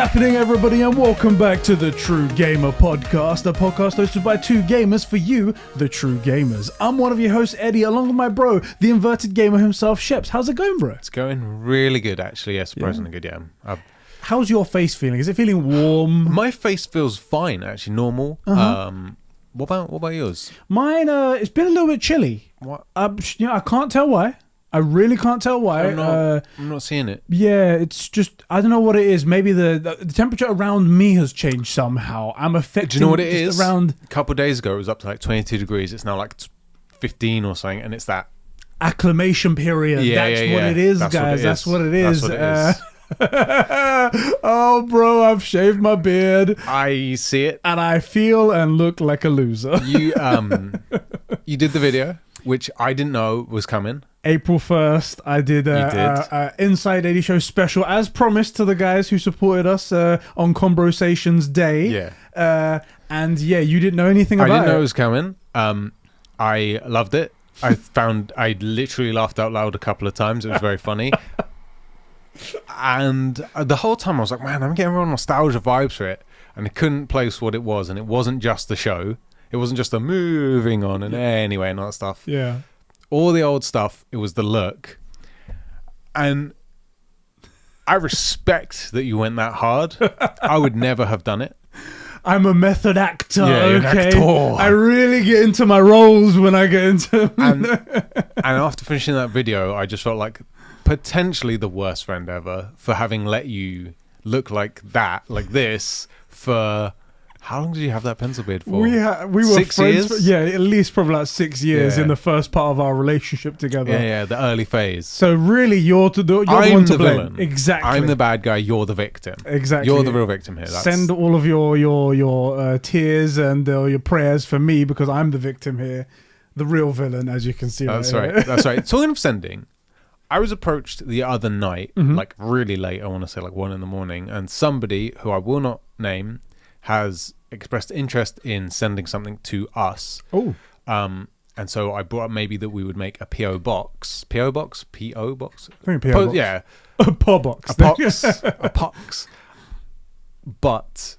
happening, everybody, and welcome back to the True Gamer Podcast, a podcast hosted by two gamers for you, the true gamers. I'm one of your hosts, Eddie, along with my bro, the inverted gamer himself, Sheps. How's it going, bro? It's going really good, actually. Yeah, surprisingly good, yeah. How's your face feeling? Is it feeling warm? My face feels fine, actually, normal. What about yours? Mine, it's been a little bit chilly. What? I can't tell why. I really can't tell why. I'm not seeing it. Yeah, it's just, I don't know what it is. Maybe the temperature around me has changed somehow. I'm affected. Do you know what it is? Around a couple of days ago, it was up to like 22 degrees. It's now like 15 or something, and it's that acclimation period. That's what it is, guys. That's what it is. Oh, bro, I've shaved my beard. I see it. And I feel and look like a loser. You did the video, which I didn't know was coming. April 1st, I did a Inside 80 Show special, as promised to the guys who supported us on Conversations Day. Yeah. And yeah, you didn't know anything about it. I didn't know it was coming. I loved it. I literally laughed out loud a couple of times. It was very funny. And the whole time I was like, man, I'm getting real nostalgia vibes for it. And I couldn't place what it was. And it wasn't just the show. It wasn't just the moving on and anyway and all that stuff. Yeah. All the old stuff, it was the look. And I respect that you went that hard. I would never have done it. I'm a method actor, okay? Actor. I really get into my roles when I get into and after finishing that video, I just felt like potentially the worst friend ever for having let you look like that, like this, for... How long did you have that pencil beard for? We were 6 friends years? at least probably like 6 years in the first part of our relationship together. Yeah, the early phase. So really, you're the one to blame. Villain. Exactly. I'm the bad guy. You're the victim. Exactly. You're the real victim here. Send all of your tears and your prayers for me because I'm the victim here, the real villain, as you can see. That's right. That's right. Talking of sending, I was approached the other night, like really late. I want to say like 1 a.m, and somebody who I will not name has expressed interest in sending something to us. Oh. And so I brought up maybe that we would make a PO box. PO box? PO box? I think PO box. Yeah. A PO box. A pox. A pox. But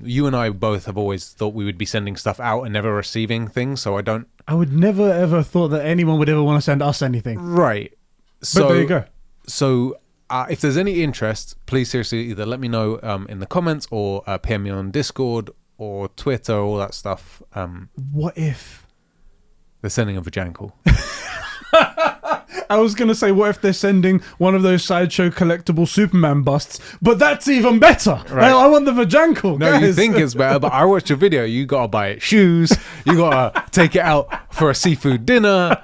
you and I both have always thought we would be sending stuff out and never receiving things, so I would never ever thought that anyone would ever want to send us anything. Right. So, but there you go. So if there's any interest, please seriously either let me know in the comments or PM me on Discord or Twitter, all that stuff. What if they're sending a vajankle? I was going to say, what if they're sending one of those Sideshow collectible Superman busts? But that's even better. Right. I want the vajankle. No, guys. You think it's better, but I watched your video. You got to buy it shoes. You got to take it out for a seafood dinner.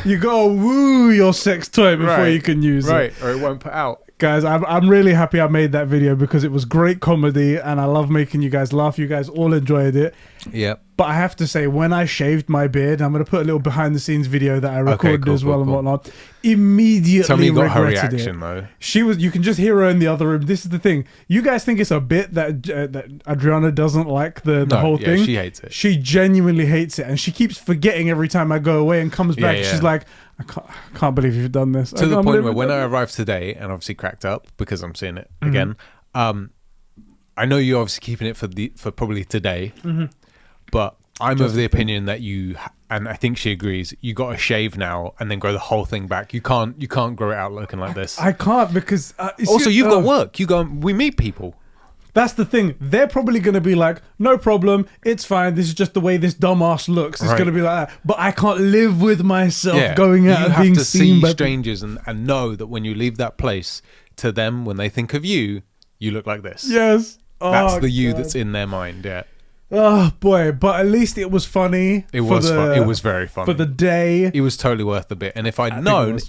You got to woo your sex toy before you can use it. Right, or it won't put out. Guys, I'm really happy I made that video because it was great comedy and I love making you guys laugh. You guys all enjoyed it. Yeah. But I have to say, when I shaved my beard, I'm going to put a little behind the scenes video that I recorded as well and whatnot. Immediately tell me you got her regretted reaction it. though. You can just hear her in the other room. This is the thing. You guys think it's a bit that Adriana doesn't like the whole thing. She hates it. She genuinely hates it. And she keeps forgetting every time I go away and comes back. She's like, I can't believe you've done this. To the point where when I arrived today and obviously cracked up because I'm seeing it again, I know you're obviously keeping it for probably today, but I'm of the opinion that you, and I think she agrees, you got to shave now and then grow the whole thing back. You can't grow it out looking like this. I can't because also you've got work. We meet people. That's the thing. They're probably going to be like, no problem, it's fine. This is just the way this dumbass looks. It's going to be like that. But I can't live with myself going out and being seen by strangers and know that when you leave that place, to them, when they think of you, you look like this. Yes. That's the you that's in their mind, yeah. Oh, boy. But at least it was funny. It was fun. It was very funny. For the day. It was totally worth the bit. And if I had known,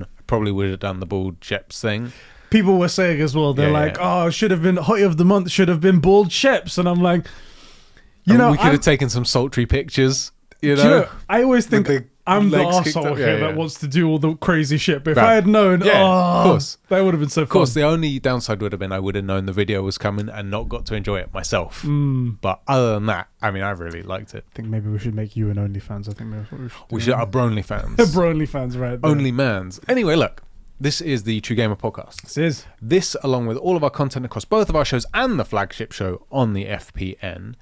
I probably would have done the bald Sheps thing. People were saying as well, they're like, oh, should have been Hottie of the Month, should have been bald Sheps. And I'm like, you know, we could have taken some sultry pictures, you know? Do you know, I always think I'm the arsehole here that wants to do all the crazy shit. But if I had known, of course, that would have been so fun. Of course, the only downside would have been I would have known the video was coming and not got to enjoy it myself. But other than that, I mean, I really liked it. I think maybe we should make you an OnlyFans. I think maybe that's what we should do. We should have Bronly fans. Bronly fans, right there. Only mans. Anyway, look. This is the True Gamer podcast. This, along with all of our content across both of our shows and the flagship show on the FPN,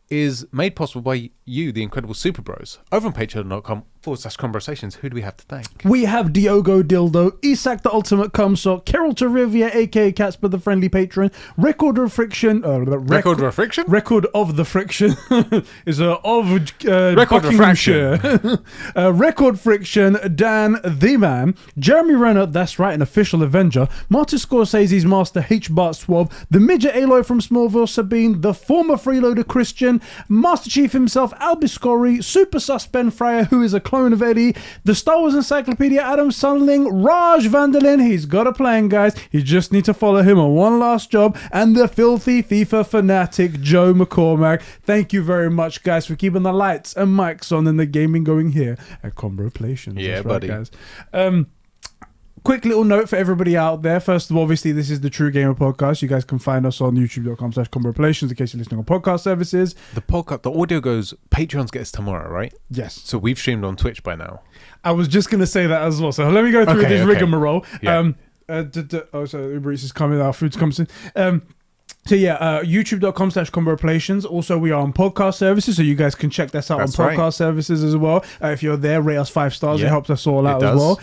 is made possible by you, the incredible Super Bros, over on patreon.com/conversations. Who do we have to thank? we have Diogo Dildo, Isak the Ultimate Cumsock, Carol Tarivia, aka Catsper the Friendly Patron, Record of Friction, Record of Friction? Record of the Friction is of Record Buckinghamshire. Record Friction, Dan the Man, Jeremy Renner, that's right, an official Avenger, Martin Scorsese's Master H. Bart Swab, the Midget Aloy from Smallville Sabine, the former freeloader Christian, Master Chief himself Albiscori, Super Sus Ben Fryer, who is a clone of Eddie, the Star Wars Encyclopedia Adam Sunling, Raj Vanderlin, he's got a plan, guys, you just need to follow him on one last job, and the filthy FIFA fanatic Joe McCormack. Thank you very much, guys, for keeping the lights and mics on and the gaming going here at Conversations. Yeah, right, buddy. guys. Quick little note for everybody out there. First of all, obviously, this is the True Gamer podcast. You guys can find us on youtube.com/conversations in case you're listening on podcast services. The audio goes, Patreons gets tomorrow, right? Yes. So we've streamed on Twitch by now. I was just going to say that as well. So let me go through this rigmarole. Yeah. So Uber Eats is coming, our food's coming soon. So yeah, youtube.com/conversations. Also, we are on podcast services, so you guys can check this out That's on podcast right. services as well. If you're there, rate us 5 stars. Yeah, it helps us all out it as well.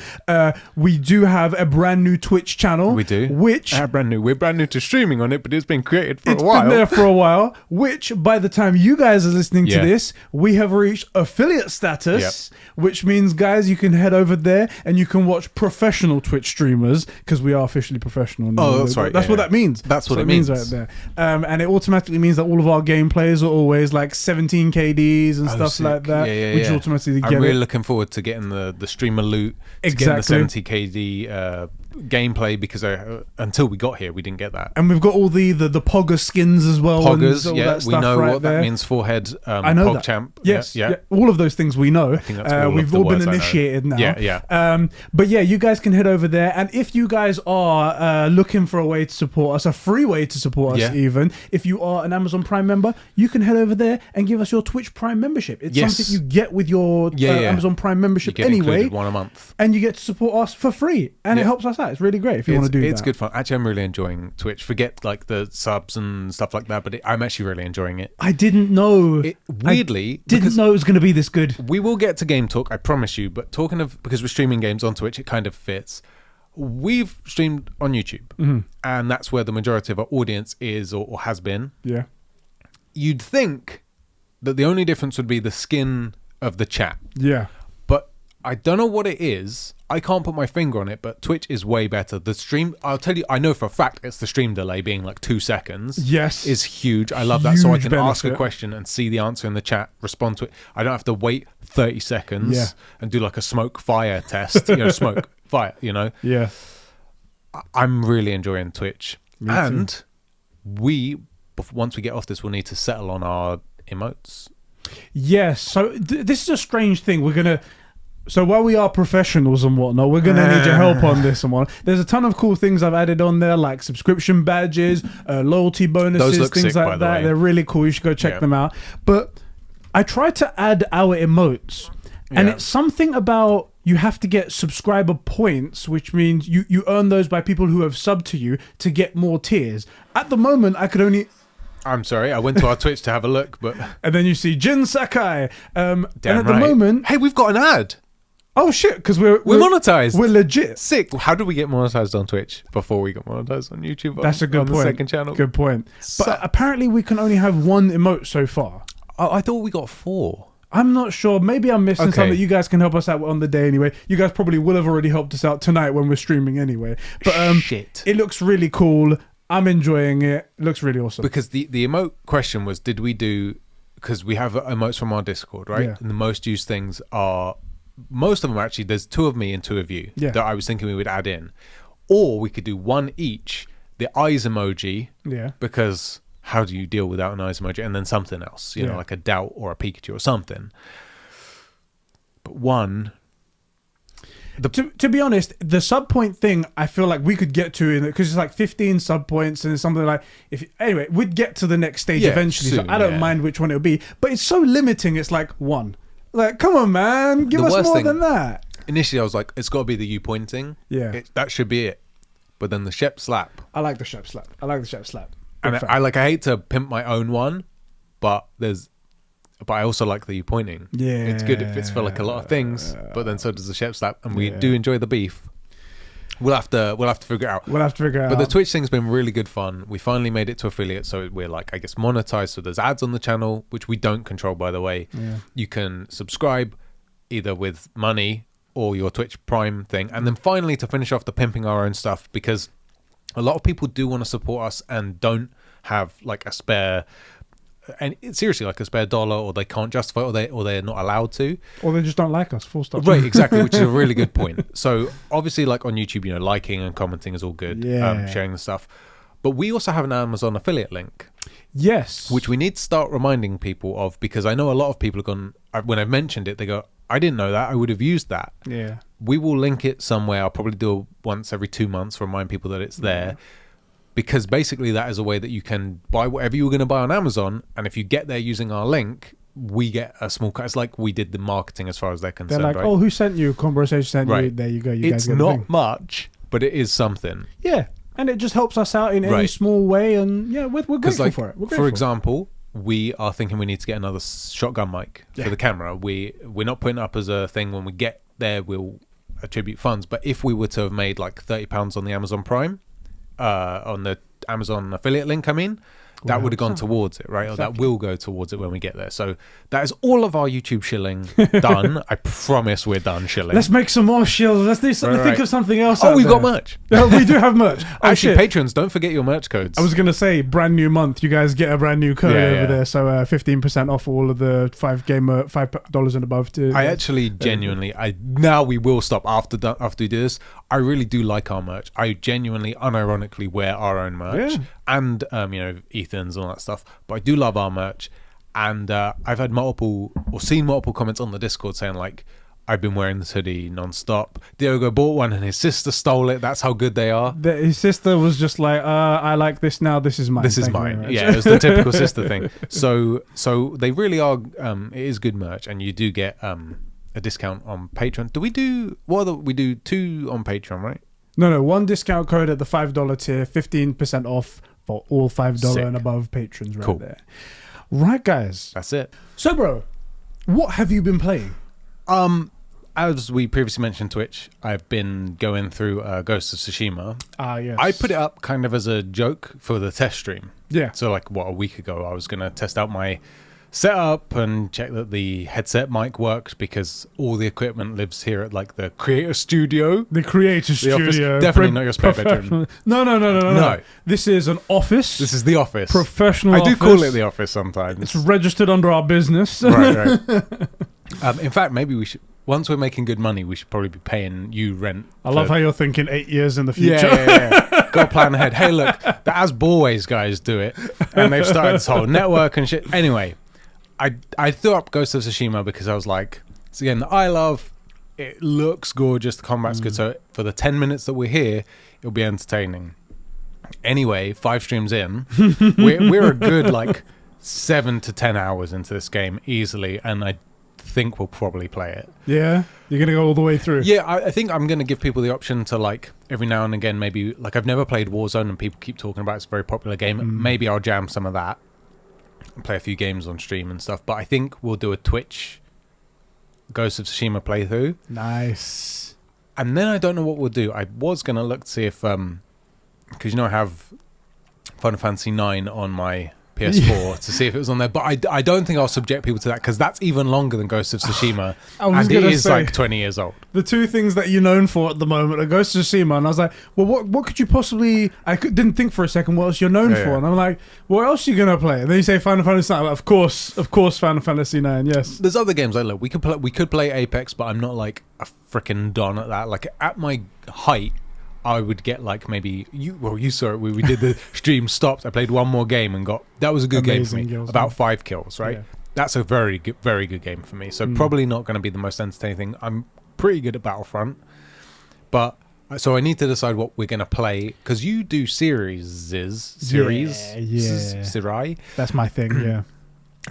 We do have a brand new Twitch channel. We do. Which brand new. We're brand new to streaming on it, but it's been created for it's a while. been there for a while. Which, by the time you guys are listening to Yeah. this, we have reached affiliate status. Which means, guys, you can head over there and you can watch professional Twitch streamers because we are officially professional now. Oh, that's right. That's what that means. That's what it means right there. And it automatically means that all of our gameplays are always like 17 KDs and stuff sick. like that, Yeah, which automatically get I'm really it. looking forward to getting the streamer loot, to Exactly. getting the 70 KD gameplay, because until we got here, we didn't get that. And we've got all the Pogger skins as well. Poggers, and all yeah, that we stuff know right what there. that means. Forehead, I know that. PogChamp. Yes, yeah. all of those things we know. I think that's all of we've the all been words I know. initiated now. Yeah. But yeah, you guys can head over there, and if you guys are looking for a way to support us, a free way to support us, even if you are an Amazon Prime member, you can head over there and give us your Twitch Prime membership. It's something you get with your Amazon Prime membership you get anyway. One a month, and you get to support us for free, and it helps us out. It's really great if you want to do that. It's good fun. Actually, I'm really enjoying Twitch. Forget like the subs and stuff like that, but I'm actually really enjoying it. I didn't know. Weirdly, didn't know it was going to be this good. We will get to game talk, I promise you. But talking of, because we're streaming games on Twitch, it kind of fits. We've streamed on YouTube, and that's where the majority of our audience is or has been. Yeah. You'd think that the only difference would be the skin of the chat. Yeah. But I don't know what it is. I can't put my finger on it, but Twitch is way better. The stream, I'll tell you, I know for a fact it's the stream delay being like 2 seconds. Yes. Is huge. I love that. So I Huge can ask a question and see the answer in the chat, respond to it. I don't have to wait 30 seconds and do like a smoke fire test. Smoke fire, Yeah. I'm really enjoying Twitch. Me and too. Once we get off this, we'll need to settle on our emotes. Yes. So this is a strange thing. So while we are professionals and whatnot, we're going to need your help on this and whatnot. There's a ton of cool things I've added on there, like subscription badges, loyalty bonuses, Those look things sick, like by the that. way. They're really cool. You should go check them out. But I tried to add our emotes, and it's something about you have to get subscriber points, which means you earn those by people who have subbed to you to get more tiers. At the moment, I could only... I'm sorry, I went to our Twitch to have a look, but... And then you see Jin Sakai. And at the right. moment... Hey, we've got an ad! Oh shit, because we're monetized. We're legit. Sick. How did we get monetized on Twitch before we got monetized on YouTube? That's a good point. The second channel. Good point. But apparently we can only have 1 emote so far. I thought we got 4. I'm not sure. Maybe I'm missing Okay. something. You guys can help us out on the day anyway. You guys probably will have already helped us out tonight when we're streaming anyway. But Shit. It looks really cool. I'm enjoying it. It looks really awesome. Because the emote question was, did we do... Because we have emotes from our Discord, right? Yeah. And the most used things are... Most of them actually, there's 2 of me and 2 of you that I was thinking we would add in. Or we could do 1 each. The eyes emoji. Yeah. Because how do you deal without an eyes emoji? And then something else, you know, like a doubt or a Pikachu or something. But 1... To be honest, the sub point thing I feel like we could get to in it because it's like 15 sub points and it's something like anyway, we'd get to the next stage eventually. Soon, so I don't mind which one it'll be, but it's so limiting. It's like 1. Like, come on, man, give us more than that. initially I was like, it's got to be the you pointing. Yeah. That should be it. But then the Shep slap. I like the Shep slap. And I hate to pimp my own one, but I also like the you pointing. Yeah. It's good. It fits for like a lot of things, but then so does the Shep slap, and we do enjoy the beef. We'll have to figure it out. But the Twitch thing's been really good fun. We finally made it to affiliate, so we're like, I guess, monetized. So there's ads on the channel, which we don't control, by the way. Yeah. You can subscribe either with money or your Twitch Prime thing. And then finally, to finish off the pimping our own stuff, because a lot of people do want to support us and don't have like a spare, and seriously, like a spare dollar, or they can't justify it, or they're not allowed to, or they just don't like us, full stop. Right, exactly, which is a really good point. So obviously, like on YouTube, liking and commenting is all good, sharing the stuff, but we also have an Amazon affiliate link, yes, which we need to start reminding people of, because I know a lot of people have gone, when I've mentioned it, they go, I didn't know that, I would have used that. Yeah, we will link it somewhere. I'll probably do it once every 2 months, remind people that it's there. Because basically that is a way that you can buy whatever you were going to buy on Amazon, and if you get there using our link, we get a small cut. It's like we did the marketing as far as they're concerned. They're like, right? Oh, who sent you? Conversation sent you. There you go. You guys it's get not the thing. much, but it is something. Yeah, and it just helps us out in any small way, and we're grateful for it. For example, we are thinking we need to get another shotgun mic for the camera. We're not putting it up as a thing. When we get there, we'll attribute funds. But if we were to have made like £30 on the Amazon Prime, on the Amazon affiliate link, that would have gone towards it, right? Exactly. Or that will go towards it when we get there. So that is all of our YouTube shilling done. I promise we're done shilling. Let's make some more shills. Let's do something. Think of something else. We've got merch. We do have merch. Actually, patrons, don't forget your merch codes. I was going to say, brand new month. You guys get a brand new code over there. So 15% off all of the $5 and above. I actually genuinely, now we will stop after we do this. I really do like our merch. I genuinely, unironically wear our own merch. And, Ethan's and all that stuff. But I do love our merch. And I've had seen multiple comments on the Discord saying, like, I've been wearing this hoodie non-stop. Diogo bought one and his sister stole it. That's how good they are. His sister was just like, I like this now. This is mine. This is mine. Yeah, it was the typical sister thing. So they really are, it is good merch. And you do get a discount on Patreon. We do 2 on Patreon, right? No, one discount code at the $5 tier, 15% off for all $5 and above patrons there. Right, guys. That's it. So, bro, what have you been playing? As we previously mentioned, Twitch, I've been going through Ghost of Tsushima. Yes. I put it up kind of as a joke for the test stream. Yeah. So, like, a week ago, I was going to test out my setup and check that the headset mic worked, because all the equipment lives here at like the creator studio. The studio. Definitely not your spare bedroom. No. This is an office. This is the office. Professional office. I do call it the office sometimes. It's registered under our business. Right. In fact, maybe we should, once we're making good money, we should probably be paying you rent. I love how you're thinking 8 years in the future. Yeah. Got to plan ahead. Hey, look, the As Always guys do it, and they've started this whole network and shit. Anyway, I threw up Ghost of Tsushima because I was like, it's a game that I love. It looks gorgeous. The combat's good. So for the 10 minutes that we're here, it'll be entertaining. Anyway, 5 streams in, we're a good like 7 to 10 hours into this game easily, and I think we'll probably play it. Yeah? You're going to go all the way through? Yeah, I think I'm going to give people the option to, like, every now and again, maybe, like, I've never played Warzone and people keep talking about it's a very popular game. Maybe I'll jam some of that and play a few games on stream and stuff. But I think we'll do a Twitch Ghost of Tsushima playthrough. Nice. And then I don't know what we'll do. I was going to look to see if, because, I have Final Fantasy 9 on my PS4 to see if it was on there, but I don't think I'll subject people to that, because that's even longer than Ghost of Tsushima, and it is like 20 years old. The two things that you're known for at the moment are Ghost of Tsushima, and I was like, well, what could you possibly... didn't think for a second what else you're known for, and I'm like, what else are you gonna play? And then you say Final Fantasy 9. Of course, Final Fantasy 9. Yes. There's other games like, look, we could play Apex, but I'm not like a freaking don at that. Like at my height, I would get like maybe you saw it. We did the stream, stopped. I played one more game and that was a good game for me. About 5 kills, right? Yeah. That's a very good game for me. So probably not going to be the most entertaining thing. I'm pretty good at Battlefront, but so I need to decide what we're going to play, because you do series. Serai. That's my thing. Yeah,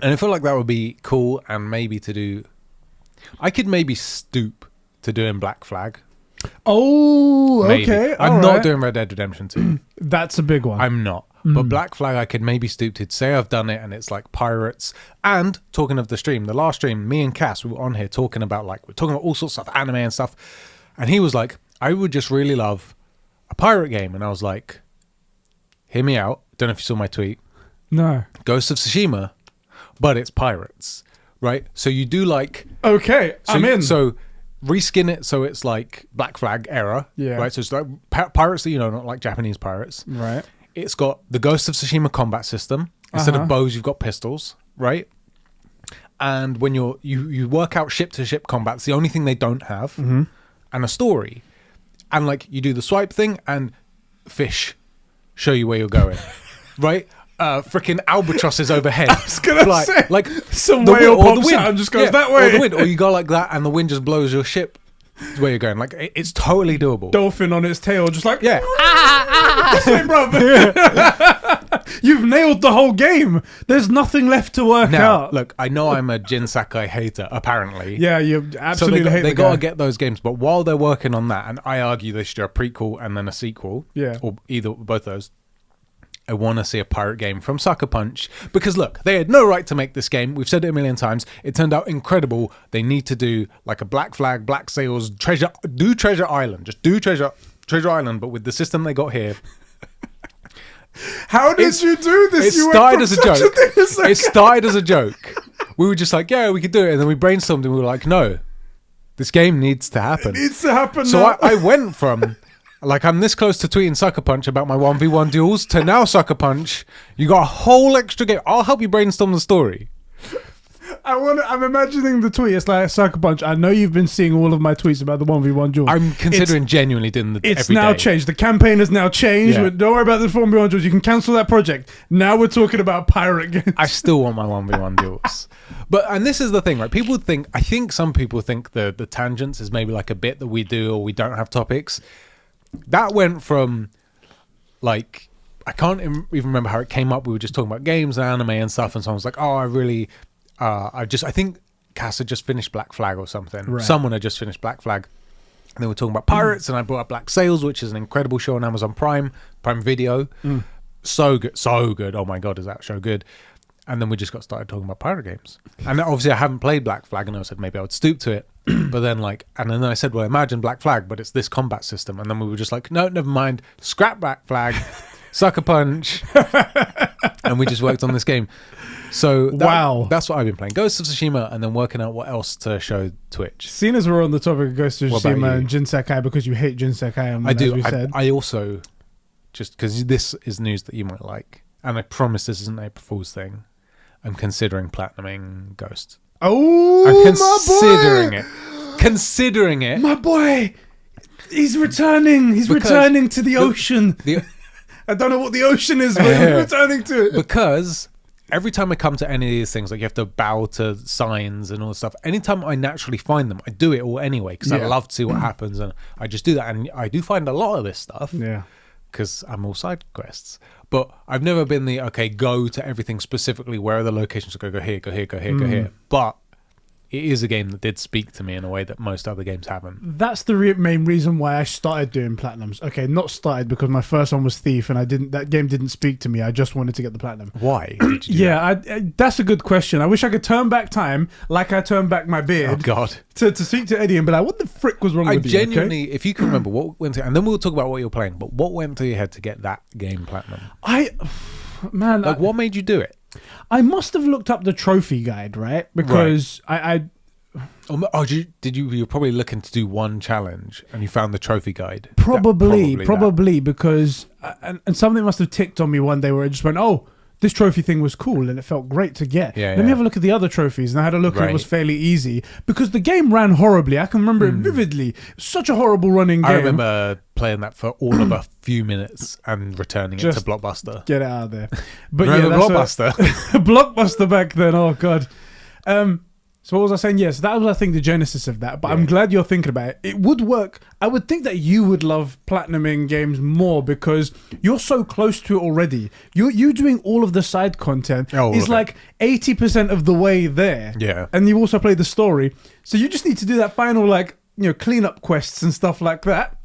and I feel like that would be cool, and maybe to do. I could maybe stoop to doing Black Flag. Oh, Maybe. okay. I'm not doing Red Dead Redemption 2. That's a big one. I'm not. But Black Flag, I could maybe stoop to say I've done it, and it's like pirates. And talking of the stream, the last stream, me and Cass, we were on here talking about all sorts of stuff, anime and stuff. And he was like, I would just really love a pirate game. And I was like, hear me out. Don't know if you saw my tweet. No. Ghost of Tsushima, but it's pirates, right? So you do like... Okay, I'm in. So reskin it so it's like Black Flag era, right? So it's like pirates that not like Japanese pirates. Right. It's got the Ghost of Tsushima combat system. Instead of bows, you've got pistols, right? And when you work out ship-to-ship combat, it's the only thing they don't have. And a story. And like you do the swipe thing and fish show you where you're going, right? Freaking albatrosses overhead. I was gonna say, like some whale pops out and just goes that way. Or the wind, or you go like that and the wind just blows your ship where you're going. Like it's totally doable. Dolphin on its tail, just like yeah. This way, bro. You've nailed the whole game. There's nothing left to work out. Look, I know I'm a Jin Sakai hater, apparently. Yeah, you absolutely hate they got to get those games. But while they're working on that, and I argue they should do a prequel and then a sequel, or both those, I want to see a pirate game from Sucker Punch. Because look, they had no right to make this game. We've said it a million times. It turned out incredible. They need to do like a Black Flag, Black Sails, Treasure Island. Just do Treasure Island, but with the system they got here. How did you do this? It started as a joke. It started as a joke. We were just like, yeah, we could do it. And then we brainstormed and we were like, no, this game needs to happen. It needs to happen so now. I went from, like, I'm this close to tweeting Sucker Punch about my 1v1 duels to now Sucker Punch. You got a whole extra game. I'll help you brainstorm the story. I'm imagining the tweet. It's like Sucker Punch. I know you've been seeing all of my tweets about the 1v1 duel. I'm considering genuinely doing the It's every now day. changed. The campaign has now changed. Yeah. Don't worry about the 1v1 duels. You can cancel that project. Now we're talking about pirate games. I still want my 1v1 duels. And this is the thing, right? I think some people think the tangents is maybe like a bit that we do or we don't have topics. That went from, like, I can't even remember how it came up. We were just talking about games and anime and stuff. And someone was like, oh, I think Cass had just finished Black Flag or something. Right. Someone had just finished Black Flag. And they were talking about pirates, and I brought up Black Sails, which is an incredible show on Amazon Prime Video. So good. Oh my God, is that show good? And then we just got started talking about pirate games. And obviously I haven't played Black Flag, and I said maybe I would stoop to it. But then and then I said, well, imagine Black Flag, but it's this combat system. And then we were just like, no, never mind. Scrap Black Flag, Sucker Punch. And we just worked on this game. So that's what I've been playing. Ghost of Tsushima, and then working out what else to show Twitch. Seeing as we're on the topic of Ghost of Tsushima and Jin Sakai, because you hate Jin Sakai, I do. I also, just because this is news that you might like, and I promise this isn't an April Fool's thing, I'm considering platinuming Ghost. Oh, I'm considering it. Considering it. My boy, he's returning. He's returning to the ocean. I don't know what the ocean is, but he's returning to it. Because every time I come to any of these things, like you have to bow to signs and all this stuff, anytime I naturally find them, I do it all anyway because I love to see what happens, and I just do that. And I do find a lot of this stuff because I'm all side quests. But I've never been go to everything specifically. Where are the locations? Go here, go here, go here, go here. But it is a game that did speak to me in a way that most other games haven't. That's the main reason why I started doing platinums. Okay, not started because my first one was Thief, and that game didn't speak to me. I just wanted to get the platinum. Why did you do that? That's a good question. I wish I could turn back time like I turned back my beard. Oh God, to speak to Eddie and be like, what the frick was wrong with you? Genuinely, if you can remember what went to, and then we'll talk about what you're playing. But what went through your head to get that game platinum? What made you do it? I must have looked up the trophy guide, right? Because you were probably looking to do one challenge and you found the trophy guide. Probably because and something must have ticked on me one day where I just went, oh, this trophy thing was cool and it felt great to get. Let me have a look at the other trophies. And I had a look and it was fairly easy because the game ran horribly. I can remember it vividly. Such a horrible running game. I remember playing that for all of a few minutes and returning it to Blockbuster. Get it out of there. But Blockbuster? Blockbuster back then. Oh God. So what was I saying? Yes, that was, I think, the genesis of that. But I'm glad you're thinking about it. It would work. I would think that you would love platinuming games more because you're so close to it already. You doing all of the side content is like 80% of the way there. Yeah. And you also play the story. So you just need to do that final, cleanup quests and stuff like that,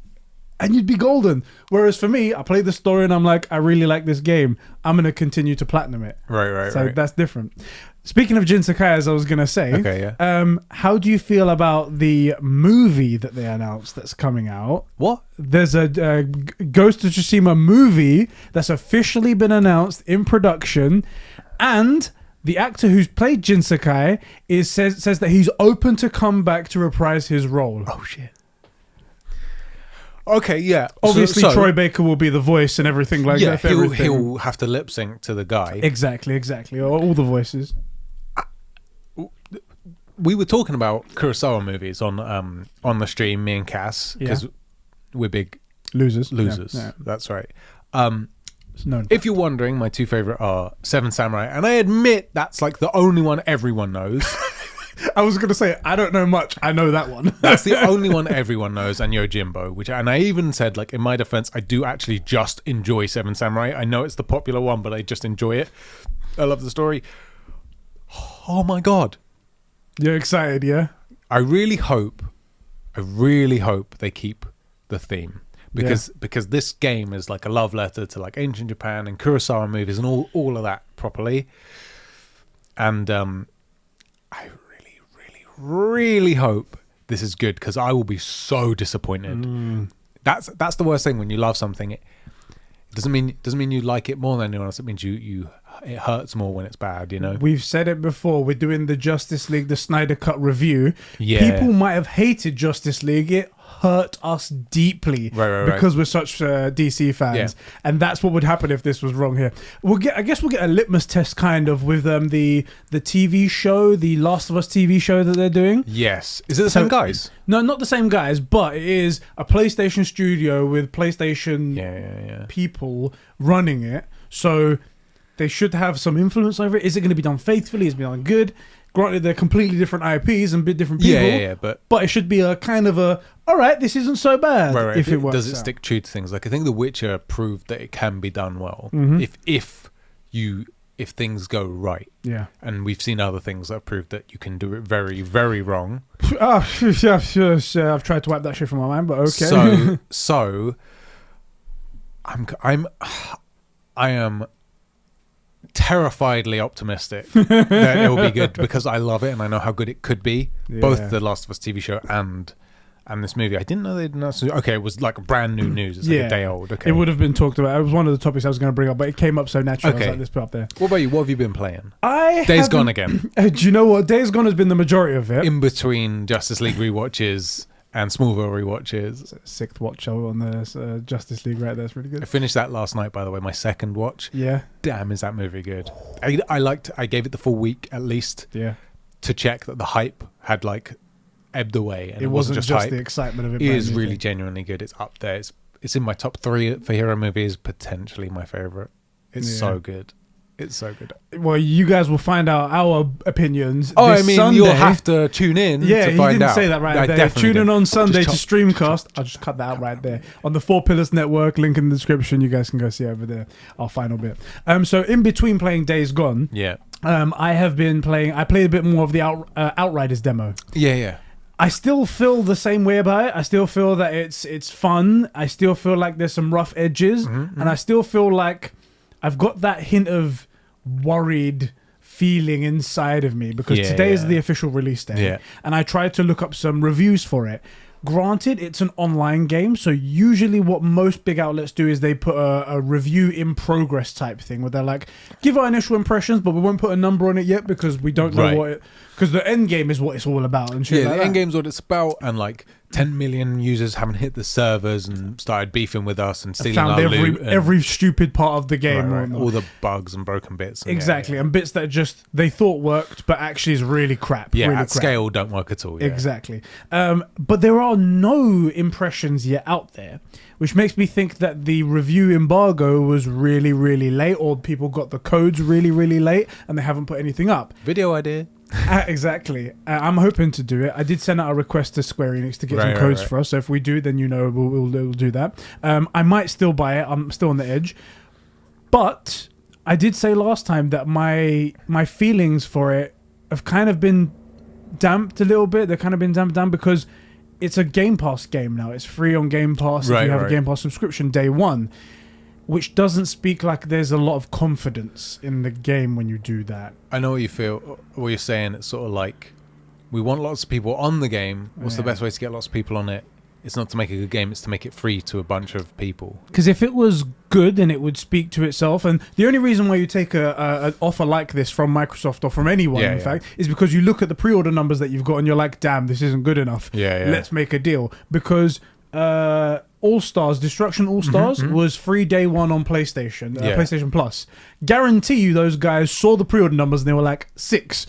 and you'd be golden. Whereas for me, I play the story and I'm like, I really like this game. I'm gonna continue to platinum it. Right. So that's different. Speaking of Jinsakai, as I was gonna say, Okay, yeah. How do you feel about the movie that they announced that's coming out? What? There's a Ghost of Tsushima movie that's officially been announced in production, and the actor who's played Jinsakai says that he's open to come back to reprise his role. Oh shit. Okay, yeah. Obviously, Troy Baker will be the voice and everything like that. Yeah, he'll have to lip sync to the guy. Exactly. All the voices. We were talking about Kurosawa movies on the stream, me and Cass, because we're big losers. Yeah. That's right. No, if you're wondering, my two favorite are Seven Samurai, and I admit that's like the only one everyone knows. I was going to say, I don't know much. I know that one. That's the only one everyone knows, and Yojimbo, and I even said, like, in my defense, I do actually just enjoy Seven Samurai. I know it's the popular one, but I just enjoy it. I love the story. Oh my God. You're excited, yeah? I really hope they keep the theme. Because this game is like a love letter to like ancient Japan and Kurosawa movies and all of that properly. And I really hope this is good, because I will be so disappointed. That's the worst thing when you love something. It doesn't mean you like it more than anyone else. It means it hurts more when it's bad, you know. We've said it before. We're doing the Justice League, the Snyder Cut review. Yeah. People might have hated Justice League. It hurt us deeply because we're such DC fans, and that's what would happen if this was wrong here. I guess we'll get a litmus test kind of with the TV show, the Last of Us TV show that they're doing. Yes, is it the same guys? No, not the same guys, but it is a PlayStation studio with PlayStation people running it, so they should have some influence over it. Is it going to be done faithfully? Is it going to be done good? Granted, they're completely different IPs and bit different people. But it should be a kind of all right, this isn't so bad. Right. If it works does it out. stick true to things? Like, I think The Witcher proved that it can be done well if things go right. Yeah. And we've seen other things that have proved that you can do it very, very wrong. I've tried to wipe that shit from my mind, but okay. So I am terrifiedly optimistic that it will be good, because I love it and I know how good it could be. Both the Last of Us TV show and this movie. I didn't know they'd announced. Okay, it was like brand new news. It's like a day old. Okay, it would have been talked about. It was one of the topics I was going to bring up, but it came up so naturally. Okay, I was like, let's put it up there. What about you? What have you been playing? Days Gone again. Do you know what? Days Gone has been the majority of it. In between Justice League rewatches and Smallville rewatches. Sixth watch on the Justice League right there. It's really good. I finished that last night, by the way, my second watch. Yeah. Damn, is that movie good. I gave it the full week at least to check that the hype had like ebbed away. And it wasn't just hype. The excitement of it. It is really genuinely good. It's up there. It's in my top 3 for hero movies, potentially my favorite. It's so good. It's so good. Well, you guys will find out our opinions. Sunday. You'll have to tune in to find out. Yeah, he didn't say that right there. Tune in on Sunday to Streamcast. I'll just cut that out right there. On the 4 Pillars Network, link in the description. You guys can go see over there our final bit. So in between playing Days Gone, I have been playing. I played a bit more of the Outriders demo. Yeah. I still feel the same way about it. I still feel that it's fun. I still feel like there's some rough edges, and I still feel like I've got that hint of worried feeling inside of me, because today is the official release day, and I tried to look up some reviews for it. Granted, it's an online game, so usually what most big outlets do is they put a review in progress type thing, where they're like, give our initial impressions, but we won't put a number on it yet because we don't know what it... Because the end game is what it's all about and shit like the end game's what it's about, and like 10 million users haven't hit the servers and started beefing with us and stealing our loot. Every stupid part of the game. Right. All the bugs and broken bits. And exactly, and bits that just they thought worked, but actually is really crap. Yeah, really at scale don't work at all. Yeah. Exactly. But there are no impressions yet out there, which makes me think that the review embargo was really, really late, or people got the codes really, really late and they haven't put anything up. Video idea. Exactly. I'm hoping to do it. I did send out a request to Square Enix to get some codes for us, so if we do, then we'll do that. I might still buy it. I'm still on the edge, but I did say last time that my feelings for it have kind of been damped a little bit. They've kind of been damped down because it's a Game Pass game now. It's free on Game Pass if you have a Game Pass subscription day one, which doesn't speak like there's a lot of confidence in the game when you do that. I know what you feel. What you're saying, it's sort of like, we want lots of people on the game. What's the best way to get lots of people on it? It's not to make a good game, it's to make it free to a bunch of people. Because if it was good, then it would speak to itself. And the only reason why you take an offer like this from Microsoft or from anyone, in fact, is because you look at the pre-order numbers that you've got and you're like, damn, this isn't good enough. Let's make a deal. Because All-Stars, Destruction All-Stars was free day one on PlayStation, PlayStation Plus. Guarantee you those guys saw the pre-order numbers and they were like, 6.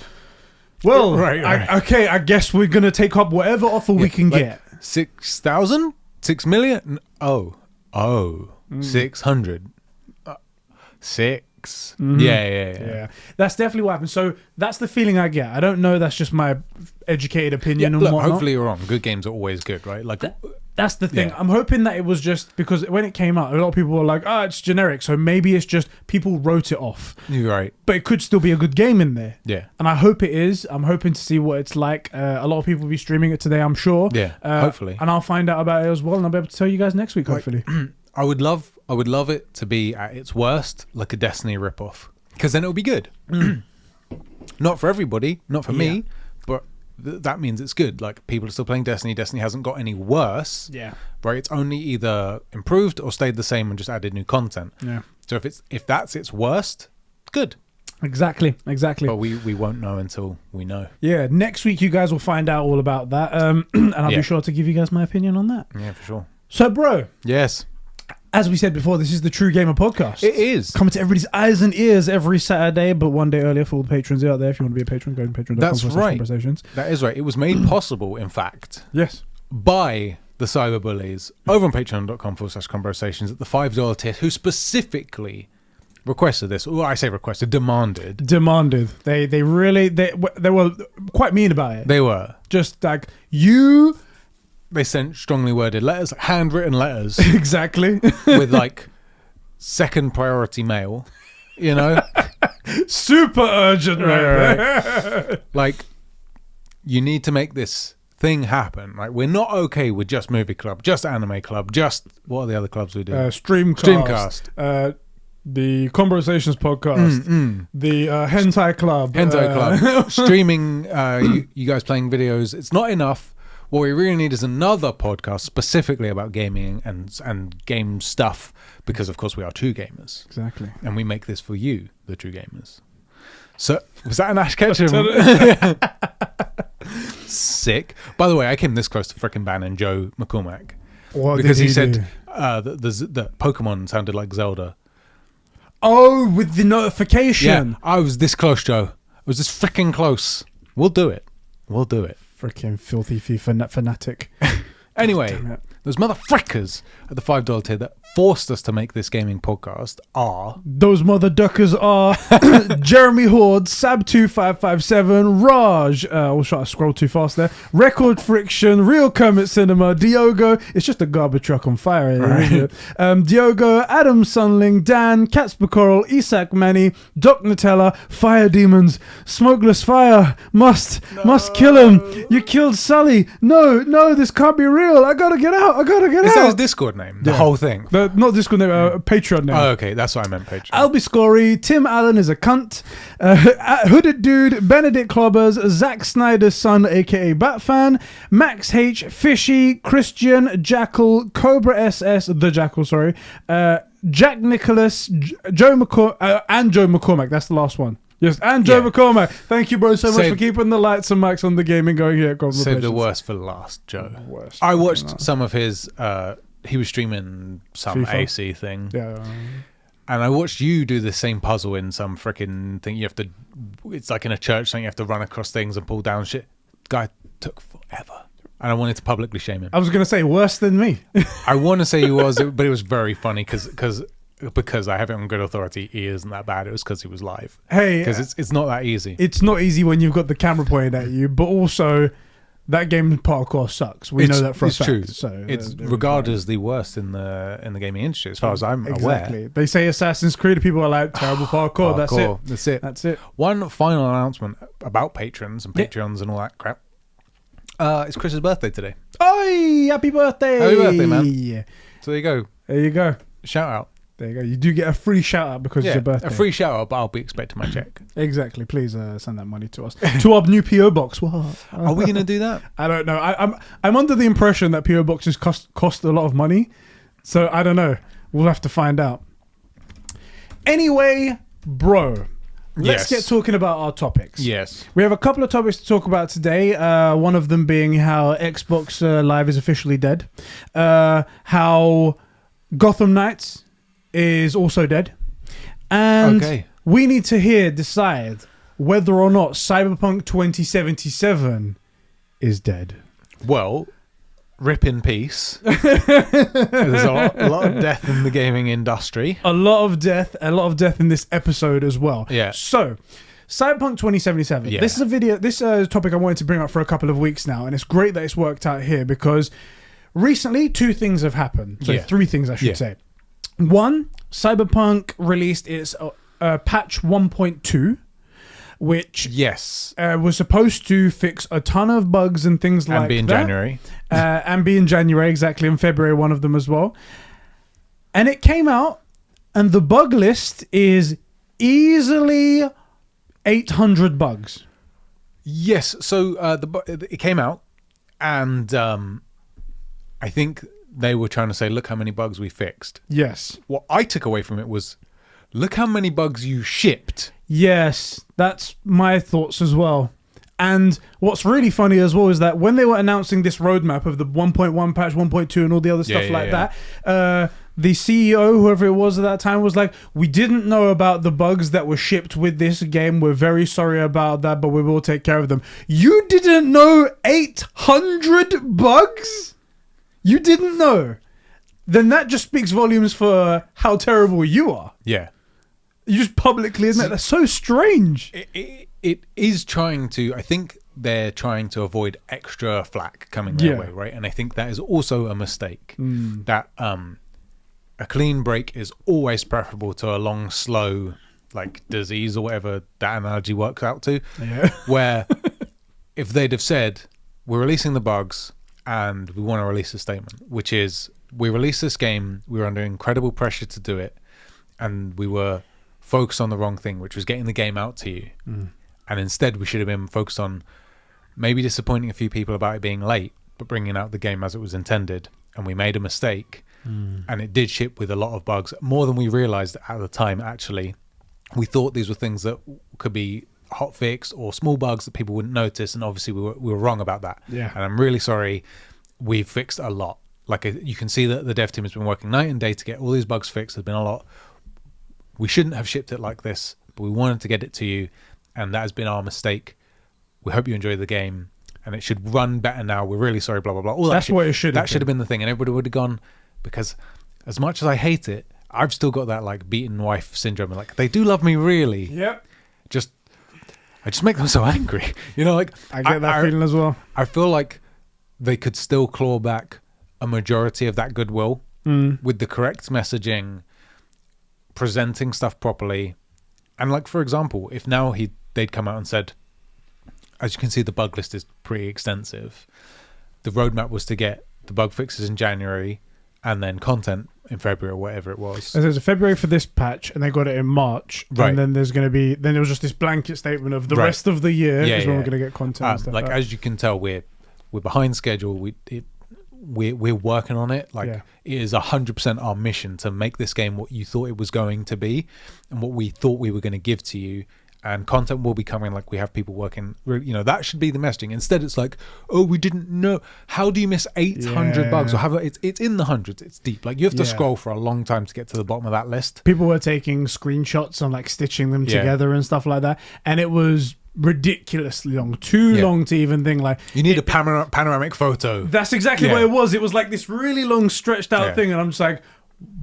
Well, okay, I guess we're going to take up whatever offer we can get. 6,000? 6 million? 600. 6. Yeah. That's definitely what happened. So that's the feeling I get. I don't know. That's just my educated opinion and whatnot. Hopefully you're wrong. Good games are always good, right? Like that's the thing. I'm hoping that it was just because when it came out, a lot of people were like, it's generic. So maybe it's just people wrote it off. You're right. But it could still be a good game in there. Yeah. And I hope it is. I'm hoping to see what it's like. A lot of people will be streaming it today, I'm sure. Yeah, hopefully. And I'll find out about it as well. And I'll be able to tell you guys next week, hopefully. I would love it to be at its worst, like a Destiny ripoff. Because then it'll be good. Not for everybody, not for me, but that means it's good. Like, people are still playing Destiny. Destiny hasn't got any worse. Yeah. Right? It's only either improved or stayed the same and just added new content. Yeah. So if that's its worst, good. Exactly. But we won't know until we know. Yeah. Next week, you guys will find out all about that. And I'll be sure to give you guys my opinion on that. Yeah, for sure. So, bro. Yes. As we said before, this is the True Gamer Podcast. It is. Coming to everybody's eyes and ears every Saturday, but one day earlier for all the patrons out there. If you want to be a patron, go to patreon.com. That's right. Conversations. That is right. It was made possible, in fact. Yes. By the cyberbullies over on patreon.com/conversations at the $5 tier, who specifically requested this. Well, I say requested, demanded. They were quite mean about it. They were. Just like, you... They sent strongly worded letters, handwritten letters. Exactly. With like second priority mail, you know? Super urgent, right. Like, you need to make this thing happen. Like, we're not okay with just Movie Club, just Anime Club, just... What are the other clubs we do? Streamcast. The Conversations Podcast. The Hentai Club. Streaming, you guys playing videos. It's not enough. What we really need is another podcast specifically about gaming and game stuff, because of course we are true gamers. Exactly. And we make this for you, the true gamers. So, was that an Ash Ketchum? Sick. By the way, I came this close to frickin' banning Joe McCormack. What because did he said do? that Pokemon sounded like Zelda. Oh, with the notification. Yeah, I was this close, Joe. I was this frickin' close. We'll do it. Freaking filthy FIFA fanatic. Anyway, those motherfuckers at the $5 tier that forced us to make this gaming podcast are... Those mother duckers are Jeremy Horde, Sab2557, Raj, I'll try to scroll too fast there, Record Friction, Real Kermit Cinema, Diogo, it's just a garbage truck on fire, isn't it? Diogo, Adam Sunling, Dan, Catsper Coral, Isak Manny, Doc Nutella, Fire Demons, Smokeless Fire, must kill him. You killed Sully. No, this can't be real. I gotta get out. Is that his Discord name? The whole thing? Not Discord name, Patreon name. Oh, okay. That's what I meant, Patreon. Albie Scory, Tim Allen is a cunt, Hooded Dude, Benedict Klobbers, Zack Snyder's son, aka Batfan, Max H, Fishy, Christian, Jackal, Cobra SS, the Jackal, sorry, Jack Nicholas, Joe McCormack, that's the last one. Yes, and Joe McCormack. Thank you, bro, so much for keeping the lights and mics on the game and going here at Conversations. Save the worst for last, Joe. I watched some of his... he was streaming some FIFA. AC thing. Yeah. And I watched you do the same puzzle in some freaking thing. You have to... It's like in a church thing. You have to run across things and pull down shit. Guy took forever. And I wanted to publicly shame him. I was going to say, worse than me. I want to say he was, but it was very funny because I have it on good authority, he isn't that bad. It was because he was live. Hey, because it's not that easy. It's not easy when you've got the camera pointed at you, but also that game parkour sucks. We know that for a fact. True. So it's regarded as the worst in the gaming industry, as far as I'm aware. They say Assassin's Creed, people are like terrible parkour. That's it. One final announcement about patrons and Patreons and all that crap. It's Chris's birthday today. Oi, happy birthday. Happy birthday, man. So there you go. There you go. Shout out. There you go. You do get a free shout out because it's your birthday. A free shout out, but I'll be expecting my check. Exactly. Please send that money to us. To our new PO box. What? Are we going to do that? I don't know. I'm under the impression that PO boxes cost a lot of money. So I don't know. We'll have to find out. Anyway, bro. Let's get talking about our topics. Yes. We have a couple of topics to talk about today. One of them being how Xbox Live is officially dead. How Gotham Knights is also dead. And we need to decide whether or not Cyberpunk 2077 is dead. Well, rip in peace. There's a lot of death in the gaming industry. A lot of death in this episode as well. Yeah. So, Cyberpunk 2077. Yeah. This is a topic I wanted to bring up for a couple of weeks now, and it's great that it's worked out here because recently 2 things have happened. So 3 things I should say. 1, Cyberpunk released its patch 1.2, which was supposed to fix a ton of bugs and things like that. And be in January. And be in January, exactly. In February, one of them as well. And it came out, and the bug list is easily 800 bugs. Yes. So it came out, and I think they were trying to say, look how many bugs we fixed. Yes. What I took away from it was, look how many bugs you shipped. Yes, that's my thoughts as well. And what's really funny as well is that when they were announcing this roadmap of the 1.1 patch, 1.2 and all the other stuff that, the CEO, whoever it was at that time, was like, we didn't know about the bugs that were shipped with this game. We're very sorry about that, but we will take care of them. You didn't know 800 bugs? You didn't know? Then that just speaks volumes for how terrible you are. Yeah. You just publicly admit that's so strange. It is trying to, I think they're trying to avoid extra flack coming their way, right? And I think that is also a mistake. That a clean break is always preferable to a long, slow, like disease or whatever that analogy works out to. Yeah. Where if they'd have said, we're releasing the bugs and we want to release a statement, which is, we released this game, we were under incredible pressure to do it, and we were focused on the wrong thing, which was getting the game out to you. And instead we should have been focused on maybe disappointing a few people about it being late, but bringing out the game as it was intended. And we made a mistake, and it did ship with a lot of bugs, more than we realized at the time. Actually, we thought these were things that could be hot fixed or small bugs that people wouldn't notice, and obviously we were wrong about that. And I'm really sorry. We've fixed a lot. Like, you can see that the dev team has been working night and day to get all these bugs fixed. There's been a lot. We shouldn't have shipped it like this, but we wanted to get it to you, and that has been our mistake. We hope you enjoy the game, and it should run better now. We're really sorry, blah, blah, blah. All That's what it should have been. That should have been the thing, and everybody would have gone, because as much as I hate it, I've still got that, like, beaten wife syndrome. Like, they do love me, really. Yep. I just make them so angry. You know, like... I get that feeling as well. I feel like they could still claw back a majority of that goodwill with the correct messaging, presenting stuff properly. And, like, for example, if now they'd come out and said, as you can see, the bug list is pretty extensive. The roadmap was to get the bug fixes in January and then content in February or whatever it was. So there's a February for this patch, and they got it in March. Right. And then there's going to be... Then it was just this blanket statement of the rest of the year is when we're going to get content and stuff. Like, as you can tell, we're behind schedule. We're working on it. Like, it is 100% our mission to make this game what you thought it was going to be and what we thought we were going to give to you. And content will be coming. Like, we have people working, you know, that should be the messaging. Instead, it's like, oh, we didn't know. How do you miss 800 bugs? Or it's in the hundreds. It's deep. Like, you have to scroll for a long time to get to the bottom of that list. People were taking screenshots and, like, stitching them together and stuff like that. And it was ridiculously long. Too long to even think, like... You need a panoramic photo. That's exactly what it was. It was like this really long, stretched out thing. And I'm just like...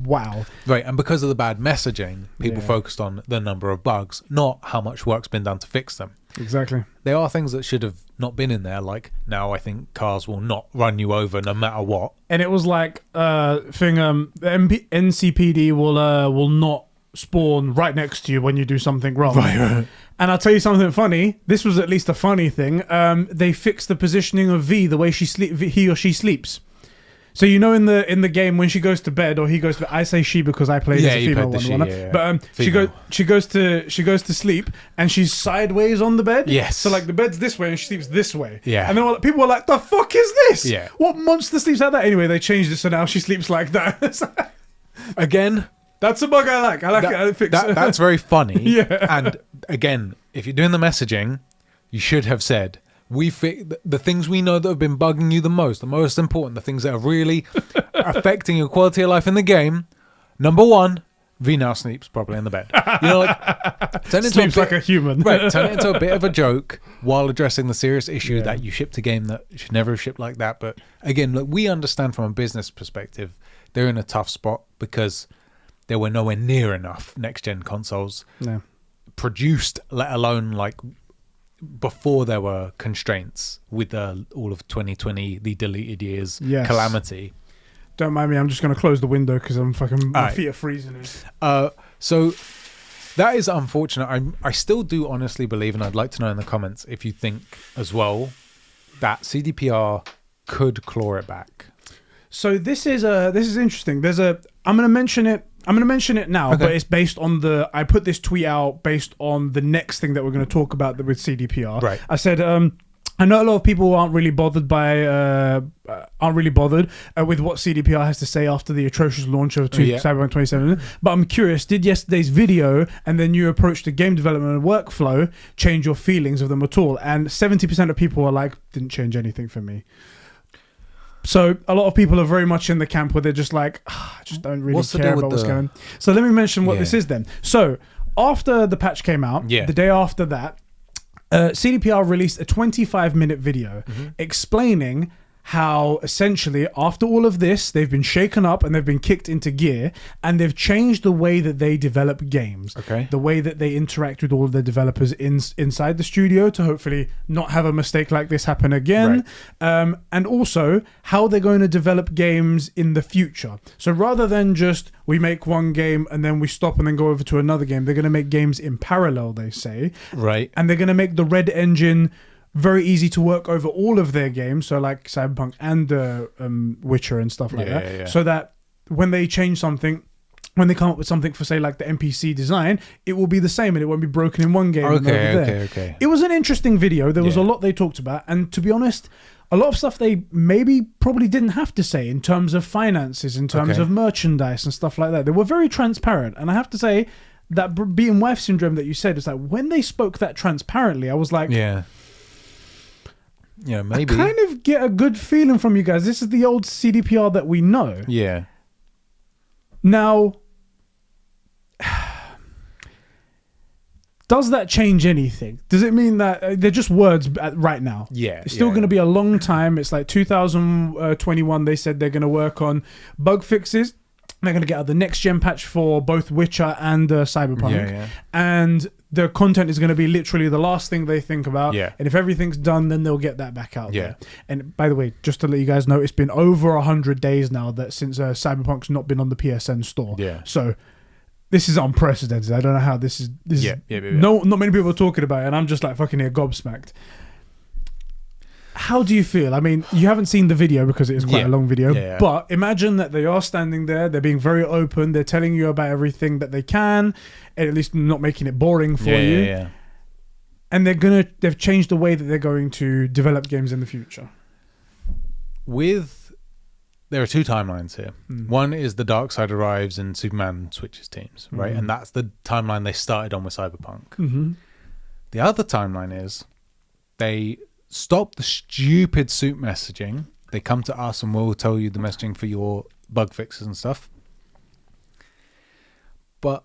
Wow. Right, and because of the bad messaging, people focused on the number of bugs, not how much work's been done to fix them. Exactly. There are things that should have not been in there, like now I think cars will not run you over no matter what. And it was like NCPD will not spawn right next to you when you do something wrong. Right. And I'll tell you something funny. This was at least a funny thing. They fixed the positioning of V the way he or she sleeps. So in the game when she goes to bed or he goes to bed, I say she because I played as a female one. But she goes to sleep and she's sideways on the bed. Yes. So like the bed's this way and she sleeps this way. Yeah. And then people were like, "The fuck is this? Yeah. What monster sleeps like that?" Anyway, they changed it so now she sleeps like that. Again, that's a bug I like. I like it. That's very funny. Yeah. And again, if you're doing the messaging, you should have said, the things we know that have been bugging you the most important, the things that are really affecting your quality of life in the game. Number one, V now sleeps properly in the bed. Turn it sleeps like a human. Right, turn it into a bit of a joke while addressing the serious issue that you shipped a game that should never have shipped like that. But again, look, we understand from a business perspective, they're in a tough spot because there were nowhere near enough next-gen consoles produced, let alone like before there were constraints with all of 2020, the deleted years calamity. Don't mind me, I'm just going to close the window because my feet are freezing. So that is unfortunate. I still do honestly believe, and I'd like to know in the comments if you think as well, that CDPR could claw it back. So this is interesting. I'm going to mention it now, but it's based on I put this tweet out based on the next thing that we're going to talk about with CDPR. Right. I said, I know a lot of people aren't really bothered with what CDPR has to say after the atrocious launch of Cyberpunk 2077. But I'm curious, did yesterday's video and then you approach the game development workflow change your feelings of them at all? And 70% of people are like, didn't change anything for me. So a lot of people are very much in the camp where they're just like, I just don't really care about what's going on. So let me mention what this is then. So after the patch came out, the day after that, CDPR released a 25-minute video explaining how essentially after all of this, they've been shaken up and they've been kicked into gear and they've changed the way that they develop games. Okay. The way that they interact with all of the developers inside the studio to hopefully not have a mistake like this happen again. Right. And also how they're going to develop games in the future. So rather than just we make one game and then we stop and then go over to another game, they're going to make games in parallel, they say. Right. And they're going to make the Red Engine very easy to work over all of their games, so like Cyberpunk and Witcher and stuff like that, so that when they change something, when they come up with something for say like the NPC design, it will be the same and it won't be broken in one game and over there. Okay. It was an interesting video. There was a lot they talked about, and to be honest, a lot of stuff they probably didn't have to say in terms of finances, in terms of merchandise and stuff like that. They were very transparent, and I have to say that being wife syndrome that you said is like when they spoke that transparently, I was like, maybe. I kind of get a good feeling from you guys. This is the old CDPR that we know. Yeah. Now, does that change anything? Does it mean that they're just words right now? Yeah. It's still going to be a long time. It's like 2021. They said they're going to work on bug fixes. They're going to get out the next gen patch for both Witcher and Cyberpunk. And the content is going to be literally the last thing they think about. And if everything's done, then they'll get that back out there. And by the way, just to let you guys know, it's been over 100 days now that since Cyberpunk's not been on the PSN store. So this is unprecedented. I don't know how this is. No, not many people are talking about it, and I'm just like fucking here gobsmacked. How do you feel? I mean, you haven't seen the video because it is quite a long video, but imagine that they are standing there, they're being very open, they're telling you about everything that they can, and at least not making it boring for you. And they've changed the way that they're going to develop games in the future. There are two timelines here. One is the Dark Side arrives and Superman switches teams, right? And that's the timeline they started on with Cyberpunk. The other timeline is they stop the stupid suit messaging. They come to us and we'll tell you the messaging for your bug fixes and stuff. But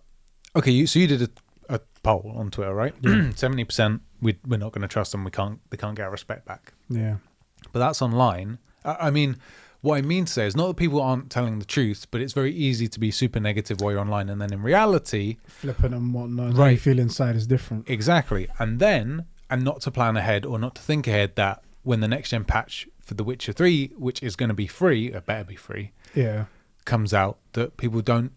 so you did a poll on Twitter, right? 70% we're not going to trust them. They can't get our respect back. But that's online. I mean, what I mean to say is not that people aren't telling the truth, but it's very easy to be super negative while you're online, and then in reality, flipping and whatnot, how you feel inside is different. Exactly. And not to plan ahead or not to think ahead that when the next gen patch for The Witcher 3, which is going to be free, or better be free, comes out, that people don't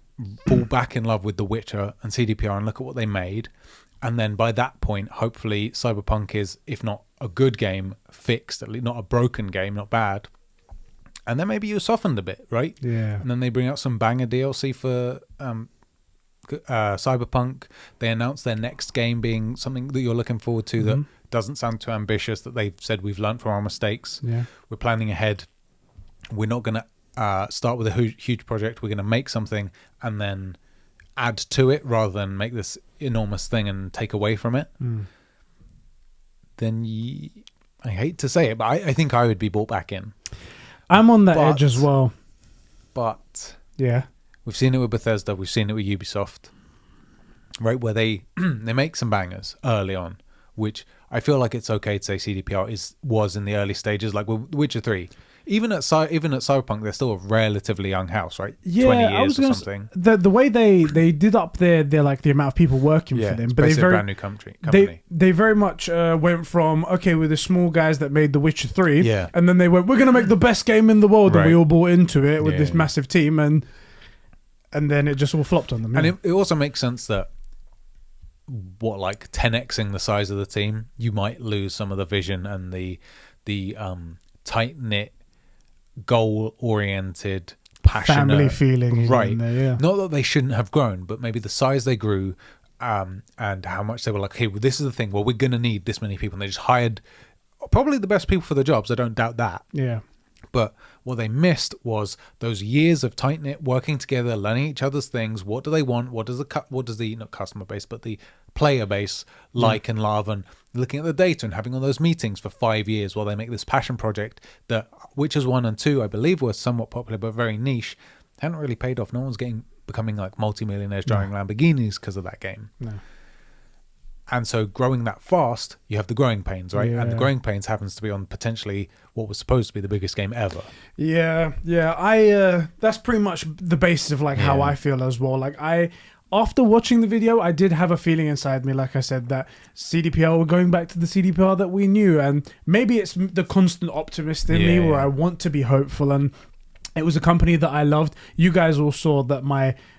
fall back in love with The Witcher and CDPR and look at what they made And then by that point, hopefully Cyberpunk is, if not a good game, fixed, at least not a broken game, not bad. And then maybe you're softened a bit, right? Yeah. And then they bring out some banger DLC for Cyberpunk. They announce their next game being something that you're looking forward to that doesn't sound too ambitious, that they've said we've learned from our mistakes. Yeah. We're planning ahead. We're not going to start with a huge project. We're going to make something and then add to it rather than make this enormous thing and take away from it. Then I hate to say it, but I think I would be brought back in. I'm on that edge as well. But yeah, we've seen it with Bethesda. We've seen it with Ubisoft, right? Where they make some bangers early on, which I feel like it's okay to say CDPR was in the early stages, like with Witcher 3. Even at Cyberpunk, they're still a relatively young house, right? Yeah, 20 years or something. The way they did up their like the amount of people working for them, but they very a brand new company. They very much went from we're the small guys that made The Witcher 3, yeah, and then they went, we're gonna make the best game in the world, and we all bought into it with this massive team, and then it just all flopped on them. And it also makes sense that 10xing the size of the team, you might lose some of the vision and the tight knit, goal-oriented, passionate, family feeling, right? There, Not that they shouldn't have grown, but maybe the size they grew, and how much they were like, hey, well, this is the thing. Well, we're going to need this many people, and they just hired probably the best people for the jobs. I don't doubt that. Yeah. But what they missed was those years of tight knit working together, learning each other's things. What do they want? What does the not customer base, but the player base like and love, and looking at the data and having all those meetings for 5 years while they make this passion project that Witchers 1 and 2, I believe, were somewhat popular but very niche. Hadn't really paid off. No one's becoming like multimillionaires driving Lamborghinis because of that game. No. And so growing that fast, you have the growing pains, right? Yeah. And the growing pains happens to be on potentially what was supposed to be the biggest game ever. Yeah. That's pretty much the basis of how I feel as well. After watching the video, I did have a feeling inside me, like I said, that CDPR were going back to the CDPR that we knew. And maybe it's the constant optimist in me where I want to be hopeful. And it was a company that I loved. You guys all saw that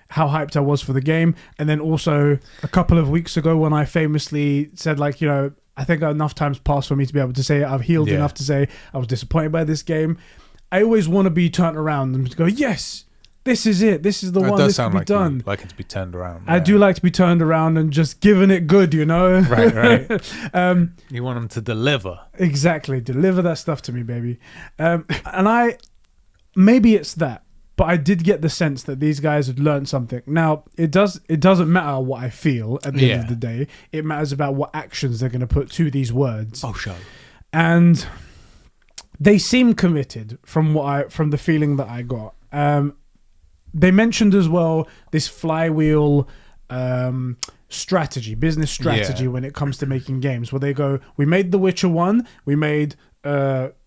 how hyped I was for the game. And then also a couple of weeks ago when I famously said, I think enough time's passed for me to be able to say I've healed enough to say I was disappointed by this game. I always want to be turned around and to go, yes, this is it. This is the one. This can be done. You like it to be turned around. I do like to be turned around and just giving it good, Right. You want them to deliver. Exactly. Deliver that stuff to me, baby. And maybe it's that, but I did get the sense that these guys had learned something. Now, it doesn't matter what I feel at the end of the day. It matters about what actions they're going to put to these words. Oh, sure. And they seem committed from the feeling that I got. They mentioned as well this flywheel business strategy when it comes to making games, where they go, we made The Witcher 1, we made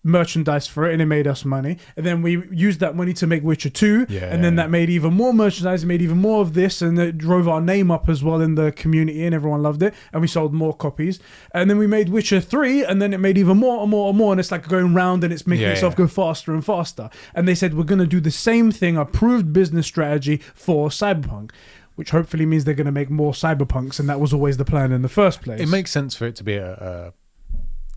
merchandise for it and it made us money, and then we used that money to make Witcher 2, and then that made even more merchandise, made even more of this, and it drove our name up as well in the community and everyone loved it, and we sold more copies, and then we made Witcher 3 and then it made even more and more and more, and it's going round and it's making itself go faster and faster. And they said, we're going to do the same thing, approved business strategy for Cyberpunk, which hopefully means they're going to make more Cyberpunks, and that was always the plan in the first place. It makes sense for it to be a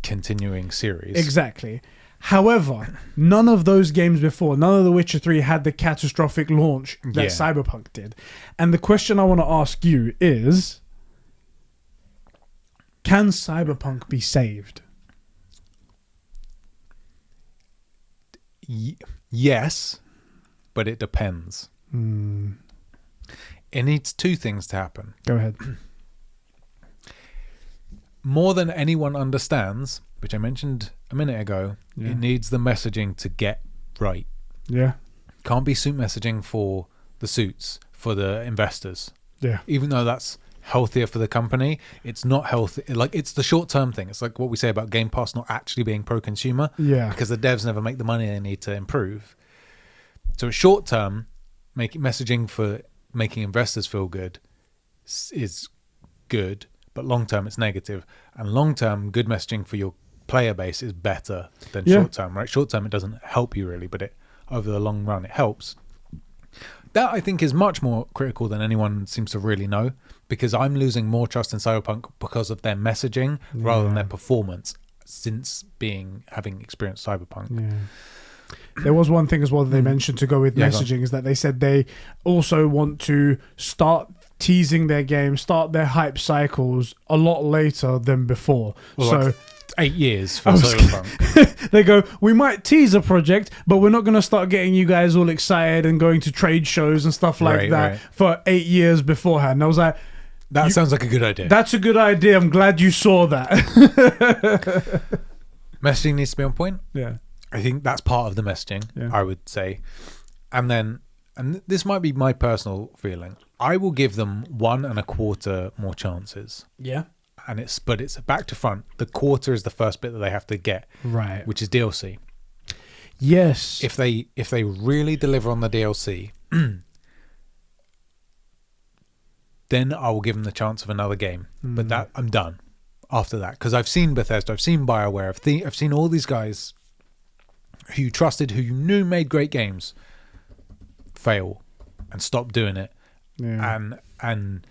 continuing series. Exactly. However, none of those games before, none of The Witcher 3 had the catastrophic launch that Cyberpunk did. And the question I want to ask you is, can Cyberpunk be saved? Yes, but it depends. It needs two things to happen. Go ahead. More than anyone understands, which I mentioned a minute ago, it needs the messaging to get right. Yeah. Can't be suit messaging for the suits, for the investors. Yeah. Even though that's healthier for the company, it's not healthy. It's the short-term thing. It's like what we say about Game Pass not actually being pro-consumer. Yeah. Because the devs never make the money they need to improve. So short-term, messaging for making investors feel good is good. But long-term, it's negative. And long-term, good messaging for your player base is better than short-term, right? Short-term, it doesn't help you really, but over the long run, it helps. That I think is much more critical than anyone seems to really know, because I'm losing more trust in Cyberpunk because of their messaging rather than their performance since having experienced Cyberpunk. Yeah. There was one thing as well that they mentioned to go with messaging, is that they said they also want to start teasing their game, start their hype cycles a lot later than before. Well, so like 8 years for Cyberpunk. they go, we might tease a project, but we're not going to start getting you guys all excited and going to trade shows and stuff like that for 8 years beforehand. And I was like, that sounds like a good idea. That's a good idea. I'm glad you saw that. Messaging needs to be on point. Yeah. I think that's part of the messaging, I would say. And this might be my personal feeling, I will give them 1.25 more chances. Yeah. But it's back to front. The quarter is the first bit that they have to get, right? Which is DLC. Yes. If they really deliver on the DLC, then I will give them the chance of another game. But that I'm done after that, because I've seen Bethesda, I've seen BioWare, I've seen all these guys who you trusted, who you knew made great games, fail and stop doing it, and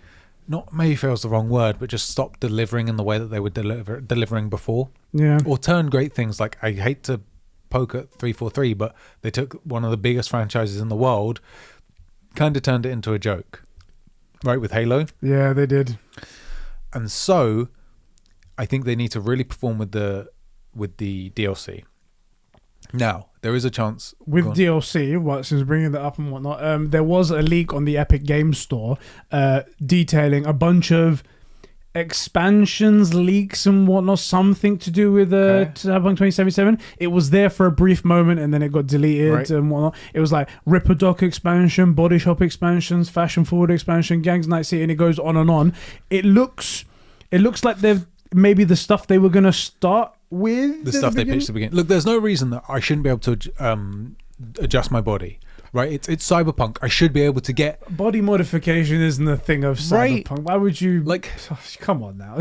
not maybe fail's the wrong word, but just stop delivering in the way that they were delivering before. Yeah. Or turn great things, like, I hate to poke at 343, but they took one of the biggest franchises in the world, kind of turned it into a joke, right, with Halo. Yeah, they did. And so I think they need to really perform with the DLC. Now, there is a chance with DLC, since bringing that up and whatnot, there was a leak on the Epic Games Store detailing a bunch of expansions, leaks and whatnot, something to do with Cyberpunk 2077. It was there for a brief moment and then it got deleted and whatnot. It was like Ripper Dock expansion, Body Shop expansions, Fashion Forward expansion, Gangs Night City, and it goes on and on. It looks like they've maybe the stuff they were going to start with the stuff they pitched at the beginning. Look, there's no reason that I shouldn't be able to adjust my body, right? It's Cyberpunk. I should be able to get body modification. Isn't the thing of Cyberpunk? Why would you come on now?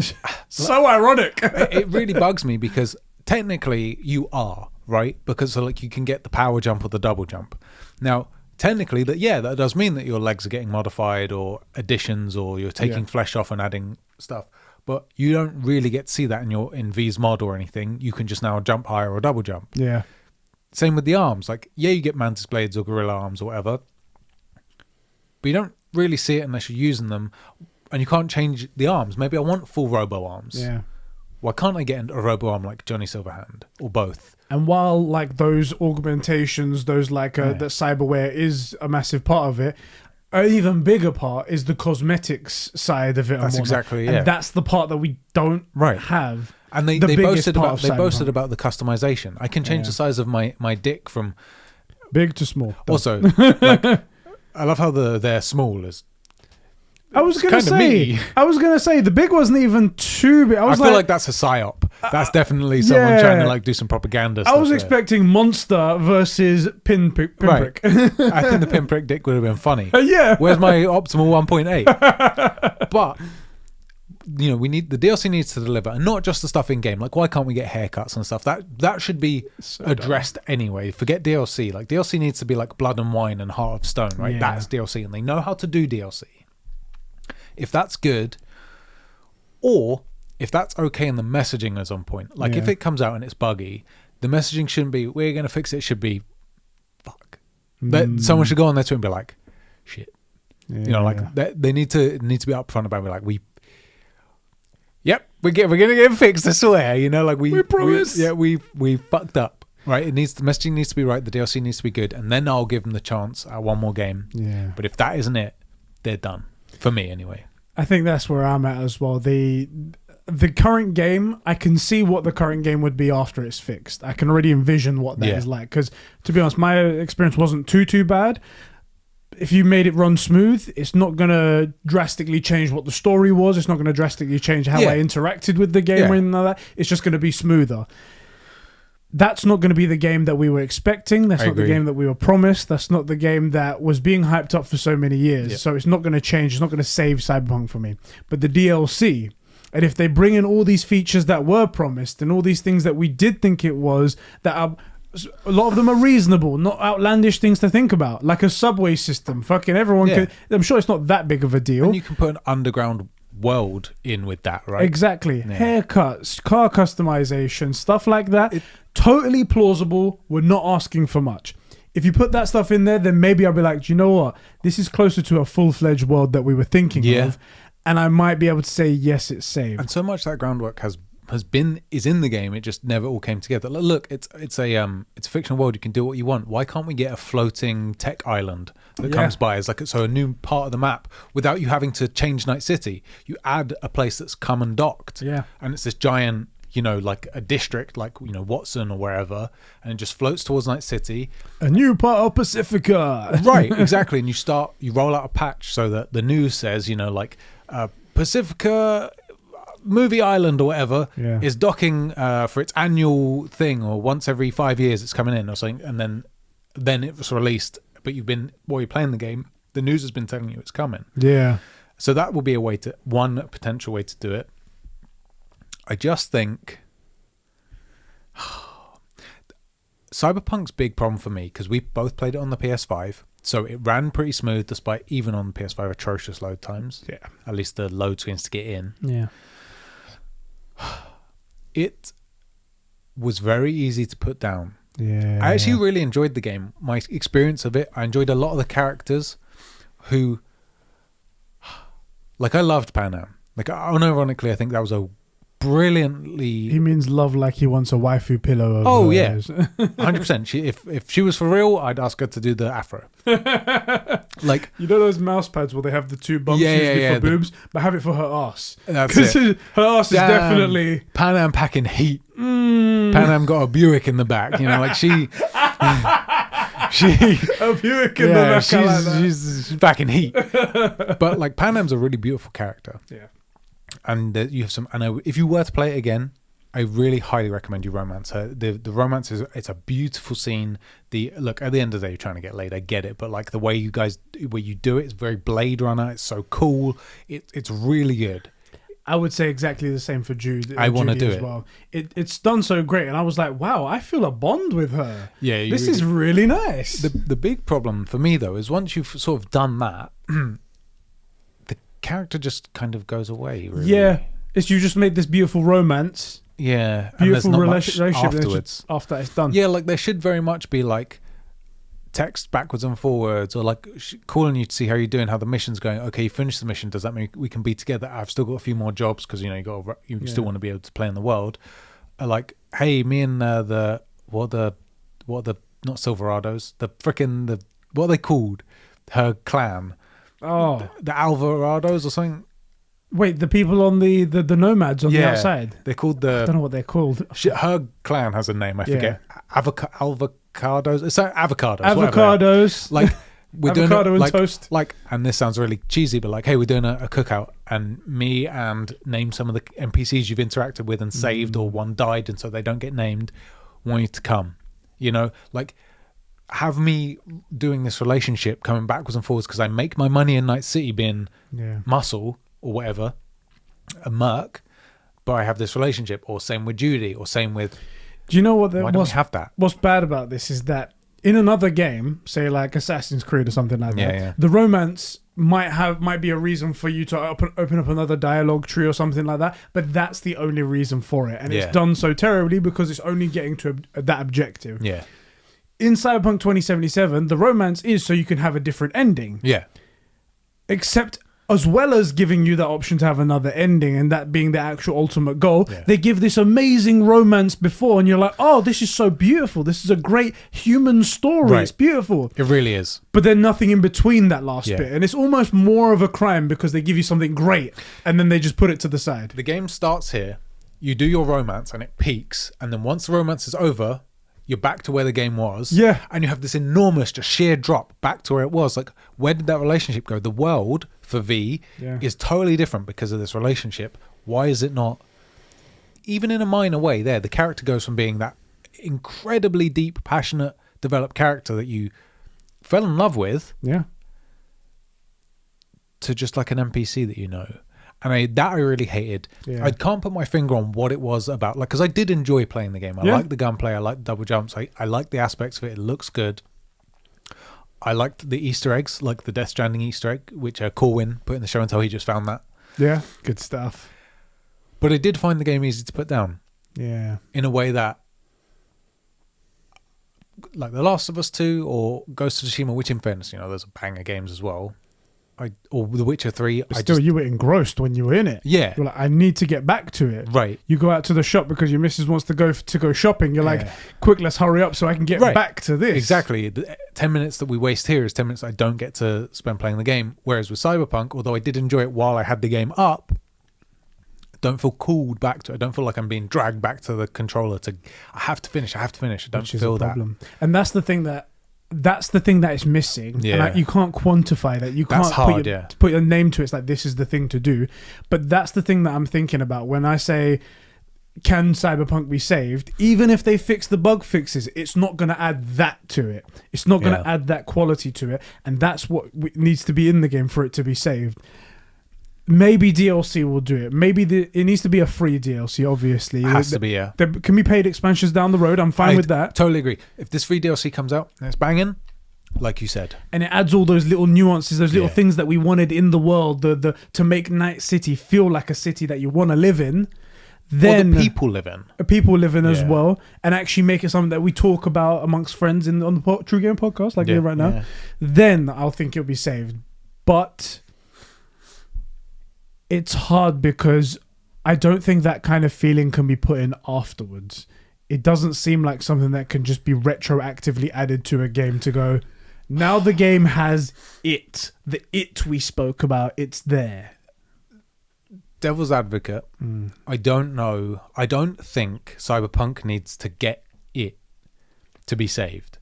So ironic. It really bugs me, because technically you are, right, because you can get the power jump or the double jump. Now technically that does mean that your legs are getting modified or additions, or you're taking flesh off and adding stuff. But you don't really get to see that in V's mod or anything. You can just now jump higher or double jump. Yeah. Same with the arms. You get mantis blades or gorilla arms or whatever, but you don't really see it unless you're using them, and you can't change the arms. Maybe I want full robo arms. Yeah. Why can't I get a robo arm like Johnny Silverhand, or both? And while those augmentations, that cyberware is a massive part of it, an even bigger part is the cosmetics side of it. That's exactly and that's the part that we don't have. And they boasted about the customization. I can change the size of my dick from big to small. Also, I love how they're small is. I was gonna say the big wasn't even too big. I feel like that's a psyop. That's definitely someone trying to do some propaganda. I was expecting Monster versus Pinprick. I think the Pinprick dick would have been funny. Yeah. Where's my optimal 1.8? But the DLC needs to deliver, and not just the stuff in game. Why can't we get haircuts and stuff? That should be addressed anyway. Forget DLC. DLC needs to be like Blood and Wine and Heart of Stone, right? Yeah. That's DLC, and they know how to do DLC. If that's good, or if that's okay and the messaging is on point. If it comes out and it's buggy, the messaging shouldn't be, we're going to fix it. It should be, fuck. Someone should go on there to and be like, shit. They need to be upfront about it. We're going to get it fixed, I swear. We promise. We fucked up. Right? The messaging needs to be right. The DLC needs to be good. And then I'll give them the chance at one more game. Yeah. But if that isn't it, they're done. For me, anyway. I think that's where I'm at as well. The current game, I can see what the current game would be after it's fixed. I can already envision what that is like. Because, to be honest, my experience wasn't too bad. If you made it run smooth, it's not going to drastically change what the story was. It's not going to drastically change how I interacted with the game or anything like that. It's just going to be smoother. That's not going to be the game that we were expecting. That's not the game that we were promised. That's not the game that was being hyped up for so many years. Yep. So it's not going to change. It's not going to save Cyberpunk for me. But the DLC, and if they bring in all these features that were promised and all these things that we did think it was, that are a lot of them are reasonable, not outlandish things to think about, like a subway system. Fucking everyone can. I'm sure it's not that big of a deal. And you can put an underground world in with that, right? Exactly. Haircuts, car customization, stuff like that. Totally plausible. We're not asking for much. If you put that stuff in there, then maybe I'll be like, do you know what? This is closer to a full-fledged world that we were thinking of, and I might be able to say yes, it's saved. And so much that groundwork is in the game. It just never all came together. Look, it's a fictional world. You can do what you want. Why can't we get a floating tech island that comes by as a new part of the map without you having to change Night City? You add a place that's come and docked, and it's this giant, like a district, like Watson or wherever, and it just floats towards Night City. A new part of Pacifica, right? Exactly. And you roll out a patch so that the news says, Pacifica Movie Island or whatever is docking for its annual thing, or once every 5 years it's coming in or something, and then it was released. But while you're playing the game, the news has been telling you it's coming. Yeah. So that will be one potential way to do it. I just think Cyberpunk's big problem for me, because we both played it on the PS5, so it ran pretty smooth despite even on the PS5 atrocious load times. Yeah. At least the load screens to get in. Yeah. It was very easy to put down. Yeah. I actually really enjoyed the game. My experience of it, I enjoyed a lot of the characters who, I loved Pan Am. Unironically, I think that was a brilliantly... He means love like he wants a waifu pillow. Oh, yeah. 100%. If she was for real, I'd ask her to do the afro. Those mouse pads where they have the two bumps usually for boobs, but have it for her ass. That's it. Her ass is definitely... Pan Am packing heat. Pan Am got a Buick in the back. she... a Buick in the back. She's back in heat. But Pan Am's a really beautiful character. Yeah. And you have if you were to play it again, I really highly recommend you romance her. The romance it's a beautiful scene. At the end of the day, you're trying to get laid. I get it, but the way you do it, it's very Blade Runner. It's so cool. It's really good. I would say exactly the same for Jude. I want to do as it. Well. It's done so great, and I was like, wow, I feel a bond with her. Yeah, this is really nice. The big problem for me though is once you've sort of done that, the character just kind of goes away. Really. Yeah, it's you just made this beautiful romance. Yeah, beautiful and relationship afterwards. After it's done. Yeah, there should very much be text backwards and forwards, or calling you to see how you're doing, how the mission's going. Okay, you finished the mission. Does that mean we can be together? I've still got a few more jobs because you still want to be able to play in the world. Hey, me and what are the not Silverados, what are they called? Her clan. Oh, the Alvarados or something. Wait, the people on the nomads on the outside. They're called I don't know what they're called. Her clan has a name. I forget. Avocados. It's avocados. Avocados. We're avocado doing and toast. And this sounds really cheesy, but hey, we're doing a cookout, and me and name some of the NPCs you've interacted with and saved, or one died, and so they don't get named. Want you to come? Have me doing this relationship, coming backwards and forwards because I make my money in Night City being muscle or whatever, a merc, but I have this relationship, or same with Judy, or same with... Do you know what? Why don't we have that? What's bad about this is that in another game, say Assassin's Creed or something like that, the romance might be a reason for you to open up another dialogue tree or something like that, but that's the only reason for it, and it's done so terribly because it's only getting to that objective. Yeah. In Cyberpunk 2077, the romance is so you can have a different ending. Yeah. Except, as well as giving you that option to have another ending and that being the actual ultimate goal, they give this amazing romance before, and you're like, oh, this is so beautiful. This is a great human story. Right. It's beautiful. It really is. But then nothing in between that last bit. And it's almost more of a crime because they give you something great and then they just put it to the side. The game starts here, you do your romance and it peaks, and then once the romance is over, you're back to where the game was. Yeah. And you have this enormous, just sheer drop back to where it was. Where did that relationship go? The world for V is totally different because of this relationship. Why is it not, even in a minor way there, the character goes from being that incredibly deep, passionate, developed character that you fell in love with to just like an NPC that you know. And that I really hated. Yeah. I can't put my finger on what it was about, like, because I did enjoy playing the game. I like the gunplay. I like the double jumps. I like the aspects of it. It looks good. I liked the Easter eggs, like the Death Stranding Easter egg, which Corwin put in the show and tell. He just found that. Yeah, good stuff. But I did find the game easy to put down. Yeah. In a way that, like The Last of Us 2 or Ghost of Tsushima, which in fairness, those are banger games as well. Or The Witcher 3. But still, you were engrossed when you were in it. Yeah. You're like, I need to get back to it. Right. You go out to the shop because your missus wants to go shopping. You're like, quick, let's hurry up so I can get back to this. Exactly. The 10 minutes that we waste here is 10 minutes I don't get to spend playing the game. Whereas with Cyberpunk, although I did enjoy it while I had the game up, I don't feel called back to it. I don't feel like I'm being dragged back to the controller I have to finish. I don't feel that. And that's the thing that is missing. Yeah. And you can't quantify that. You can't put your name to it. It's like, this is the thing to do. But that's the thing that I'm thinking about when I say, can Cyberpunk be saved? Even if they fix the bug fixes, it's not going to add that to it. It's not going to add that quality to it. And that's what needs to be in the game for it to be saved. Maybe DLC will do it. Maybe it needs to be a free DLC, obviously. It has to be, yeah. There can be paid expansions down the road. I'm fine with that. Totally agree. If this free DLC comes out and it's banging, like you said. And it adds all those little nuances, those little things that we wanted in the world, to make Night City feel like a city that you want to live in. Then or the people live in. As well. And actually make it something that we talk about amongst friends on the True Game podcast, like we're right now. Yeah. Then I'll think it'll be saved. But it's hard because I don't think that kind of feeling can be put in afterwards. It doesn't seem like something that can just be retroactively added to a game to go, now the game has the it we spoke about, it's there. Devil's advocate, I don't know. I don't think Cyberpunk needs to get it to be saved.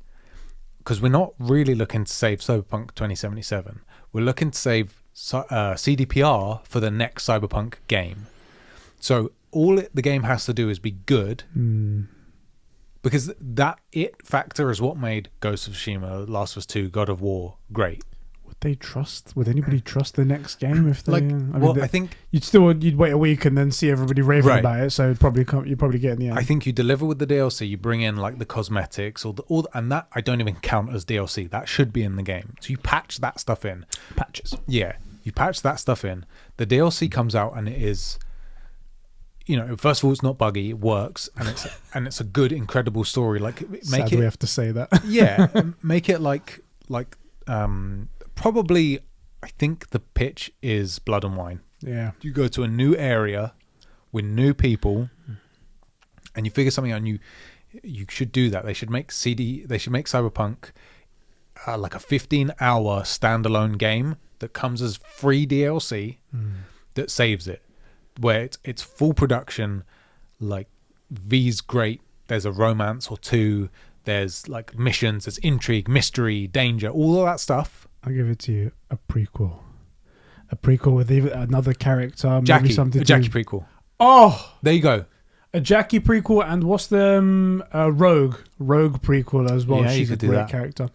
Because we're not really looking to save Cyberpunk 2077. We're looking to save CDPR for the next Cyberpunk game. So the game has to do is be good, because that it factor is what made Ghost of Tsushima, Last of Us 2, God of War great. Would anybody trust the next game if they? I think you'd wait a week and then see everybody raving about it. So you'd probably get in the end. I think you deliver with the DLC. You bring in like the cosmetics and that I don't even count as DLC. That should be in the game. So you patch that stuff in. Patches. Yeah, you patch that stuff in. The DLC comes out and it is, first of all, it's not buggy. It works and it's a good, incredible story. Like we have to say that. Yeah, make it like. Probably, I think the pitch is Blood and Wine. Yeah. You go to a new area with new people and you figure something out, and you should do that. They should make Cyberpunk like a 15-hour standalone game that comes as free DLC that saves it. Where it's full production, like V's great, there's a romance or two, there's like missions, there's intrigue, mystery, danger, all of that stuff. I'll give it to you. A prequel with even another character. Jackie, maybe something. A Jackie prequel. Oh, there you go. A Jackie prequel, and what's the Rogue prequel as well. Yeah, she's a great character.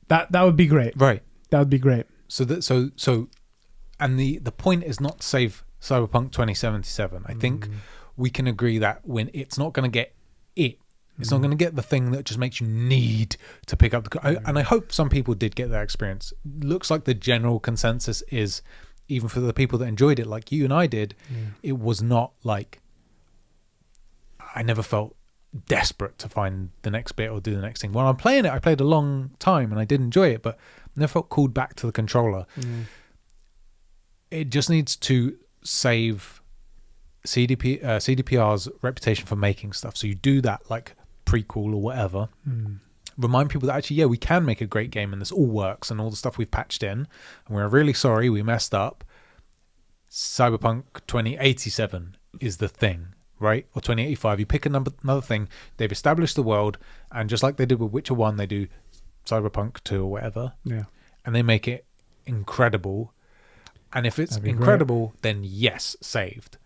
That would be great. Right. That would be great. So, and the point is not to save Cyberpunk 2077. I think we can agree that when it's not going to get it. It's not going to get the thing that just makes you need to pick up and I hope some people did get that experience. Looks like the general consensus is, even for the people that enjoyed it, like you and I did, it was not like, I never felt desperate to find the next bit or do the next thing. When I'm playing it, I played a long time and I did enjoy it, but I never felt called back to the controller. It just needs to save CDPR's reputation for making stuff. So you do that like prequel or whatever. Remind people that actually, we can make a great game and this all works, and all the stuff we've patched in, and we're really sorry we messed up. Cyberpunk 2087 is the thing, right? Or 2085. You pick another thing. They've established the world, and just like they did with Witcher 1, they do Cyberpunk 2 or whatever. Yeah. And they make it incredible. And if it's incredible, then yes, saved.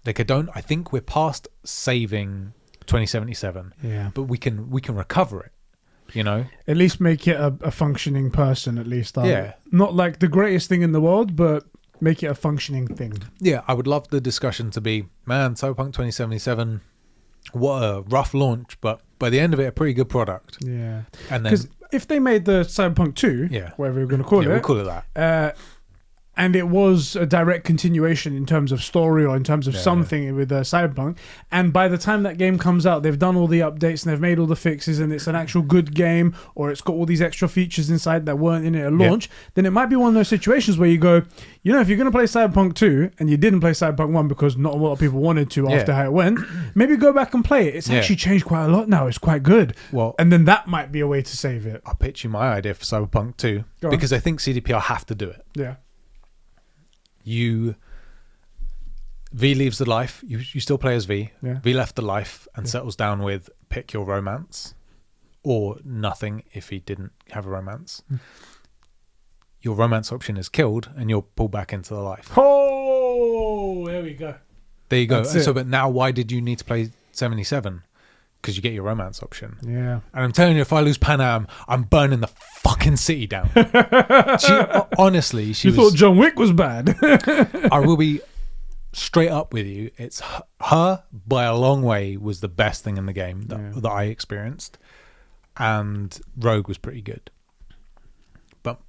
Like I think we're past saving 2077. Yeah. But we can recover it. At least make it a functioning person, at least. Yeah. Not like the greatest thing in the world, but make it a functioning thing. Yeah, I would love the discussion to be, man, Cyberpunk 2077, what a rough launch, but by the end of it, a pretty good product. Yeah. And then, Because if they made the Cyberpunk 2, whatever we're going to call it, we'll call it that. And it was a direct continuation in terms of story or in terms of something with Cyberpunk. And by the time that game comes out, they've done all the updates and they've made all the fixes and it's an actual good game, or it's got all these extra features inside that weren't in it at launch, then it might be one of those situations where you go, you know, if you're going to play Cyberpunk 2 and you didn't play Cyberpunk 1 because not a lot of people wanted to after how it went, maybe go back and play it. It's actually changed quite a lot now. It's quite good. Well, and then that might be a way to save it. I'll pitch you my idea for Cyberpunk 2 because I think CDPR have to do it. Yeah. V leaves the life. You still play as V. Yeah. V left the life and settles down with pick your romance or nothing if he didn't have a romance. Your romance option is killed and you're pulled back into the life. Oh, there we go. There you go. So, but now why did you need to play 77? Because you get your romance option. Yeah. And I'm telling you, if I lose Pan Am, I'm burning the fucking city down. Honestly, she thought John Wick was bad. I will be straight up with you. It's her, by a long way, was the best thing in the game that I experienced. And Rogue was pretty good. But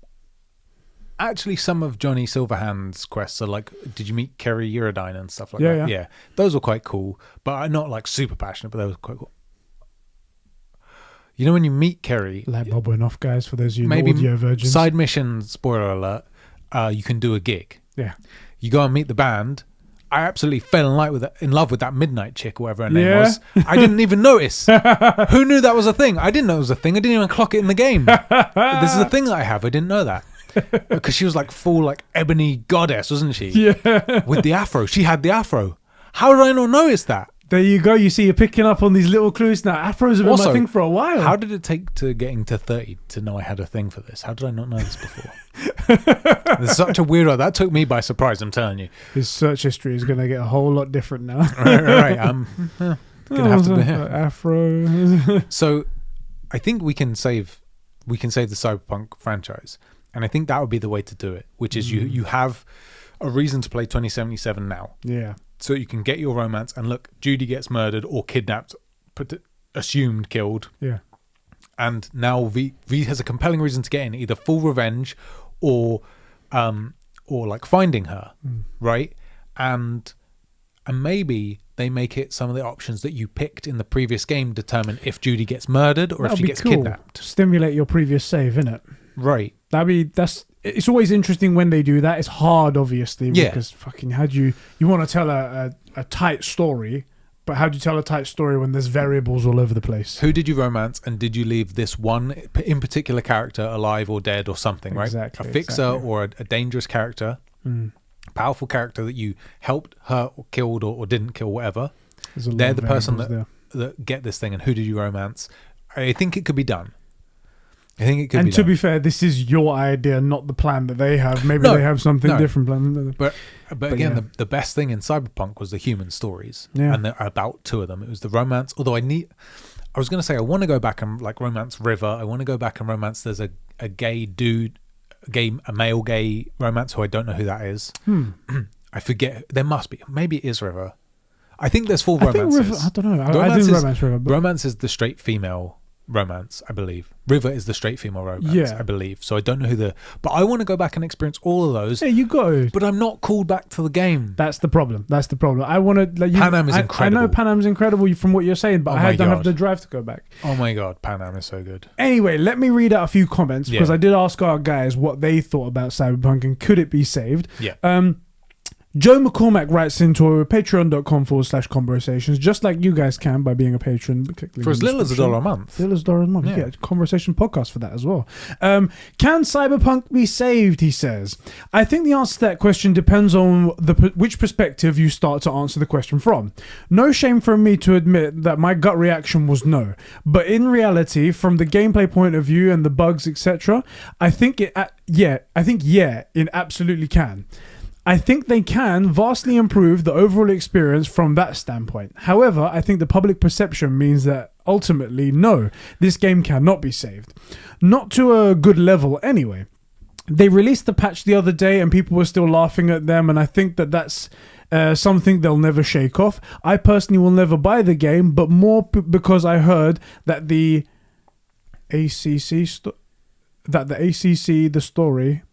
actually, some of Johnny Silverhand's quests are like, did you meet Kerry Eurodyne and stuff like that? Yeah. Those were quite cool. But I'm not like super passionate, but they were quite cool. You know when you meet Kerry... Light bulb went off, guys, for those of you audio virgins. Side mission, spoiler alert, you can do a gig. Yeah. You go and meet the band. I absolutely fell in love with that Midnight chick, or whatever her name was. I didn't even notice. Who knew that was a thing? I didn't know it was a thing. I didn't even clock it in the game. This is a thing that I have. I didn't know that. Because she was like full like ebony goddess, wasn't she? Yeah. With the afro. She had the afro. How did I not notice that? There you go. You see, you're picking up on these little clues now. Afros have been my thing for a while. How did it take to getting to 30 to know I had a thing for this? How did I not know this before? It's such a weirdo. That took me by surprise, I'm telling you. His search history is going to get a whole lot different now. Right. I'm going to have to be here. Afro. So I think we can save the Cyberpunk franchise. And I think that would be the way to do it, which is you have a reason to play 2077 now. Yeah. So you can get your romance and look, Judy gets murdered or kidnapped, assumed killed. Yeah. And now V has a compelling reason to get in, either full revenge or like finding her, right? And maybe they make it some of the options that you picked in the previous game determine if Judy gets murdered or if she gets kidnapped. Stimulate your previous save, innit? Right. It's always interesting when they do that. It's hard, obviously, because fucking you want to tell a tight story, but how do you tell a tight story when there's variables all over the place? Who did you romance, and did you leave this one in particular character alive or dead or something, right? Exactly. A fixer or a dangerous character, powerful character that you helped, hurt, or killed or didn't kill, whatever. They're the person that get this thing, and who did you romance? I think it could be done. I think it could be done. And to be fair, this is your idea, not the plan that they have. Maybe they have something different plan. But again, the best thing in Cyberpunk was the human stories. Yeah. And there are about two of them. It was the romance. Although I was going to say, I want to go back and like romance River. I want to go back and romance. There's a gay dude, a male gay romance who I don't know who that is. I forget. There must be. Maybe it is River. I think there's four romances. I don't know. I didn't romance River. But... Romance is the straight female romance, I believe. River is the straight female romance, I believe. So I don't know but I want to go back and experience all of those. Yeah, you go. But I'm not called back to the game. That's the problem. I want to. Pan Am is incredible. I know Pan Am's incredible from what you're saying, but I don't have the drive to go back. Oh my god, Pan Am is so good. Anyway, let me read out a few comments because I did ask our guys what they thought about Cyberpunk and could it be saved. Yeah. Joe McCormack writes into patreon.com/conversations, just like you guys can by being a patron. For as little as $1 a month. $1 a month. Yeah. Conversation podcast for that as well. Can Cyberpunk be saved, he says. I think the answer to that question depends on which perspective you start to answer the question from. No shame from me to admit that my gut reaction was no. But in reality, from the gameplay point of view and the bugs, etc., I think it absolutely can. I think they can vastly improve the overall experience from that standpoint. However, I think the public perception means that ultimately, no, this game cannot be saved. Not to a good level anyway. they released the patch the other day and people were still laughing at them, and I think that that's something they'll never shake off. I personally will never buy the game, but more because I heard that the story,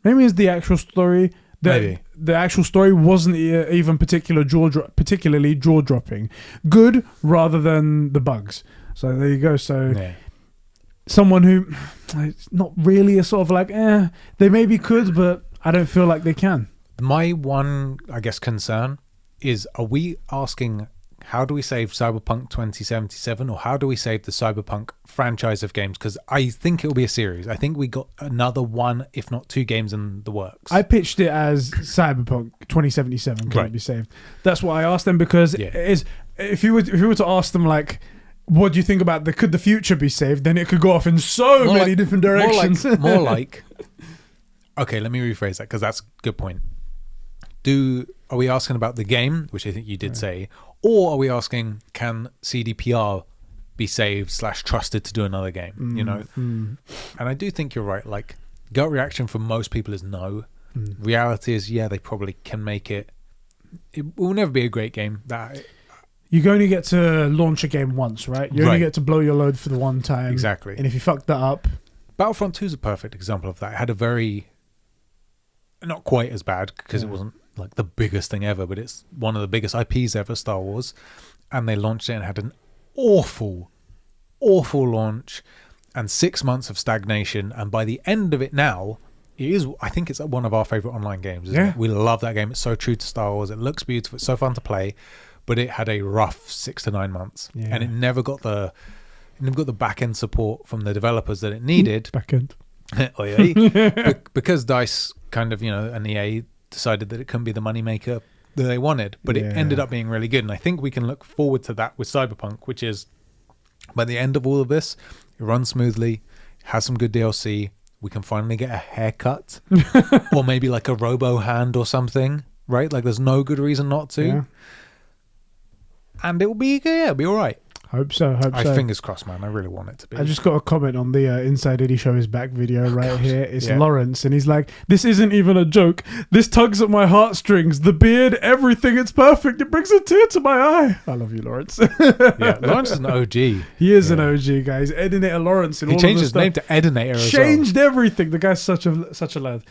maybe it's the actual story. The actual story wasn't even particularly jaw-dropping. Good rather than the bugs. So there you go. So someone who, it's not really a sort of like, they maybe could, but I don't feel like they can. My one, I guess, concern is, are we asking, how do we save Cyberpunk 2077, or how do we save the Cyberpunk franchise of games? Because I think it'll be a series. I think we got another one, if not two games in the works. I pitched it as Cyberpunk 2077 can be saved. That's what I asked them, because it is, if you were to ask them like, what do you think about could the future be saved? Then it could go off in so many different directions. More like, okay, let me rephrase that, because that's a good point. Are we asking about the game, which I think you did say, or are we asking, can CDPR be saved / trusted to do another game? You know, and I do think you're right. Like, gut reaction from most people is no. Reality is, they probably can make it. It will never be a great game. You only get to launch a game once, right? You only get to blow your load for the one time. Exactly. And if you fuck that up, Battlefront 2 is a perfect example of that. It had a very, not quite as bad, because it wasn't like the biggest thing ever, but it's one of the biggest IPs ever, Star Wars, and they launched it and had an awful launch and 6 months of stagnation, and by the end of it now, I think it's one of our favorite online games, isn't it? We love that game. It's so true to Star Wars. It looks beautiful. It's so fun to play, but it had a rough 6 to 9 months, and it never got the back end support from the developers that it needed. Back end. Because DICE kind of, and EA decided that it couldn't be the moneymaker that they wanted, but it ended up being really good. And I think we can look forward to that with Cyberpunk, which is, by the end of all of this, it runs smoothly, has some good DLC, we can finally get a haircut or maybe like a robo hand or something, right? Like, there's no good reason not to. And it'll be all right. Hope so. Fingers crossed, man. I really want it to be. I just got a comment on the Inside Eddie Show is Back video here. It's Lawrence, and he's like, this isn't even a joke. This tugs at my heartstrings. The beard, everything, it's perfect. It brings a tear to my eye. I love you, Lawrence. Lawrence is an OG. He is an OG, guys. Edinator Lawrence. He changed his name to Edinator as well. Changed everything. The guy's such a lad.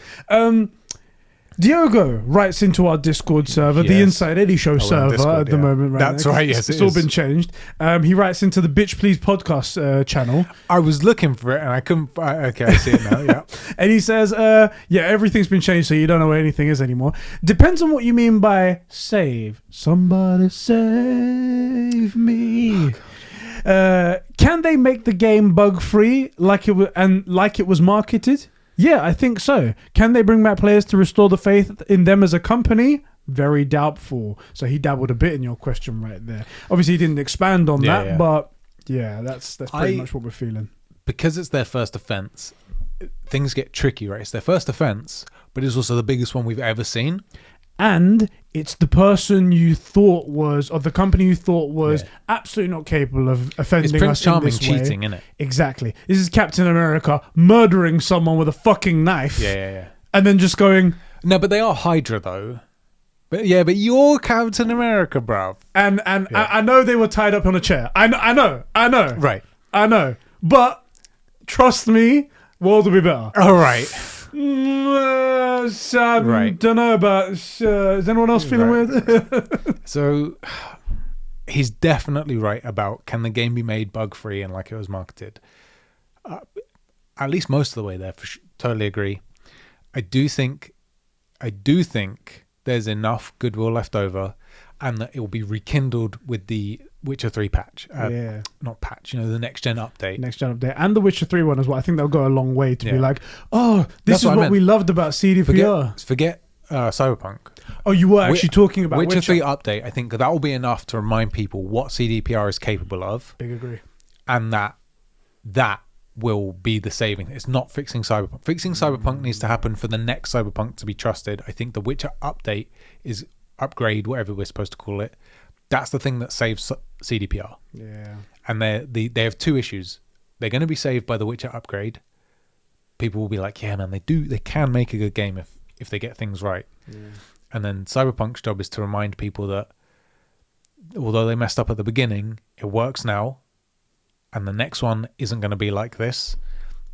Diogo writes into our Discord server, the Inside Eddie Show server Discord, at the moment. Right That's now, right, yes, it's all been changed. He writes into the Bitch Please podcast channel. I was looking for it and I couldn't. Okay, I see it now, And he says, everything's been changed, so you don't know where anything is anymore. Depends on what you mean by save. Somebody save me. Can they make the game bug-free like it was marketed? Yeah, I think so. Can they bring back players to restore the faith in them as a company? Very doubtful. So he dabbled a bit in your question right there. Obviously, he didn't expand on that, but that's pretty much what we're feeling. Because it's their first offense, things get tricky, right? It's their first offense, but it's also the biggest one we've ever seen. And it's the person you thought was, or the company you thought was absolutely not capable of offending it's Prince us Charming in this cheating, way. isn't it? Exactly. This is Captain America murdering someone with a fucking knife. Yeah. And then just going... No, but they are Hydra, though. But you're Captain America, bruv. And I know they were tied up on a chair. I know. Right. I know. But trust me, world will be better. All right. Don't know about. Is anyone else feeling weird? So he's definitely right about, can the game be made bug free and like it was marketed? At least most of the way there. Totally agree. I do think there's enough goodwill left over, and that it will be rekindled with the Witcher 3 patch. Not patch, the next gen update. And the Witcher 3 one as well. I think they'll go a long way to be like, oh, this is what we loved about CDPR. Forget Cyberpunk. Oh, you were actually talking about Witcher 3 update. I think that will be enough to remind people what CDPR is capable of. Big agree. And that will be the saving. It's not fixing Cyberpunk. Fixing Cyberpunk needs to happen for the next Cyberpunk to be trusted. I think the Witcher update is upgrade, whatever we're supposed to call it. That's the thing that saves CDPR. Yeah. And they have two issues. They're going to be saved by the Witcher upgrade, people will be like, yeah, man, they can make a good game if they get things right. And then Cyberpunk's job is to remind people that although they messed up at the beginning, it works now, and the next one isn't going to be like this,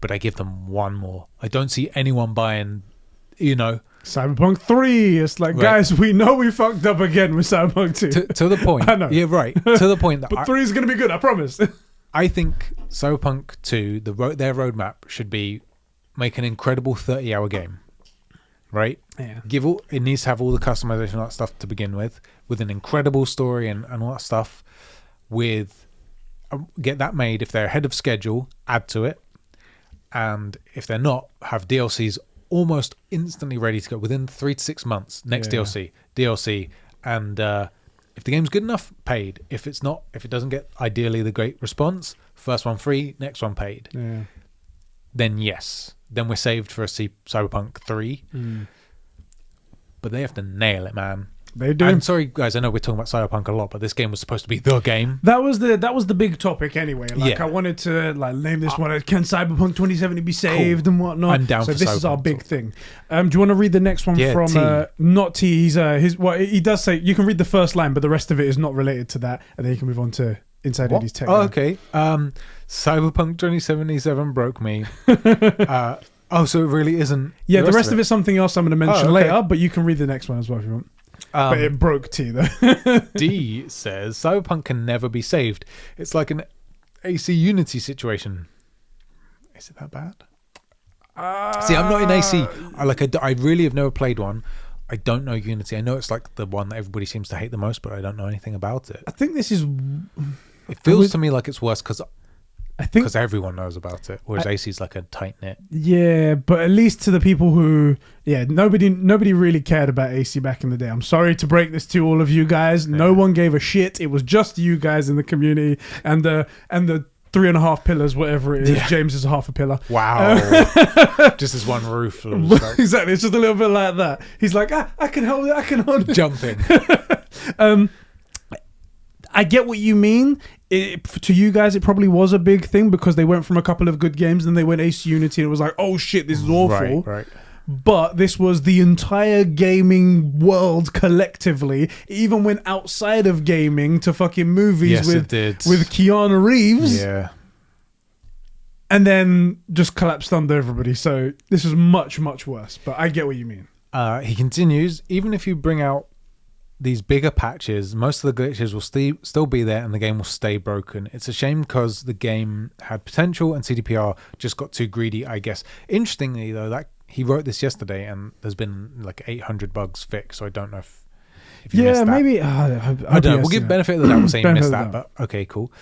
but I give them one more. I don't see anyone buying, Cyberpunk 3. It's like, guys, we know we fucked up again with Cyberpunk 2. To the point. I know. Yeah, right. To the point that but 3 is going to be good, I promise. I think Cyberpunk 2, their roadmap should be make an incredible 30-hour game. Right? Yeah. It needs to have all the customization and that stuff to begin with an incredible story and all that stuff. Get that made. If they're ahead of schedule, add to it. And if they're not, have DLCs almost instantly ready to go within 3 to 6 months. Next DLC. And if the game's good enough, paid. If it's not, if it doesn't get ideally the great response, first one free, next one paid. Yeah. Then yes. Then we're saved for a Cyberpunk 3. But they have to nail it, man. They do. I'm sorry, guys. I know we're talking about Cyberpunk a lot, but this game was supposed to be the game. That was the big topic anyway. I wanted to name this one. Can Cyberpunk 2070 be saved and whatnot? I'm down. So for this Cyberpunk is our big thing. Do you want to read the next one from T. not T? He does say you can read the first line, but the rest of it is not related to that, and then you can move on to Inside Eddie's tech. Oh, okay. Cyberpunk 2077 broke me. So it really isn't. Yeah, the rest of it's something else I'm going to mention okay. later, but you can read the next one as well if you want. But it broke T though. D says Cyberpunk can never be saved. It's like an AC Unity situation. Is it that bad? See, I'm not in AC. I really have never played one. I don't know Unity. I know it's like the one that everybody seems to hate the most, but I don't know anything about it. I think this is. It feels to me like it's worse because think everyone knows about it, whereas AC is like a tight knit. Yeah, but at least to the people who, nobody really cared about AC back in the day. I'm sorry to break this to all of you guys. No one gave a shit. It was just you guys in the community and the 3.5 pillars, whatever it is. Yeah. James is half a pillar. Wow. Just as one roof. Exactly. It's just a little bit like that. He's like, I can hold it. I can hold it. Jumping. I get what you mean. To you guys, it probably was a big thing because they went from a couple of good games, then they went Ace Unity, and it was like, oh shit, this is awful. Right. But this was the entire gaming world collectively. It even went outside of gaming to fucking movies with Keanu Reeves. Yeah. And then just collapsed under everybody. So this is much, much worse. But I get what you mean. He continues, even if you bring out these bigger patches, most of the glitches will still be there and the game will stay broken. It's a shame because the game had potential and CDPR just got too greedy, I guess. Interestingly, though, that he wrote this yesterday and there's been like 800 bugs fixed, so I don't know if you missed that. Maybe. I don't know. We'll give benefit of the doubt. We'll say you missed that, but okay, cool.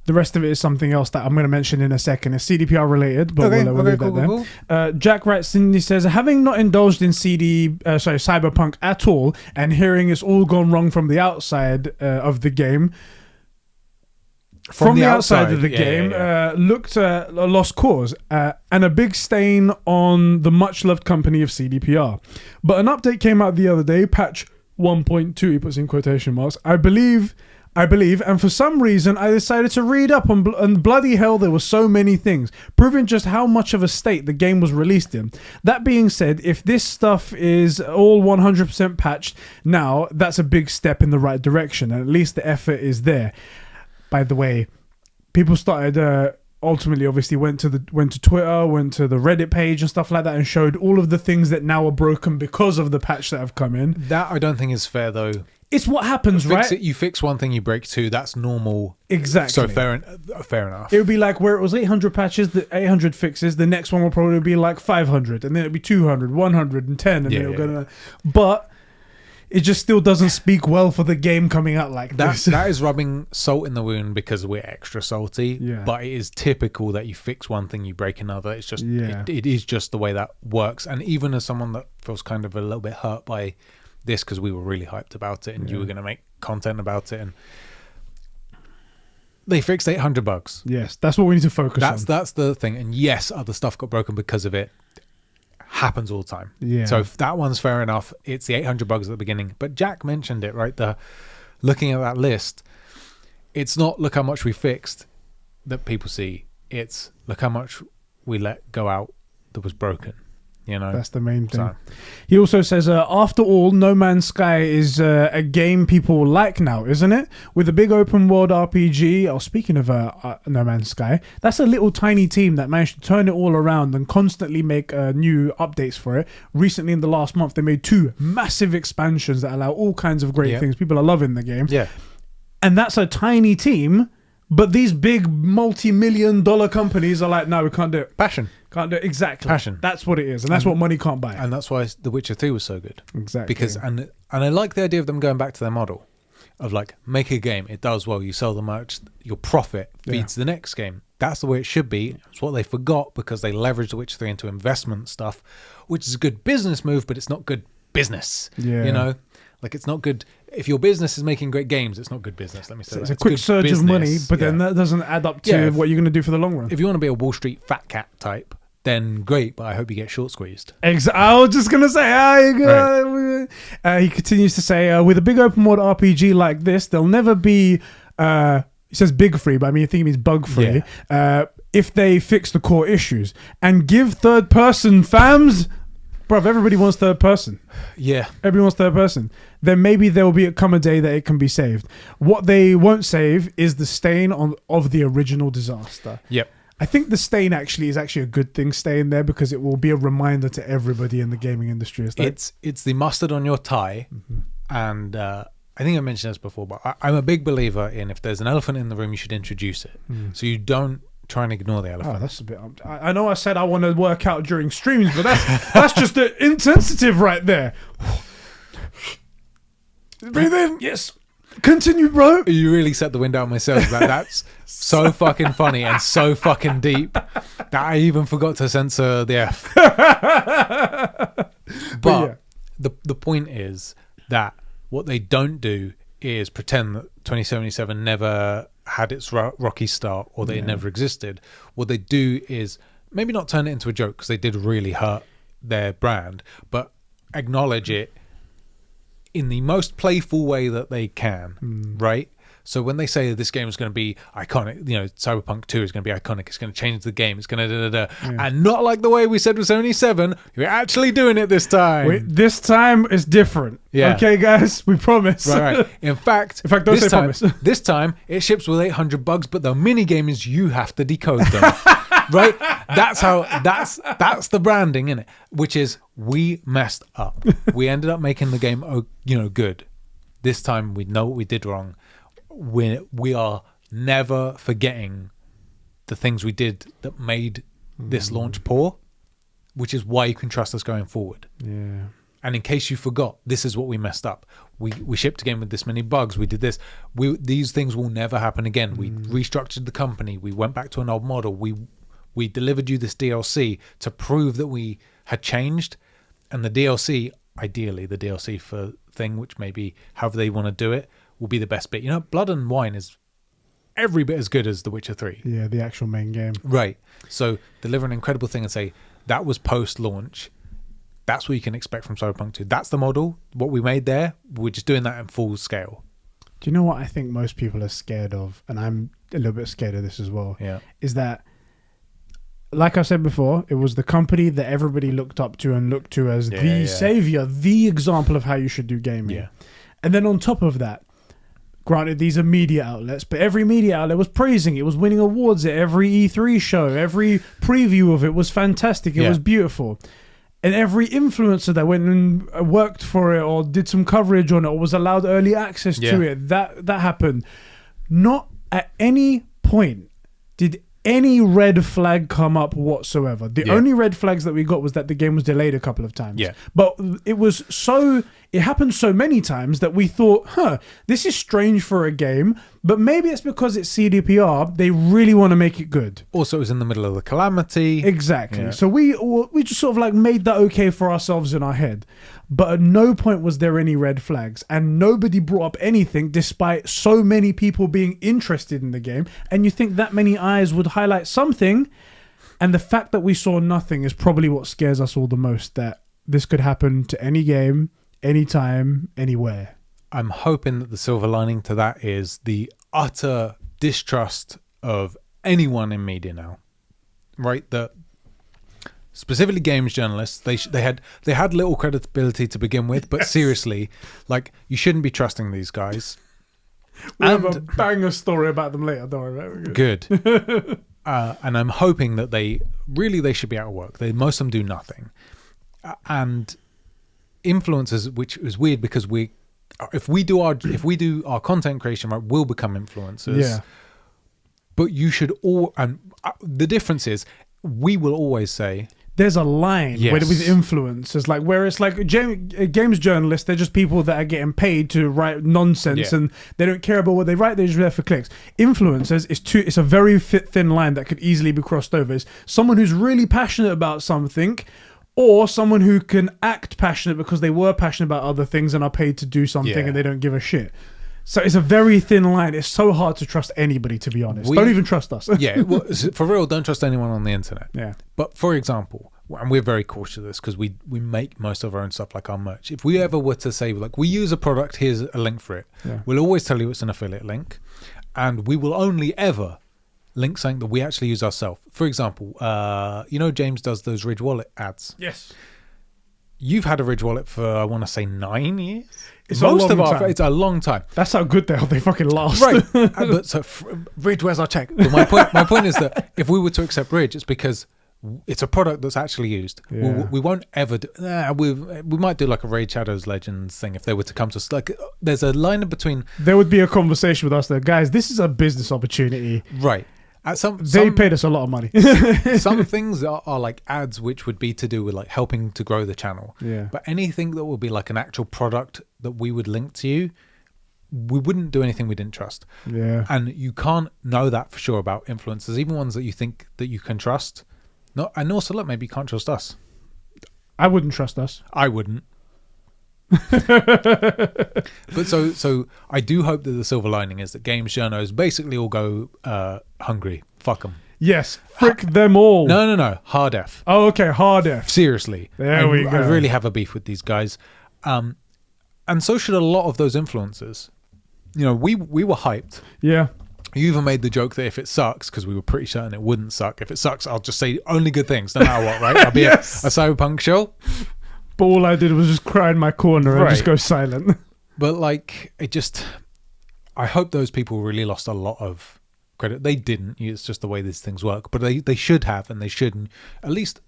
The rest of it is something else that I'm going to mention in a second. It's CDPR related, but we'll leave that there. Jack writes in, he says, having not indulged in Cyberpunk at all and hearing it's all gone wrong from the outside of the game, from the outside of the game, looked a lost cause and a big stain on the much-loved company of CDPR. But an update came out the other day, patch 1.2, he puts in quotation marks, I believe, and for some reason I decided to read up on and bloody hell there were so many things, proving just how much of a state the game was released in. That being said, if this stuff is all 100% patched now, that's a big step in the right direction, and at least the effort is there. By the way, people started ultimately obviously went to Twitter, went to the Reddit page and stuff like that and showed all of the things that now are broken because of the patch that have come in. That I don't think is fair though. It's what happens, right? You fix one thing, you break two. That's normal. Exactly. So fair enough. It would be like where it was 800 patches, the 800 fixes. The next one will probably be like 500, and then it'll be 200, 110, and then it'll go. But it just still doesn't speak well for the game coming out like this. That is rubbing salt in the wound because we're extra salty. Yeah. But it is typical that you fix one thing, you break another. It's just it is just the way that works. And even as someone that feels kind of a little bit hurt by this because we were really hyped about it and you were going to make content about it, and they fixed 800 bugs. Yes, that's what we need to focus on. That's the thing. And yes, other stuff got broken because of it. Happens all the time. Yeah. So if that one's fair enough, it's the 800 bugs at the beginning. But Jack mentioned it, right? Looking at that list, it's not look how much we fixed that people see. It's look how much we let go out that was broken. That's the main thing. So. He also says, after all, No Man's Sky is a game people like now, isn't it? With a big open world RPG. Oh, speaking of No Man's Sky, that's a little tiny team that managed to turn it all around and constantly make new updates for it. Recently, in the last month, they made 2 massive expansions that allow all kinds of great things. People are loving the game. Yeah. And that's a tiny team, but these big multi-million-dollar companies are like, no, we can't do it. Passion. Can't do it. Exactly. Passion. That's what it is. And that's what money can't buy. And that's why The Witcher 3 was so good. Exactly. Because and I like the idea of them going back to their model of like, make a game, it does well, you sell the merch, your profit feeds the next game. That's the way it should be. It's what they forgot because they leveraged The Witcher 3 into investment stuff, which is a good business move, but it's not good business. Yeah. Like, it's not good. If your business is making great games, it's not good business. Let me say that. It's a quick surge of money, but then that doesn't add up to what you're going to do for the long run. If you want to be a Wall Street fat cat type, then great, but I hope you get short squeezed. I was just going to say, he continues to say, with a big open world RPG like this, there'll never be, he says big free, but I mean, I think he means bug free, if they fix the core issues and give third person fams. Bruv, everybody wants third person. Yeah. Everybody wants third person. Then maybe there will come a day that it can be saved. What they won't save is the stain of the original disaster. Yep. I think the stain is actually a good thing staying there because it will be a reminder to everybody in the gaming industry. It's the mustard on your tie. Mm-hmm. And I think I mentioned this before, but I'm a big believer in if there's an elephant in the room, you should introduce it. So you don't try and ignore the elephant. Oh, that's a bit. I know I said I want to work out during streams, but that's just insensitive right there. Breathe in. Yes. Continue, bro. You really set the wind out myself. That's so fucking funny and so fucking deep that I even forgot to censor the F. But the point is that what they don't do is pretend that 2077 never had its rocky start or that it never existed. What they do is maybe not turn it into a joke because they did really hurt their brand, but acknowledge it in the most playful way that they can, right? So when they say this game is going to be iconic, Cyberpunk 2 is going to be iconic, it's going to change the game, it's going to and not like the way we said with 77, we're actually doing it this time. This time is different. Yeah. Okay, guys, we promise. Right. In fact, don't say promise. This time it ships with 800 bugs, but the mini game is you have to decode them. Right? That's the branding, innit? Which is we messed up. We ended up making the game good. This time we know what we did wrong. We are never forgetting the things we did that made this launch poor, which is why you can trust us going forward. Yeah. And in case you forgot, this is what we messed up. We shipped a game with this many bugs. We did this. These things will never happen again. We restructured the company. We went back to an old model. We delivered you this DLC to prove that we had changed. And the DLC, ideally, the DLC for thing, which maybe however they want to do it, will be the best bit. Blood and Wine is every bit as good as The Witcher 3. Yeah, the actual main game. Right. So deliver an incredible thing and say, that was post-launch. That's what you can expect from Cyberpunk 2. That's the model. What we made there, we're just doing that in full scale. Do you know what I think most people are scared of? And I'm a little bit scared of this as well. Yeah. Is that, like I said before, it was the company that everybody looked up to and looked to as the savior, the example of how you should do gaming. Yeah. And then on top of that, granted, these are media outlets, but every media outlet was praising it, was winning awards at every E3 show. Every preview of it was fantastic. It was beautiful. And every influencer that went and worked for it or did some coverage on it or was allowed early access to it, that happened. Not at any point did any red flag come up whatsoever. The only red flags that we got was that the game was delayed a couple of times. Yeah. But it happened so many times that we thought, this is strange for a game, but maybe it's because it's CDPR. They really want to make it good. Also, it was in the middle of the calamity. Exactly. Yeah. So we just sort of like made that okay for ourselves in our head. But at no point was there any red flags, and nobody brought up anything despite so many people being interested in the game. And you think that many eyes would highlight something, and the fact that we saw nothing is probably what scares us all the most, that this could happen to any game, anytime, anywhere. I'm hoping that the silver lining to that is the utter distrust of anyone in media now, right? That specifically games journalists, they had little credibility to begin with, but seriously, like, you shouldn't be trusting these guys. We'll have a banger story about them later. Don't worry about it. Good. And I'm hoping that they should be out of work. Most of them do nothing. And influencers, which is weird because if we do our content creation right, we'll become influencers. Yeah. But you should the difference is we will always say there's a line with influencers, like where it's like games journalists, they're just people that are getting paid to write nonsense and they don't care about what they write, they're just there for clicks. Influencers it's a very thin line that could easily be crossed over. It's someone who's really passionate about something, or someone who can act passionate because they were passionate about other things and are paid to do something and they don't give a shit. So it's a very thin line. It's so hard to trust anybody, to be honest. Don't even trust us. Yeah, well, for real, don't trust anyone on the internet. Yeah. But for example, and we're very cautious of this because we make most of our own stuff, like our merch. If we ever were to say, like, we use a product, here's a link for it, we'll always tell you it's an affiliate link, and we will only ever link something that we actually use ourselves. For example, James does those Ridge Wallet ads. Yes. You've had a Ridge Wallet for, I want to say, 9 years. It's a long time. That's how good they are. They fucking last. Right. But so Ridge, where's our check? But my point is that if we were to accept Ridge, it's because it's a product that's actually used. Yeah. We won't ever do, we might do like a Raid Shadows Legends thing if they were to come to us. Like, there's a line in between. There would be a conversation with us there. Guys, this is a business opportunity. Right. They paid us a lot of money. Some things are like ads, which would be to do with like helping to grow the channel. Yeah. But anything that would be like an actual product that we would link to you, we wouldn't do anything we didn't trust. Yeah. And you can't know that for sure about influencers, even ones that you think that you can trust. And also, look, maybe you can't trust us. I wouldn't trust us. I wouldn't. But so I do hope that the silver lining is that games journos basically all go hungry. Fuck them. Yes, frick them all. No, hard F. Oh, okay, hard F. Seriously, there we go. I really have a beef with these guys, and so should a lot of those influencers. We were hyped. Yeah. You even made the joke that if it sucks, because we were pretty certain it wouldn't suck. If it sucks, I'll just say only good things, no matter what, right? I'll be yes. a Cyberpunk show. But all I did was just cry in my corner and just go silent. But like, I hope those people really lost a lot of credit. They didn't. It's just the way these things work. But they should have, and they shouldn't. At least,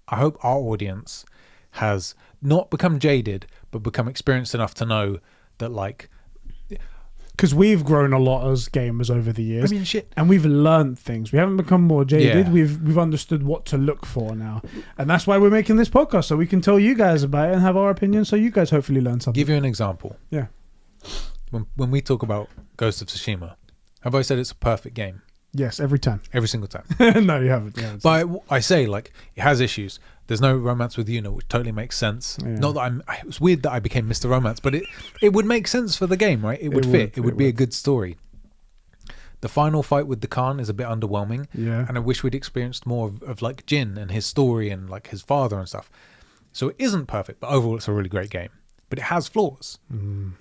I hope our audience has not become jaded, but become experienced enough to know that, like, because we've grown a lot as gamers over the years. I mean, shit. And we've learned things. We haven't become more jaded. Yeah. We've understood what to look for now. And that's why we're making this podcast, so we can tell you guys about it and have our opinion, so you guys hopefully learn something. Give you an example. Yeah. When we talk about Ghost of Tsushima, have I said it's a perfect game? Yes, every time. Every single time. No, you haven't. But I say, like, it has issues. There's no romance with Yuna, which totally makes sense. Yeah. Not that it was weird that I became Mr. Romance, but it would make sense for the game, right? It would fit. It would be a good story. The final fight with the Khan is a bit underwhelming. Yeah. And I wish we'd experienced more of like Jin and his story and like his father and stuff. So it isn't perfect, but overall it's a really great game. But it has flaws. Mm.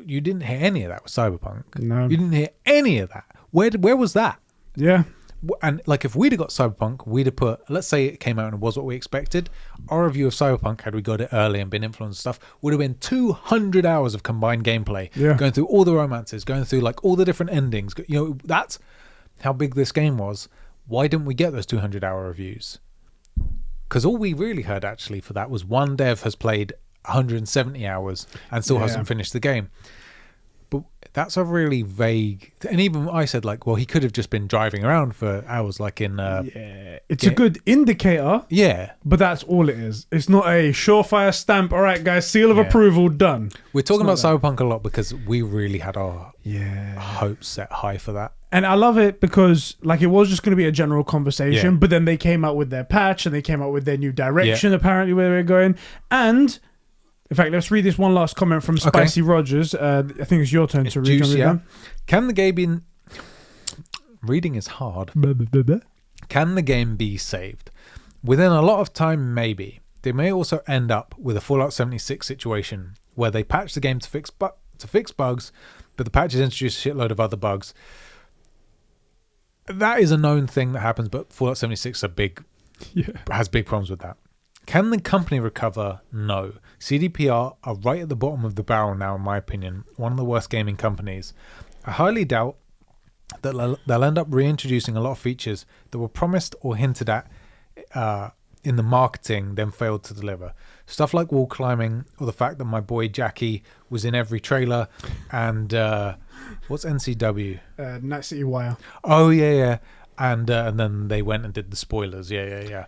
You didn't hear any of that with Cyberpunk. No. You didn't hear any of that. Where was that? Yeah. And like, if we'd have got Cyberpunk, we'd have put, let's say it came out and it was what we expected, our review of Cyberpunk, had we got it early and been influenced stuff, would have been 200 hours of combined gameplay. Yeah. Going through all the romances, going through like all the different endings. That's how big this game was. Why didn't we get those 200-hour reviews? Because all we really heard actually for that was one dev has played 170 hours and still hasn't finished the game. But that's a really vague, and even I said, like, well, he could have just been driving around for hours, like in it's a good indicator, but that's all it is. It's not a surefire stamp. All right, guys, seal of approval done. We're talking about Cyberpunk a lot because we really had our hopes set high for that. And I love it because, like, it was just going to be a general conversation, but then they came out with their patch and they came out with their new direction, apparently, where they were going. And in fact, let's read this one last comment from Spicy Rogers. I think it's your turn to read. Juice, Can the game be... Reading is hard. Can the game be saved? Within a lot of time, maybe. They may also end up with a Fallout 76 situation where they patch the game to fix bugs, but the patches introduce a shitload of other bugs. That is a known thing that happens, but Fallout 76 is a big has big problems with that. Can the company recover? No. CDPR are right at the bottom of the barrel now, in my opinion. One of the worst gaming companies. I highly doubt that they'll end up reintroducing a lot of features that were promised or hinted at in the marketing, then failed to deliver. Stuff like wall climbing, or the fact that my boy Jackie was in every trailer, and what's NCW? Night City Wire. Oh yeah. And then they went and did the spoilers. Yeah.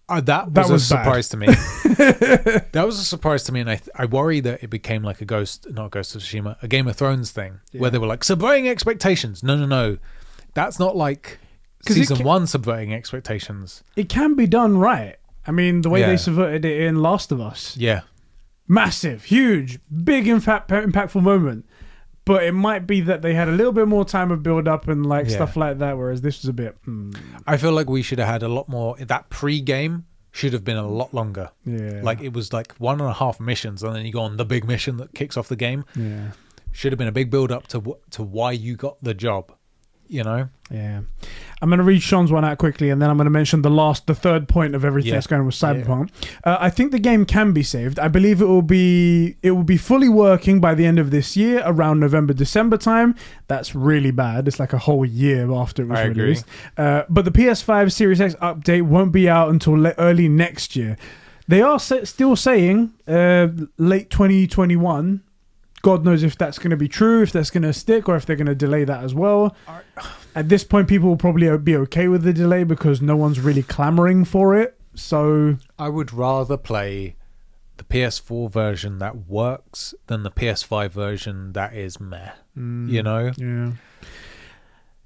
That was a surprise to me. That was a surprise to me, and I worry that it became like a Ghost of Tsushima, a Game of Thrones thing, where they were like subverting expectations. No. That's not like season 1 subverting expectations. It can be done right. I mean, the way they subverted it in Last of Us. Yeah. Massive, huge, big, impactful moment. But it might be that they had a little bit more time of build up and stuff like that, whereas this was a bit... I feel like we should have had a lot more... That pre-game should have been a lot longer. Yeah. Like, it was like 1.5 missions, and then you go on the big mission that kicks off the game. Yeah. Should have been a big build-up to why you got the job, you know? Yeah. I'm going to read Sean's one out quickly, and then I'm going to mention the third point of everything that's going on with Cyberpunk. Yeah. I think the game can be saved. I believe it will be fully working by the end of this year, around November, December time. That's really bad. It's like a whole year after it was released. But the PS5 Series X update won't be out until early next year. They are still saying late 2021. God knows if that's going to be true, if that's going to stick, or if they're going to delay that as well. At this point, people will probably be okay with the delay because no one's really clamoring for it. So I would rather play the PS4 version that works than the PS5 version that is meh. You know? Yeah.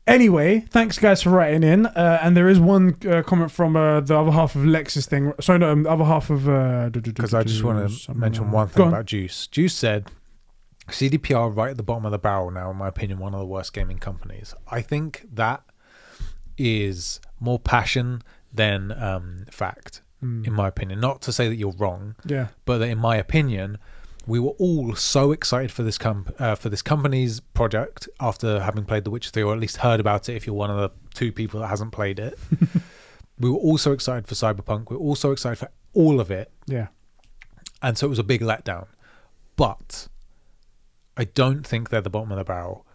Anyway, thanks guys for writing in. And there is one comment from the other half of Lex's thing. Sorry, no, the other half of... Because I just want to mention one thing about Juice. Juice said... CDPR right at the bottom of the barrel now, in my opinion, one of the worst gaming companies. I think that is more passion than fact, in my opinion. Not to say that you're wrong, but that in my opinion, we were all so excited for this company's project after having played The Witcher 3, or at least heard about it if you're one of the 2 people that hasn't played it. We were all so excited for Cyberpunk. We were all so excited for all of it. Yeah. And so it was a big letdown. But... I don't think they're the bottom of the barrel,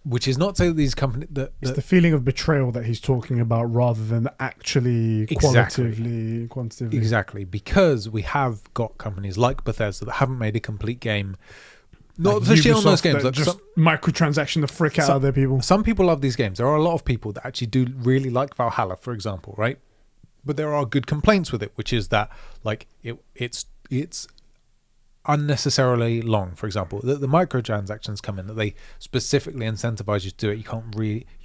which is not to say that these companies... It's the feeling of betrayal that he's talking about rather than actually quantitatively. Exactly, because we have got companies like Bethesda that haven't made a complete game. Not to shit on those games. Like just microtransaction the frick out of their people. Some people love these games. There are a lot of people that actually do really like Valhalla, for example, right? But there are good complaints with it, which is that like it's unnecessarily long. For example, the microtransactions come in that they specifically incentivize you to do it. You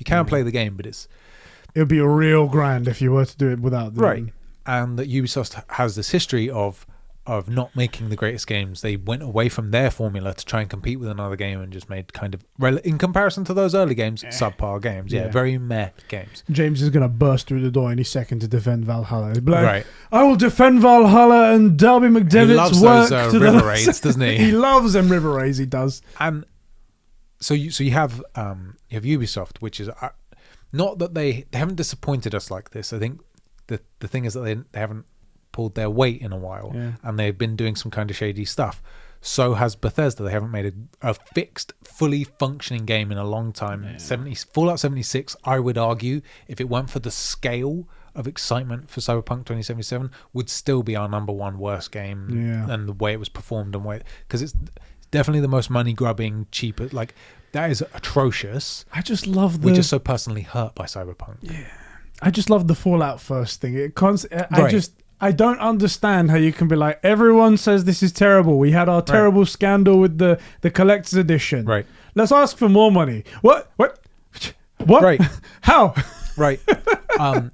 can't play the game, but it would be a real grind if you were to do it without them. Right. And that Ubisoft has this history of not making the greatest games. They went away from their formula to try and compete with another game and just made kind of, in comparison to those early games, subpar games. Yeah, very meh games. James is going to burst through the door any second to defend Valhalla. He'll be like, right. I will defend Valhalla and Darby McDevitt's work. He loves those river raids, doesn't he? He loves them river raids, he does. And so you have Ubisoft, which is not that they haven't disappointed us like this. I think the thing is that they haven't pulled their weight in a while, and they've been doing some kind of shady stuff. So has Bethesda. They haven't made a fixed, fully functioning game in a long time. Fallout 76, I would argue, if it weren't for the scale of excitement for Cyberpunk 2077, would still be our number 1 worst game, and the way it was performed and because it's definitely the most money grubbing, cheaper. Like that is atrocious. I just love we're just so personally hurt by Cyberpunk. Yeah, I just love the Fallout first thing. I don't understand how you can be like, everyone says this is terrible. We had our terrible scandal with the collector's edition. Right. Let's ask for more money. What? Right. How? Right. And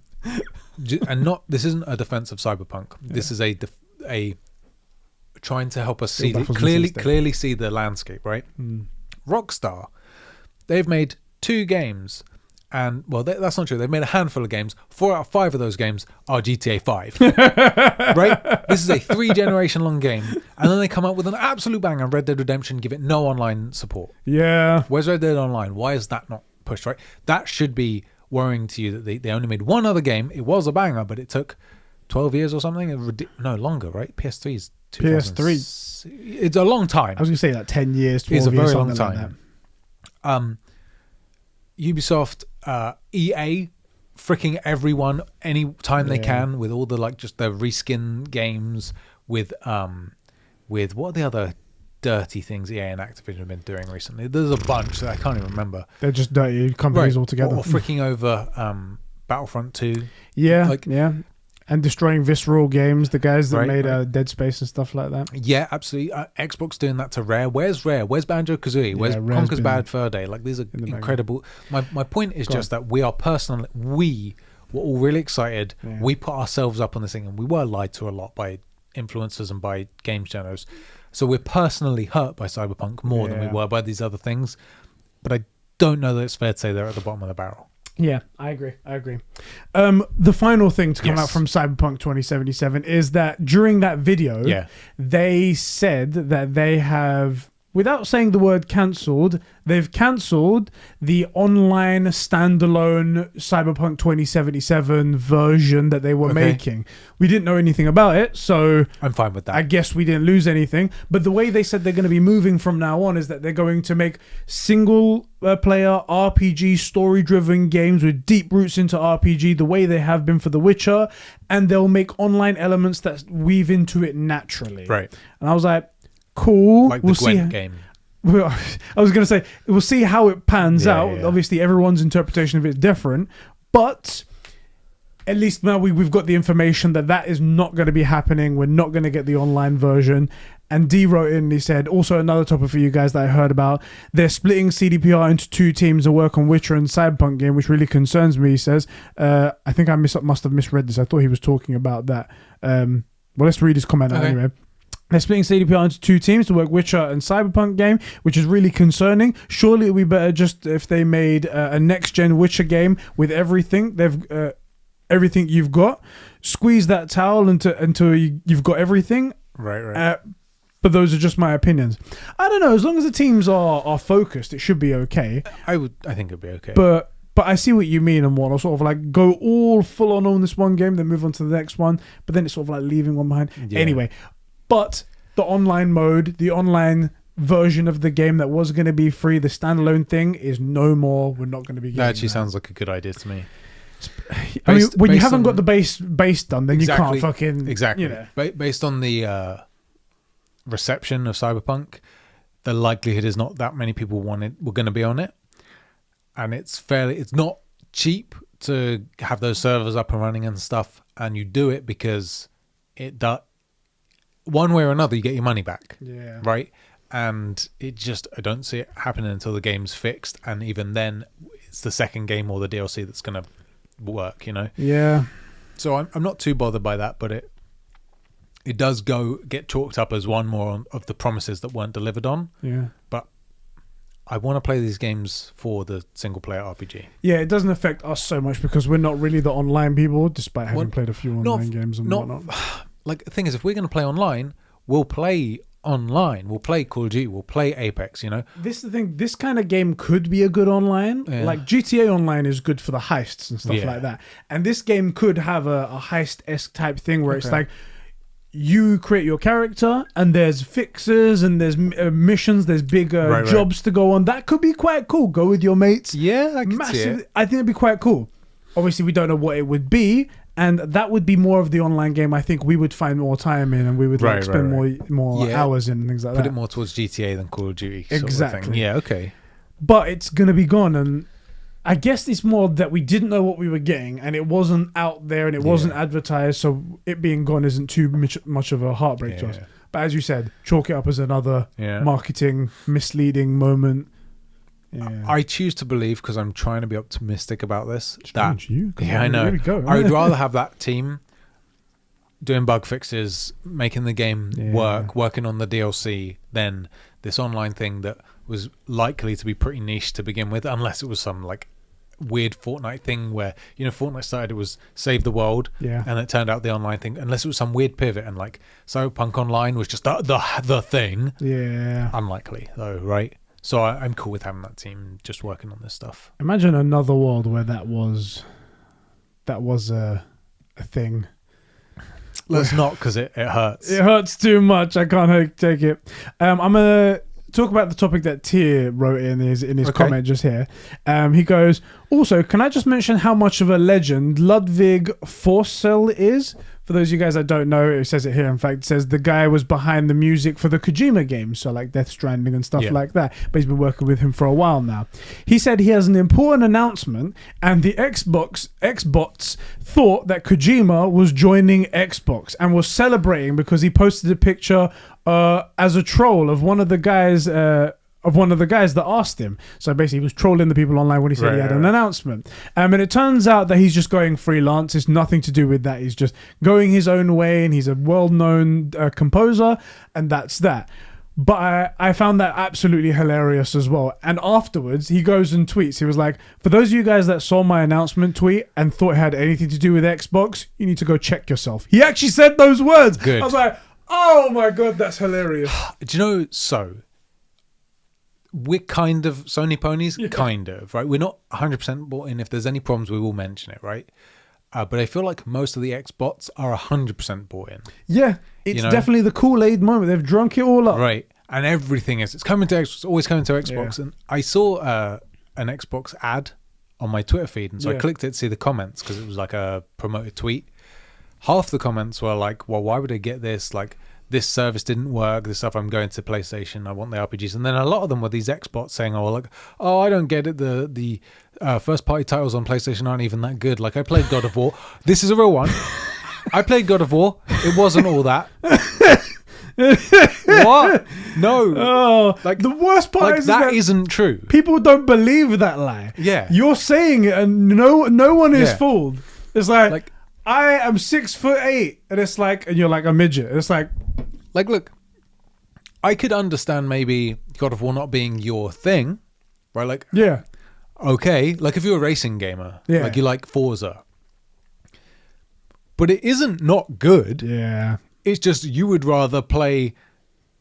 this isn't a defense of Cyberpunk. This is a trying to help us clearly see the landscape, right? Rockstar, they've made 2 games. And well, that's not true. They've made a handful of games. 4 out of 5 of those games are GTA 5. Right? This is a 3-generation long game, and then they come up with an absolute banger. Red Dead Redemption, give it no online support. Yeah. Where's Red Dead Online? Why is that not pushed? Right? That should be worrying to you that they only made 1 other game. It was a banger, but it took 12 years or something. No, longer, right? PS3 is PS3. It's a long time. I was going to say like 10 years, 12 It's a years, very long something time. like Ubisoft, EA, freaking everyone any time they can with all the like just the reskin games with what are the other dirty things EA and Activision have been doing recently? There's a bunch that I can't even remember. They're just dirty companies altogether. Or freaking over Battlefront 2. Yeah, and destroying Visceral Games, the guys that made Dead Space and stuff like that. Yeah, absolutely. Xbox doing that to Rare. Where's Rare? Where's Banjo-Kazooie? Where's Conker's Bad Fur Day? Like, these are incredible. My point is just that we were all really excited. Yeah. We put ourselves up on this thing, and we were lied to a lot by influencers and by games journals. So we're personally hurt by Cyberpunk more than we were by these other things. But I don't know that it's fair to say they're at the bottom of the barrel. Yeah, I agree. The final thing to come out from Cyberpunk 2077 is that during that video, they said that they have, without saying the word cancelled, they've cancelled the online standalone Cyberpunk 2077 version that they were making. We didn't know anything about it, so I'm fine with that. I guess we didn't lose anything. But the way they said they're going to be moving from now on is that they're going to make single player RPG story-driven games with deep roots into RPG, the way they have been for The Witcher, and they'll make online elements that weave into it naturally. Right. And I was like, cool. Like the Gwent game. I was going to say, we'll see how it pans out. Yeah. Obviously, everyone's interpretation of it is different, but at least now we've got the information that is not going to be happening. We're not going to get the online version. And D wrote in and he said, also another topic for you guys that I heard about, they're splitting CDPR into 2 teams to work on Witcher and Cyberpunk game, which really concerns me, he says. I think I must have misread this. I thought he was talking about that. Well, let's read his comment out anyway. They're splitting CDPR into 2 teams to work Witcher and Cyberpunk game, which is really concerning. Surely it would be better just if they made a next-gen Witcher game with everything. Everything you've got. Squeeze that towel until you've got everything. Right. But those are just my opinions. I don't know. As long as the teams are focused, it should be okay. I think it'd be okay. But I see what you mean and want to sort of like go all full on this one game, then move on to the next one. But then it's sort of like leaving one behind. Yeah. Anyway. But the online mode, the online version of the game that was going to be free, the standalone thing, is no more. We're not going to be getting that. Actually sounds like a good idea to me. I mean, when you haven't got the base done, then you can't fucking... Exactly. You know. Based on the reception of Cyberpunk, the likelihood is not that many people were going to be on it. And it's not cheap to have those servers up and running and stuff. And you do it because it does... One way or another, you get your money back. Yeah. Right? And I don't see it happening until the game's fixed. And even then, it's the second game or the DLC that's going to work, you know? Yeah. So I'm not too bothered by that, but it does get chalked up as one more of the promises that weren't delivered on. Yeah. But I want to play these games for the single-player RPG. Yeah, it doesn't affect us so much because we're not really the online people, despite having played a few online games and whatnot. Like, the thing is, if we're going to play online, we'll play online. We'll play Call of Duty. We'll play Apex, you know? This is the thing. This kind of game could be a good online. Yeah. Like, GTA Online is good for the heists and stuff like that. And this game could have a heist-esque type thing where it's like, you create your character and there's fixes and there's missions, there's bigger jobs to go on. That could be quite cool. Go with your mates. Yeah, I can see it. I think it'd be quite cool. Obviously, we don't know what it would be. And that would be more of the online game I think we would find more time in and we would spend more hours in and things like that. Put it more towards GTA than Call of Duty. Exactly. Sort of thing. Yeah, okay. But it's going to be gone. And I guess it's more that we didn't know what we were getting and it wasn't out there and it wasn't advertised. So it being gone isn't too much of a heartbreak to us. But as you said, chalk it up as another marketing misleading moment. Yeah. I choose to believe, because I'm trying to be optimistic about this. I know. Here we go. I would rather have that team doing bug fixes, making the game working on the DLC, than this online thing that was likely to be pretty niche to begin with, unless it was some like weird Fortnite thing where, you know, Fortnite started, it was save the world, and it turned out the online thing, unless it was some weird pivot, and like Cyberpunk Online was just the thing. Yeah. Unlikely though, right? So I'm cool with having that team just working on this stuff. Imagine another world where that was a thing. Let's not, because it hurts. It hurts too much. I can't take it. I'm gonna talk about the topic that Tier wrote in his comment just here. He goes, also, can I just mention how much of a legend Ludwig Forsell is? For those of you guys that don't know, it says it here. In fact, it says the guy was behind the music for the Kojima games, so like Death Stranding and stuff like that. But he's been working with him for a while now. He said he has an important announcement, and the Xbots thought that Kojima was joining Xbox and was celebrating because he posted a picture as a troll of one of the guys. That asked him. So basically he was trolling the people online when he said he had an announcement. And it turns out that he's just going freelance. It's nothing to do with that. He's just going his own way, and he's a well-known composer, and that's that. But I found that absolutely hilarious as well. And afterwards, he goes and tweets. He was like, for those of you guys that saw my announcement tweet and thought it had anything to do with Xbox, you need to go check yourself. He actually said those words. Good. I was like, oh my God, that's hilarious. Do you know, we're kind of Sony ponies, kind of, right? We're not 100% bought in. If there's any problems, we will mention it, right? But I feel like most of the Xbots are 100% bought in. Yeah, it's definitely the Kool-Aid moment. They've drunk it all up. Right, and everything it's coming to Xbox, it's always coming to Xbox. Yeah. And I saw an Xbox ad on my Twitter feed, and so I clicked it to see the comments because it was like a promoted tweet. Half the comments were like, well, why would I get this? Like, this service didn't work, this stuff, I'm going to PlayStation, I want the RPGs. And then a lot of them were these Xbots saying, I don't get it, the first party titles on PlayStation aren't even that good. Like, I played God of War. This is a real one. I played God of War. It wasn't all that. What? No. Oh, like, the worst part is that isn't true. People don't believe that lie. Yeah. You're saying it and no one is fooled. It's like I am 6'8", and it's like, and you're like a midget. It's like, look, I could understand maybe God of War not being your thing, right? Like, yeah, okay, like if you're a racing gamer, like you like Forza, but it isn't not good. Yeah, it's just you would rather play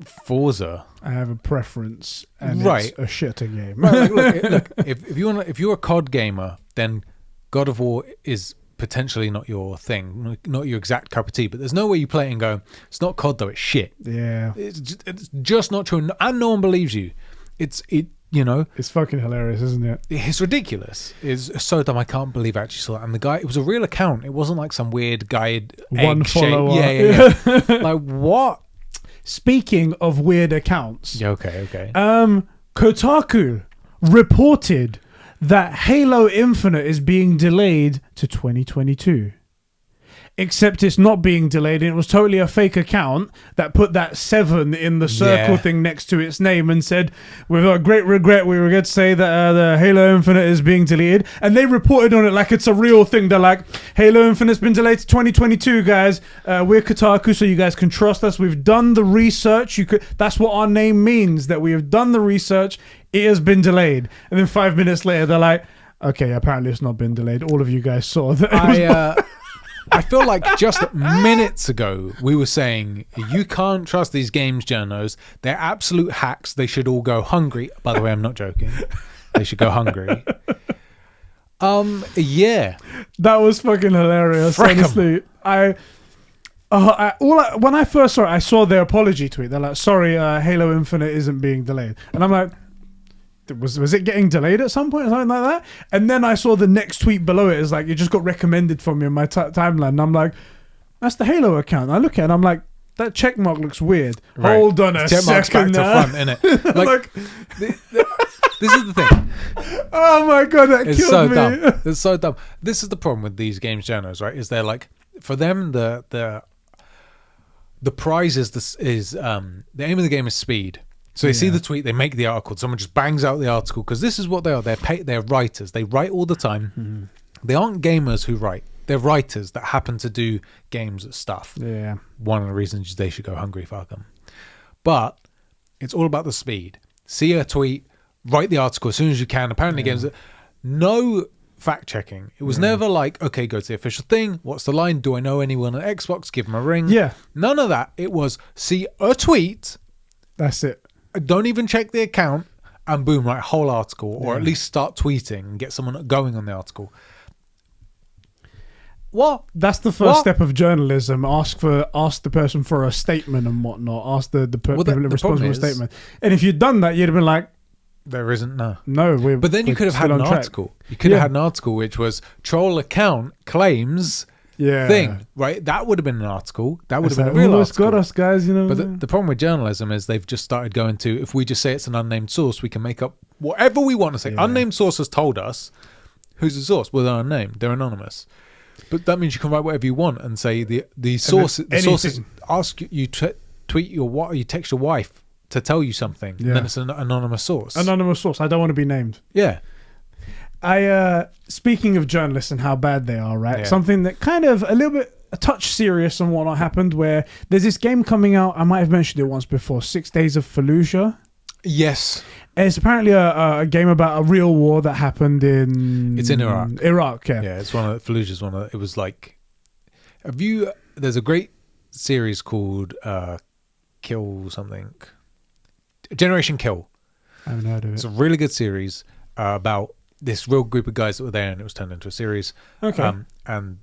Forza. I have a preference, and it's a shitter game. Right, look, if you're a COD gamer, then God of War is potentially not your thing, not your exact cup of tea, but there's no way you play it and go, it's not COD though, it's shit. Yeah, it's just not true, and no one believes you. It's fucking hilarious, isn't it? It's ridiculous. It's so dumb. I can't believe I actually saw it. And the guy, it was a real account. It wasn't like some weird guide one follower. Yeah. Like, what? Speaking of weird accounts, okay. Kotaku reported that Halo Infinite is being delayed to 2022. Except it's not being delayed, and it was totally a fake account that put that 7 in the circle thing next to its name and said, with a great regret, we regret to say that the Halo Infinite is being deleted. And they reported on it like it's a real thing. They're like, Halo Infinite's been delayed to 2022, guys. We're Kotaku, so you guys can trust us. We've done the research. That's what our name means, that we have done the research. It has been delayed. And then 5 minutes later, they're like, okay, apparently it's not been delayed. All of you guys saw that. I feel like just minutes ago we were saying you can't trust these games journos. They're absolute hacks. They should all go hungry. By the way, I'm not joking. They should go hungry. Yeah. That was fucking hilarious. Honestly, when I first saw it, I saw their apology tweet. They're like, "Sorry, Halo Infinite isn't being delayed," and I'm like, was it getting delayed at some point or something like that? And then I saw the next tweet below it is like, it just got recommended for me in my timeline. And I'm like, that's the Halo account. I look at it and I'm like, that check mark looks weird. Right. Hold on a second. Back to front, innit? Like, this is the thing. Oh my God, that it's killed so me. Dumb. It's so dumb. This is the problem with these games journals, right? Is they're like, for them, the prize is the aim of the game is speed. So they see the tweet, they make the article. Someone just bangs out the article because this is what they are. They're writers. They write all the time. Mm-hmm. They aren't gamers who write. They're writers that happen to do games stuff. Yeah. One of the reasons they should go hungry, fuck them. But it's all about the speed. See a tweet, write the article as soon as you can. Apparently games, no fact checking. It was never like, okay, go to the official thing. What's the line? Do I know anyone at Xbox? Give them a ring. Yeah. None of that. It was see a tweet. That's it. Don't even check the account, and boom, write a whole article, or at least start tweeting and get someone going on the article. What? That's the first step of journalism. Ask the person for a statement and whatnot. Ask the people responsible for a statement. And if you'd done that, you'd have been like, there isn't no. But then you could have had an article. You could have had an article which was troll account claims thing, right? That would have been an article. That would have been a real article. Got us, guys, you know. But the problem with journalism is they've just started going to, if we just say it's an unnamed source, we can make up whatever we want to say. Unnamed source has told us. Who's the source? Well, they're unnamed. They're anonymous. But that means you can write whatever you want and say the source. The sources ask you tweet you text your wife to tell you something, and then it's an anonymous source. Anonymous source. I don't want to be named. Yeah. Speaking of journalists and how bad they are, right? Yeah. Something that kind of a touch serious and whatnot happened, where there's this game coming out. I might have mentioned it once before. 6 Days of Fallujah. Yes. It's apparently a game about a real war that happened in... It's in Iraq. Iraq, yeah. Yeah, it's Fallujah's one of it was like... There's a great series called Kill something. Generation Kill. I haven't heard of it. It's a really good series about this real group of guys that were there, and it was turned into a series. Okay. And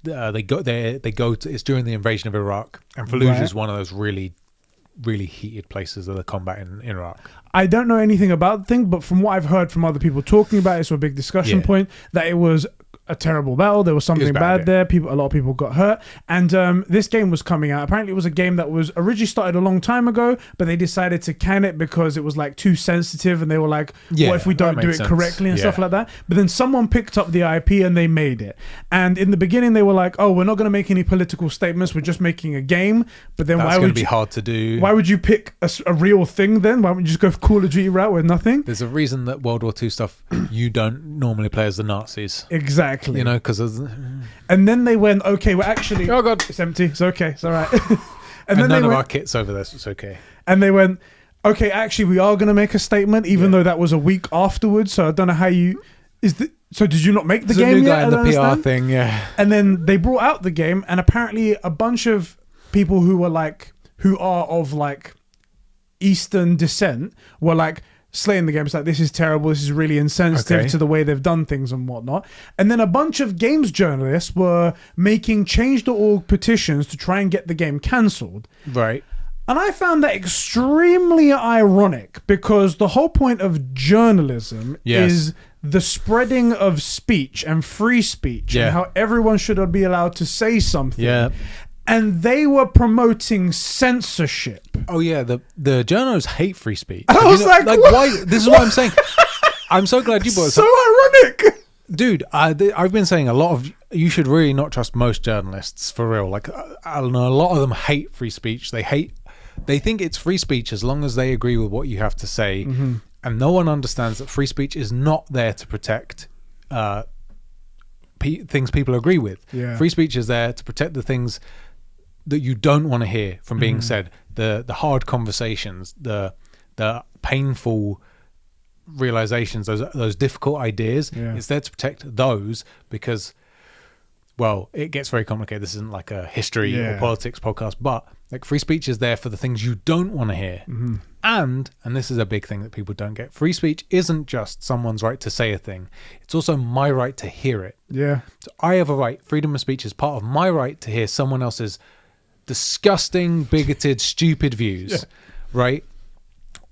they go there. It's during the invasion of Iraq, and Fallujah is one of those really, really heated places of the combat in Iraq. I don't know anything about the thing, but from what I've heard from other people talking about it, it's a big discussion point that it was a terrible battle. There was something bad there. A lot of people got hurt, and this game was coming out. Apparently, it was a game that was originally started a long time ago, but they decided to can it because it was like too sensitive, and they were like, "What if we don't do it correctly and stuff like that?" But then someone picked up the IP and they made it. And in the beginning, they were like, "Oh, we're not going to make any political statements. We're just making a game." But then why would it be hard to do? Why would you pick a real thing then? Why wouldn't you just go Call of Duty route with nothing? There's a reason that World War II stuff you don't normally play as the Nazis. Exactly. You know, because and then they went, okay, we're actually... Oh, God. It's empty. It's okay. It's all right. and then none of our kit's over there, so it's okay. And they went, okay, actually, we are going to make a statement, even though that was a week afterwards, so I don't know how you... So did you not make the game yet? There's a new guy in the PR thing, yeah. And then they brought out the game, and apparently a bunch of people who are of like Eastern descent were like, slaying the game. It's like, this is terrible, this is really insensitive to the way they've done things and whatnot. And then a bunch of games journalists were making change.org petitions to try and get the game cancelled. Right. And I found that extremely ironic, because the whole point of journalism is the spreading of speech and free speech and how everyone should be allowed to say something. Yeah. And they were promoting censorship. Oh yeah, the journos hate free speech. I was like why? This is what I'm saying. I'm so glad you brought it up. So ironic, dude. I've been saying a lot of you should really not trust most journalists for real. Like I don't know, a lot of them hate free speech. They think it's free speech as long as they agree with what you have to say, and no one understands that free speech is not there to protect things people agree with. Yeah. Free speech is there to protect the things that you don't want to hear from being said, the hard conversations, the painful realizations, those difficult ideas. It's there to protect those, because, well, it gets very complicated. This isn't like a history or politics podcast, but like free speech is there for the things you don't want to hear. And this is a big thing that people don't get. Free speech isn't just someone's right to say a thing. It's also my right to hear it. Yeah. So I have a right. Freedom of speech is part of my right to hear someone else's disgusting, bigoted, stupid views, right?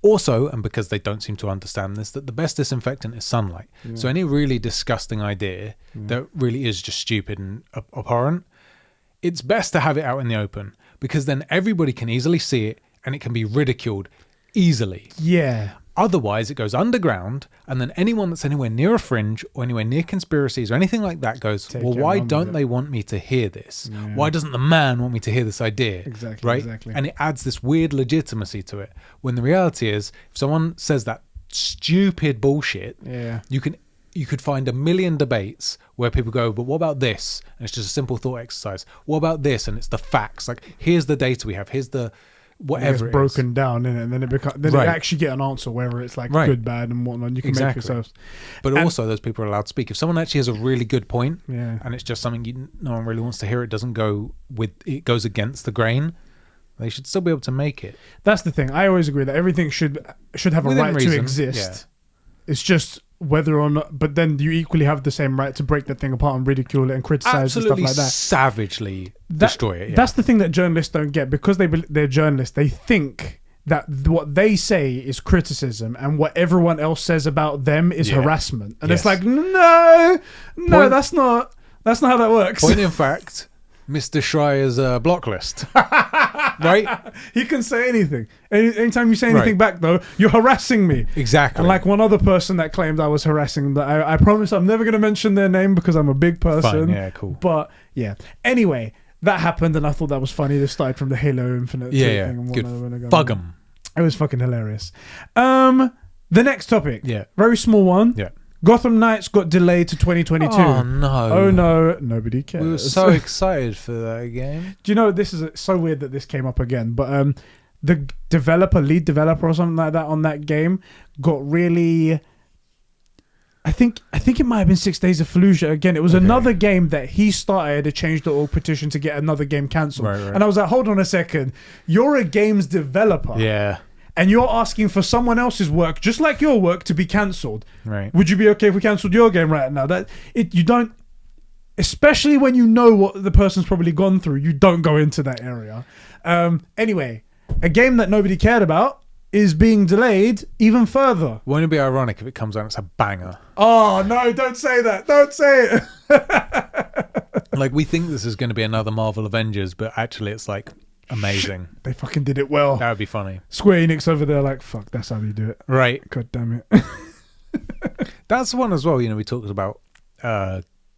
Also, and because they don't seem to understand this, that the best disinfectant is sunlight. So any really disgusting idea that really is just stupid and abhorrent, it's best to have it out in the open, because then everybody can easily see it and it can be ridiculed easily. Yeah. Otherwise, it goes underground, and then anyone that's anywhere near a fringe or anywhere near conspiracies or anything like that goes, well, why don't they want me to hear this? Yeah. Why doesn't the man want me to hear this idea? Exactly. Right? Exactly. And it adds this weird legitimacy to it. When the reality is, if someone says that stupid bullshit, you could find a million debates where people go, but what about this? And it's just a simple thought exercise. What about this? And it's the facts. Like, here's the data we have. Here's the whatever it's broken down, innit? And then you actually get an answer, whether it's like good, bad, and whatnot. You can make yourselves. But also, those people are allowed to speak. If someone actually has a really good point, and it's just something no one really wants to hear, it goes against the grain, they should still be able to make it. That's the thing. I always agree that everything should have a right to exist. It's just whether or not, but then you equally have the same right to break that thing apart and ridicule it and criticize Absolutely and stuff like that. savagely destroy it. Yeah. That's the thing that journalists don't get, because they're journalists. They think that what they say is criticism and what everyone else says about them is harassment. And it's like, no, that's not how that works. Point in fact, Mr. Schreier's block list. Right? He can say anything. Anytime you say anything back, though, you're harassing me. Exactly. And like one other person that claimed I was harassing them, I promise I'm never going to mention their name because I'm a big person. Fine, yeah, cool. But yeah. Anyway, that happened and I thought that was funny. This started from the Halo Infinite thing. And Good. Bug 'em. It was fucking hilarious. The next topic. Yeah. Very small one. Yeah. Gotham Knights got delayed to 2022. Oh no. Oh no, nobody cares. We were so excited for that game. Do you know, this is so weird that this came up again, but the lead developer or something like that on that game got really, I think it might have been 6 Days of Fallujah again. It was another game that he started a change.org petition to get another game cancelled. Right. And I was like, hold on a second. You're a games developer. Yeah. And you're asking for someone else's work, just like your work, to be cancelled. Right. Would you be okay if we cancelled your game right now? You don't, especially when you know what the person's probably gone through, you don't go into that area. Anyway, a game that nobody cared about is being delayed even further. Won't it be ironic if it comes out and it's a banger? Oh, no, don't say that. Don't say it. Like, we think this is going to be another Marvel Avengers, but actually it's like amazing. They fucking did it well. That would be funny. Square Enix over there like, fuck, that's how you do it. Right. God damn it. That's the one as well, you know, we talked about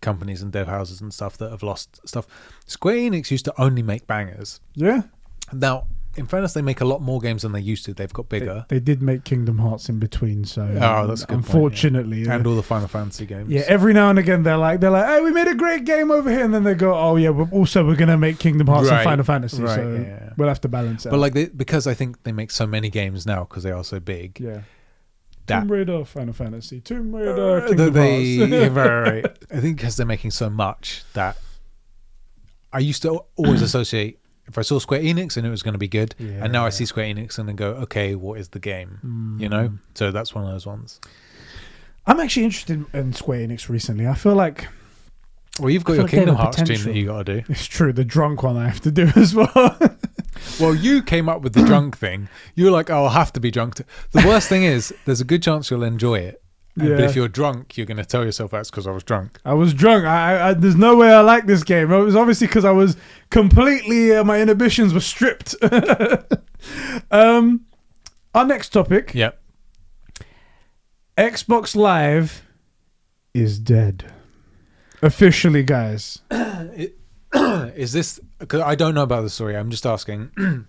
companies and dev houses and stuff that have lost stuff. Square Enix used to only make bangers. Yeah. Now, in fairness, they make a lot more games than they used to. They've got bigger. They did make Kingdom Hearts in between, so that's a good unfortunately. Point, yeah. And all the Final Fantasy games. Yeah, every now and again they're like, hey, we made a great game over here, and then they go, oh yeah, we're gonna make Kingdom Hearts and Final Fantasy, so we'll have to balance it. But like, because I think they make so many games now because they are so big. Yeah. Tomb Raider, Final Fantasy, Tomb Raider, Kingdom Hearts. Right. I think because they're making so much that I used to always associate. If I saw Square Enix and it was going to be good, and now I see Square Enix and then go, okay, what is the game? You know? So that's one of those ones. I'm actually interested in Square Enix recently. I feel like... Well, you've got your Kingdom Hearts stream that you got to do. It's true. The drunk one I have to do as well. Well, you came up with the drunk thing. You were like, oh, I'll have to be drunk. The worst thing is, there's a good chance you'll enjoy it. But if you're drunk, you're going to tell yourself that's because I was drunk. I was drunk. I there's no way I like this game. It was obviously because I was completely, my inhibitions were stripped. Our next topic. Yep. Xbox Live is dead. Officially, guys. Is this, because I don't know about the story, I'm just asking,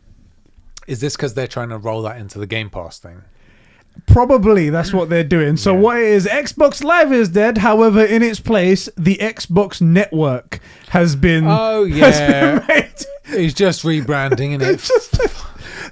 is this because they're trying to roll that into the Game Pass thing? Probably that's what they're doing. So what it is, Xbox Live is dead. However, in its place, the Xbox Network has been. Oh yeah, it's just rebranding, and it's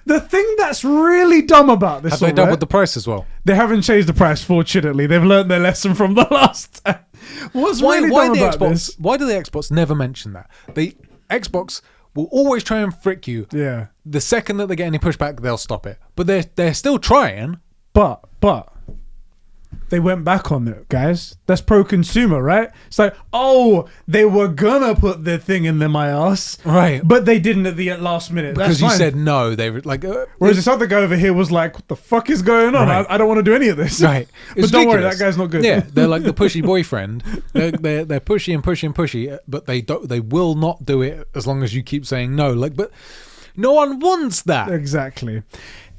the thing that's really dumb about this. Have they doubled the price as well? They haven't changed the price. Fortunately, they've learned their lesson from the last time. What's really dumb about this? Why do the Xbox never mention that? The Xbox will always try and frick you. Yeah. The second that they get any pushback, they'll stop it. But they're still trying. But they went back on it, guys. That's pro-consumer, right? It's like, oh, they were gonna put their thing in my ass, right? But they didn't at the last minute. Because you said no. They were like, whereas this other guy over here was like, "What the fuck is going on? Right. I don't want to do any of this." Right? But don't worry, that guy's not good. Yeah, they're like the pushy boyfriend. They're pushy and pushy and pushy, but they will not do it as long as you keep saying no. Like, but no one wants that. Exactly.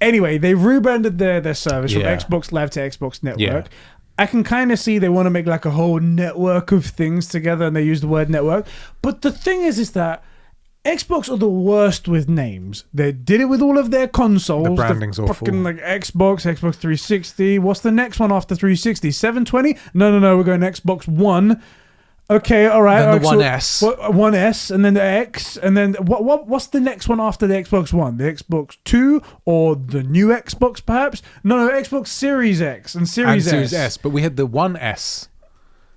Anyway, they've rebranded their service from Xbox Live to Xbox Network. Yeah. I can kind of see they want to make like a whole network of things together, and they use the word network. But the thing is that Xbox are the worst with names. They did it with all of their consoles. The branding's awful. Fucking like Xbox 360. What's the next one after 360? 720? No. We're going Xbox One. Okay, all right. Then the One S. One S, and then the X, and then what's the next one after the Xbox One? The Xbox 2 or the new Xbox, perhaps? No, Xbox Series X and Series S. But we had the One S.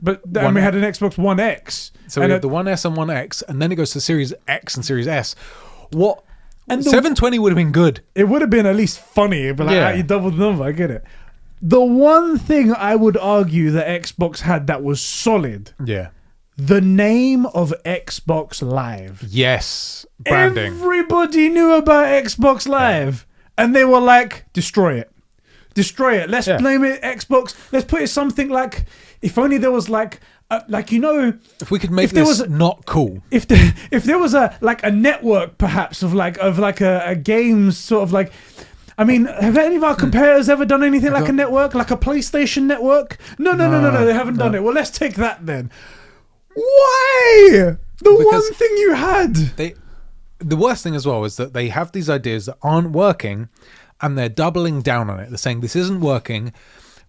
But then we had an Xbox One X. So we had the One S and One X, and then it goes to Series X and Series S. What? And 720 would have been good. It would have been at least funny, but like, you doubled the number. I get it. The one thing I would argue that Xbox had that was solid, Yeah. the name of Xbox Live. Yes. Branding. Everybody knew about Xbox Live. And they were like, destroy it. Destroy it. Let's blame it Xbox. Let's put it something like, if only there was like if we could make this not cool. If there was a network perhaps of a games sort of like, I mean, have any of our competitors ever done anything like a network, like a PlayStation network? No, they haven't done it. Well, let's take that then. Why? Because one thing you had. The worst thing as well is that they have these ideas that aren't working, and they're doubling down on it. They're saying this isn't working,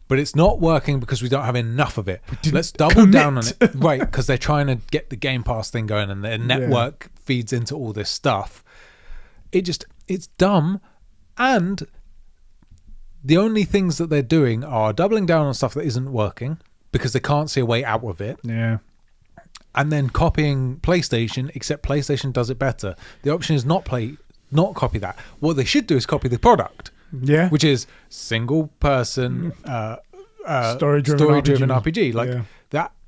but it's not working because we don't have enough of it. Let's double down on it. Right, because they're trying to get the Game Pass thing going, and their network feeds into all this stuff. It's dumb. And the only things that they're doing are doubling down on stuff that isn't working because they can't see a way out of it. Yeah. And then copying PlayStation, except PlayStation does it better. The option is not copy that. What they should do is copy the product. Yeah. Which is single person story-driven RPG. Like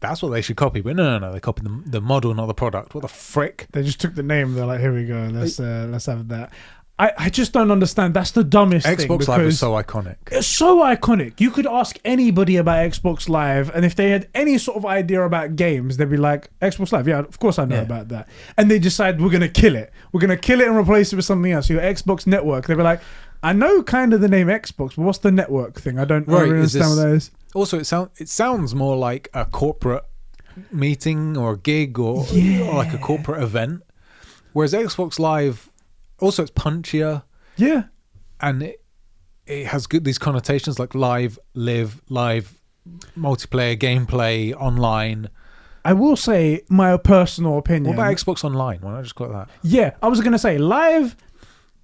that's what they should copy. But no. They copy the model, not the product. What the frick? They just took the name. They're like, here we go. Let's have that. I just don't understand. That's the dumbest thing. Xbox Live is so iconic. It's so iconic. You could ask anybody about Xbox Live, and if they had any sort of idea about games, they'd be like, Xbox Live, yeah, of course I know about that. And they decide, we're going to kill it. We're going to kill it and replace it with something else. Your Xbox Network. They'd be like, I know kind of the name Xbox, but what's the network thing? I don't really understand what that is. Also, it sounds more like a corporate meeting or a gig or like a corporate event. Whereas Xbox Live... Also, it's punchier. Yeah. And it has these connotations like live, multiplayer, gameplay, online. I will say my personal opinion. What about Xbox Online? Why not just call it that? Yeah, I was going to say live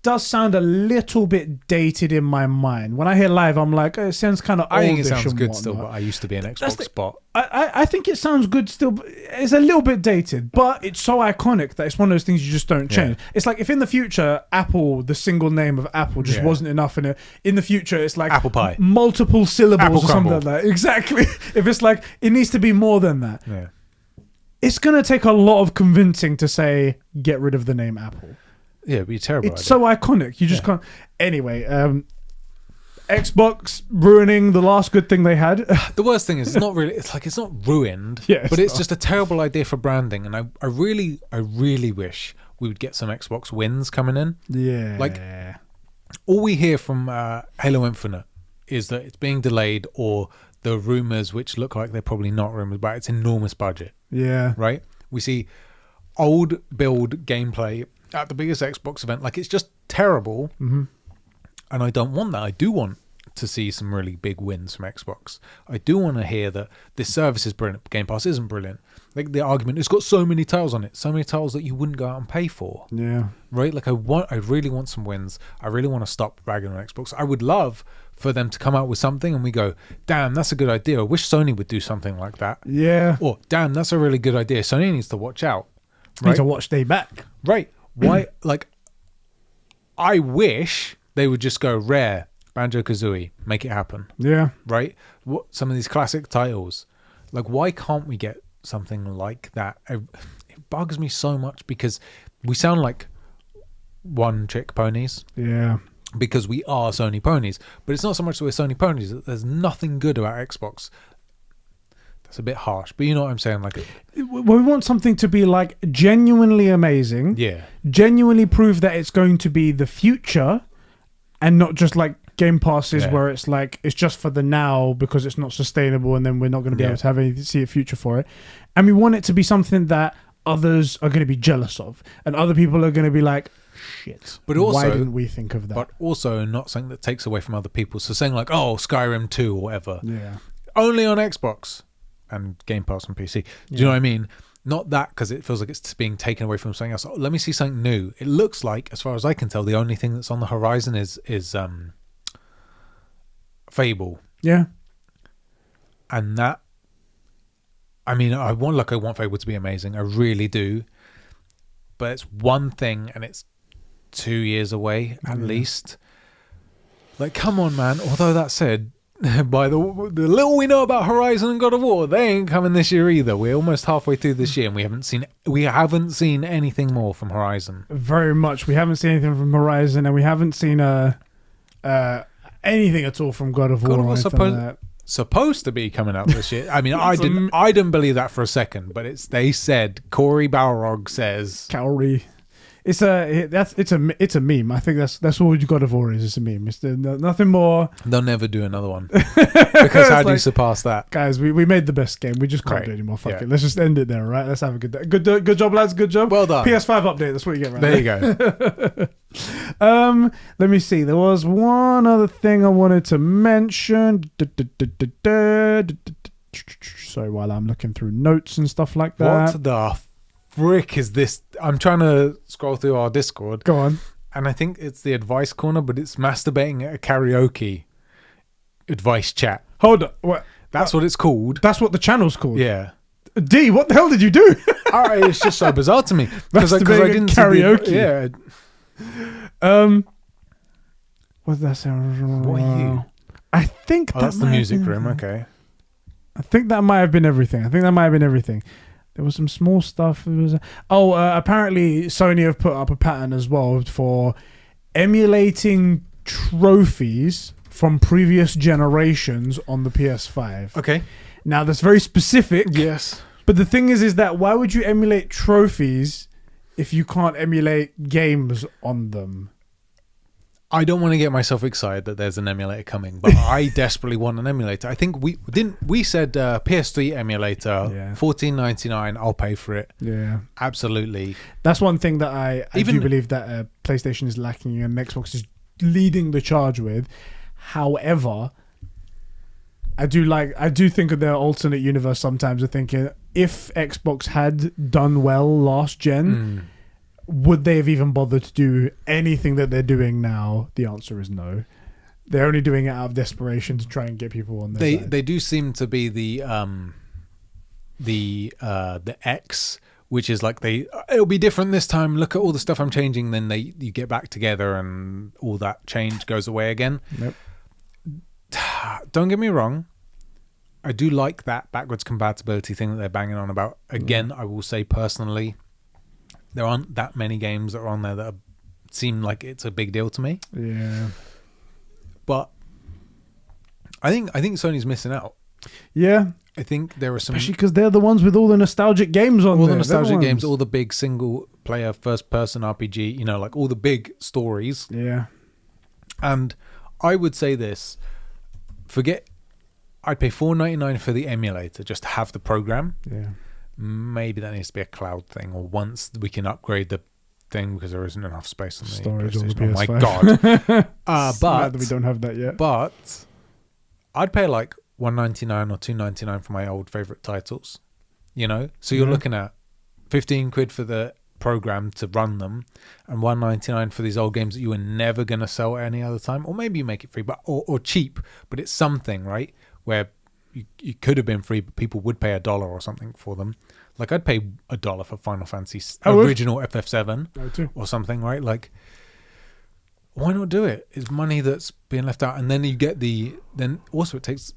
does sound a little bit dated in my mind. When I hear live, I'm like, it sounds kind of oldish. I think it sounds good still, but I used to be an Xbox bot. I think it sounds good still. But it's a little bit dated, but it's so iconic that it's one of those things you just don't change. Yeah. It's like if in the future, Apple, the single name of Apple just wasn't enough. And in the future, it's like Apple pie, multiple syllables Apple or something like that. Exactly. If it's like, it needs to be more than that. Yeah. It's going to take a lot of convincing to say, get rid of the name Apple. Yeah, it'd be terrible. It's so iconic. You just can't. Anyway, Xbox ruining the last good thing they had. The worst thing is it's not really. It's not ruined. Yeah, but it's just a terrible idea for branding. And I really wish we would get some Xbox wins coming in. Yeah. Like all we hear from Halo Infinite is that it's being delayed, or the rumors, which look like they're probably not rumors, but it's enormous budget. Yeah. Right. We see old build gameplay at the biggest Xbox event. Like, it's just terrible. Mm-hmm. And I don't want that. I do want to see some really big wins from Xbox. I do want to hear that this service is brilliant. Game Pass isn't brilliant. Like the argument, it's got so many titles on it, so many titles that you wouldn't go out and pay for. Yeah. Right? Like I really want some wins. I really want to stop ragging on Xbox. I would love for them to come out with something and we go, damn, that's a good idea. I wish Sony would do something like that. Yeah. Or, damn, that's a really good idea. Sony needs to watch out. Right? Need to watch they back. Right. Why? Like, I wish they would just go Rare, Banjo-Kazooie, make it happen. Yeah. Right? Some of these classic titles. Like, why can't we get something like that? It bugs me so much because we sound like one-trick ponies. Yeah. Because we are Sony ponies. But it's not so much that we're Sony ponies. There's nothing good about Xbox. That's a bit harsh. But you know what I'm saying? Like, we want something to be like genuinely amazing. Yeah. Genuinely prove that it's going to be the future and not just like Game Passes where it's like it's just for the now because it's not sustainable and then we're not going to be able to see a future for it. And we want it to be something that others are going to be jealous of and other people are going to be like, shit, but also, why didn't we think of that? But also not something that takes away from other people. So saying like, oh, Skyrim 2 or whatever. Yeah. Only on Xbox and Game Pass on PC. Do you know what I mean? Not that because it feels like it's being taken away from something else. Oh, let me see something new. It looks like, as far as I can tell, the only thing that's on the horizon is Fable. Yeah. And that, I mean, I want Fable to be amazing. I really do. But it's one thing and it's 2 years away at least. Like, come on, man. Although that said, by the little we know about Horizon and God of War, they ain't coming this year either. We're almost halfway through this year, and we haven't seen anything more from Horizon. Very much. We haven't seen anything from Horizon, and we haven't seen anything at all from God of War. God of War supposed to be coming out this year. I mean, I didn't believe that for a second, but they said Corey Balrog says Cowrie. It's a meme. I think that's all God of War is. It's a meme. It's nothing more. They'll never do another one because how do you surpass that, guys? We made the best game. We just can't do it anymore. Fuck it. Let's just end it there. Right. Let's have a good day. Good job, lads. Good job. Well done. PS5 update. That's what you get. Right there you go. Let me see. There was one other thing I wanted to mention. Sorry, while I'm looking through notes and stuff like that. What the frick is this? I'm trying to scroll through our Discord. Go on. And I think it's the advice corner, but it's masturbating at a karaoke advice chat. Hold on. What? That's what it's called. That's what the channel's called? Yeah. D, what the hell did you do? It's just so bizarre to me. Because I didn't karaoke. Yeah. What did that sound? What are you? I think that's the music room. Okay. I think that might have been everything. There was some small stuff. Apparently Sony have put up a pattern as well for emulating trophies from previous generations on the PS5. Okay. Now that's very specific. Yes. But the thing is that why would you emulate trophies if you can't emulate games on them? I don't want to get myself excited that there's an emulator coming, but I desperately want an emulator. I think we said PS3 emulator, $14.99. I'll pay for it. Yeah, absolutely. That's one thing that I do believe that PlayStation is lacking and Xbox is leading the charge with. However, I do think of their alternate universe sometimes of thinking if Xbox had done well last gen. Would they have even bothered to do anything that they're doing now? The answer is no. They're only doing it out of desperation to try and get people on their side. They do seem to be the X, which is like it'll be different this time. Look at all the stuff I'm changing. Then you get back together and all that change goes away again. Nope. Don't get me wrong. I do like that backwards compatibility thing that they're banging on about. Again, I will say personally, there aren't that many games that are on there that seem like it's a big deal to me. Yeah. But I think Sony's missing out. Yeah. I think there are some... Especially because they're the ones with all the nostalgic games on there. All the nostalgic games, all the big single-player, first-person RPG, like all the big stories. Yeah. And I would say this, I'd pay $4.99 for the emulator just to have the program. Yeah. Maybe that needs to be a cloud thing, or once we can upgrade the thing because there isn't enough space on the storage on the PlayStation. PS5. Oh my god! But we don't have that yet. But I'd pay like $1.99 or $2.99 for my old favorite titles. So you're looking at £15 for the program to run them, and $1.99 for these old games that you were never going to sell at any other time, or maybe you make it free, but or cheap, but it's something, right? Where you could have been free, but people would pay $1 or something for them. Like I'd pay $1 for Final Fantasy original FF7 or something, right? Like, why not do it? It's money that's being left out, and then you get then also it takes.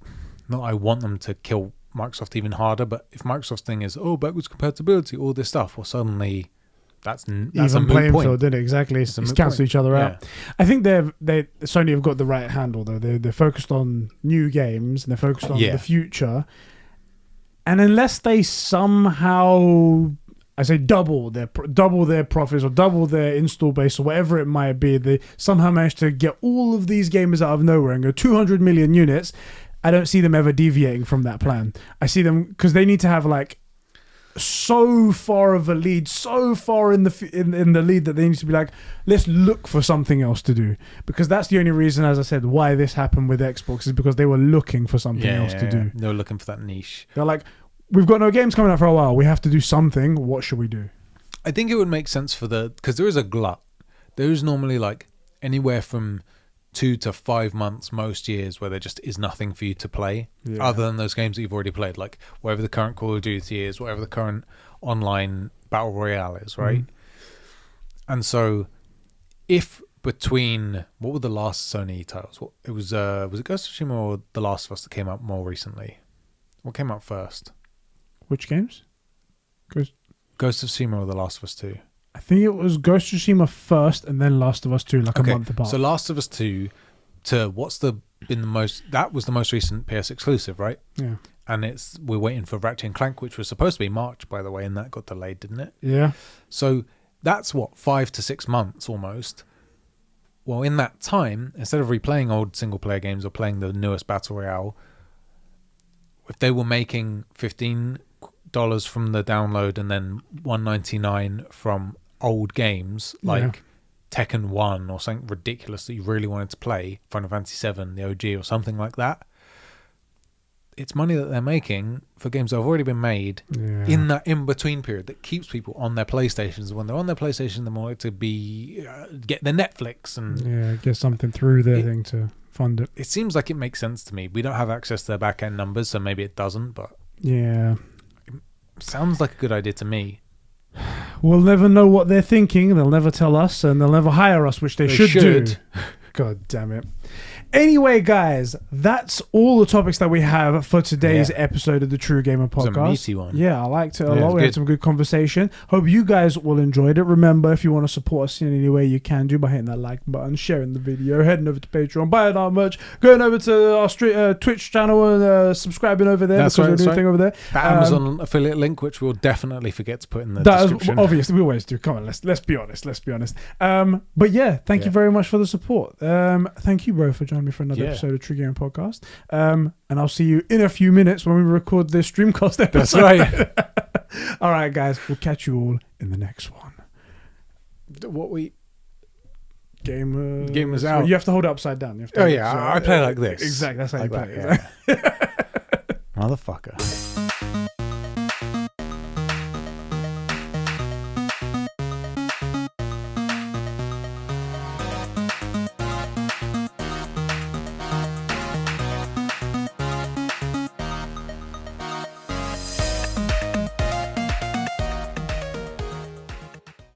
Not I want them to kill Microsoft even harder, but if Microsoft's thing is backwards compatibility, all this stuff, well suddenly that's even a moot point. Field, didn't it? Exactly. It's cancel each other out. I think Sony have got the right handle though. They're focused on new games and they're focused on the future. And unless they somehow, I say double their profits or double their install base or whatever it might be, they somehow manage to get all of these gamers out of nowhere and go 200 million units. I don't see them ever deviating from that plan. I see them because they need to have like so far of a lead, so far in the lead that they need to be like, let's look for something else to do, because that's the only reason, as I said, why this happened with Xbox is because they were looking for something else to do. They were looking for that niche. They're like, we've got no games coming out for a while. We have to do something. What should we do? I think it would make sense because there is a glut. There is normally like anywhere from 2 to 5 months most years where there just is nothing for you to play other than those games that you've already played, like whatever the current Call of Duty is, whatever the current online battle royale is, right? And so between what were the last Sony titles? It was it Ghost of Tsushima or The Last of Us that came out more recently? What came out first? Which games? Ghost of Tsushima or The Last of Us 2? I think it was Ghost of Tsushima first, and then Last of Us 2, like a month apart. So Last of Us 2 to that was the most recent PS exclusive, right? Yeah. And we're waiting for Ratchet and Clank, which was supposed to be March, by the way, and that got delayed, didn't it? Yeah. So that's 5 to 6 months almost. Well, in that time, instead of replaying old single player games or playing the newest Battle Royale, if they were making $15 from the download and then $1.99 from old games like Tekken 1 or something ridiculous that you really wanted to play, Final Fantasy 7, the OG or something like that, it's money that they're making for games that have already been made in that in-between period that keeps people on their PlayStations. When they're on their PlayStation, they're more likely to get their Netflix and get something through their thing to fund it. It seems like it makes sense to me. We don't have access to their back-end numbers, so maybe it doesn't, but yeah, it sounds like a good idea to me. We'll never know what they're thinking. They'll never tell us, and they'll never hire us, which they should do. God damn it. Anyway, guys, that's all the topics that we have for today's episode of the True Gamer Podcast. It was a meaty one. Yeah, I liked it a lot. We had some good conversation. Hope you guys all enjoyed it. Remember, if you want to support us in any way you can do by hitting that like button, sharing the video, heading over to Patreon, buying our merch, going over to our Twitch channel and subscribing over there because we're doing a thing over there. The Amazon affiliate link, which we'll definitely forget to put in the description. Obviously, we always do. Come on, let's be honest. But yeah, thank you very much for the support. Thank you, bro, for joining me for another episode of True Gamer Podcast. And I'll see you in a few minutes when we record this Streamcast episode. That's right. All right, guys. We'll catch you all in the next one. Game was out. You have to hold it upside down. I play like this. Exactly. That's how you play it. Motherfucker.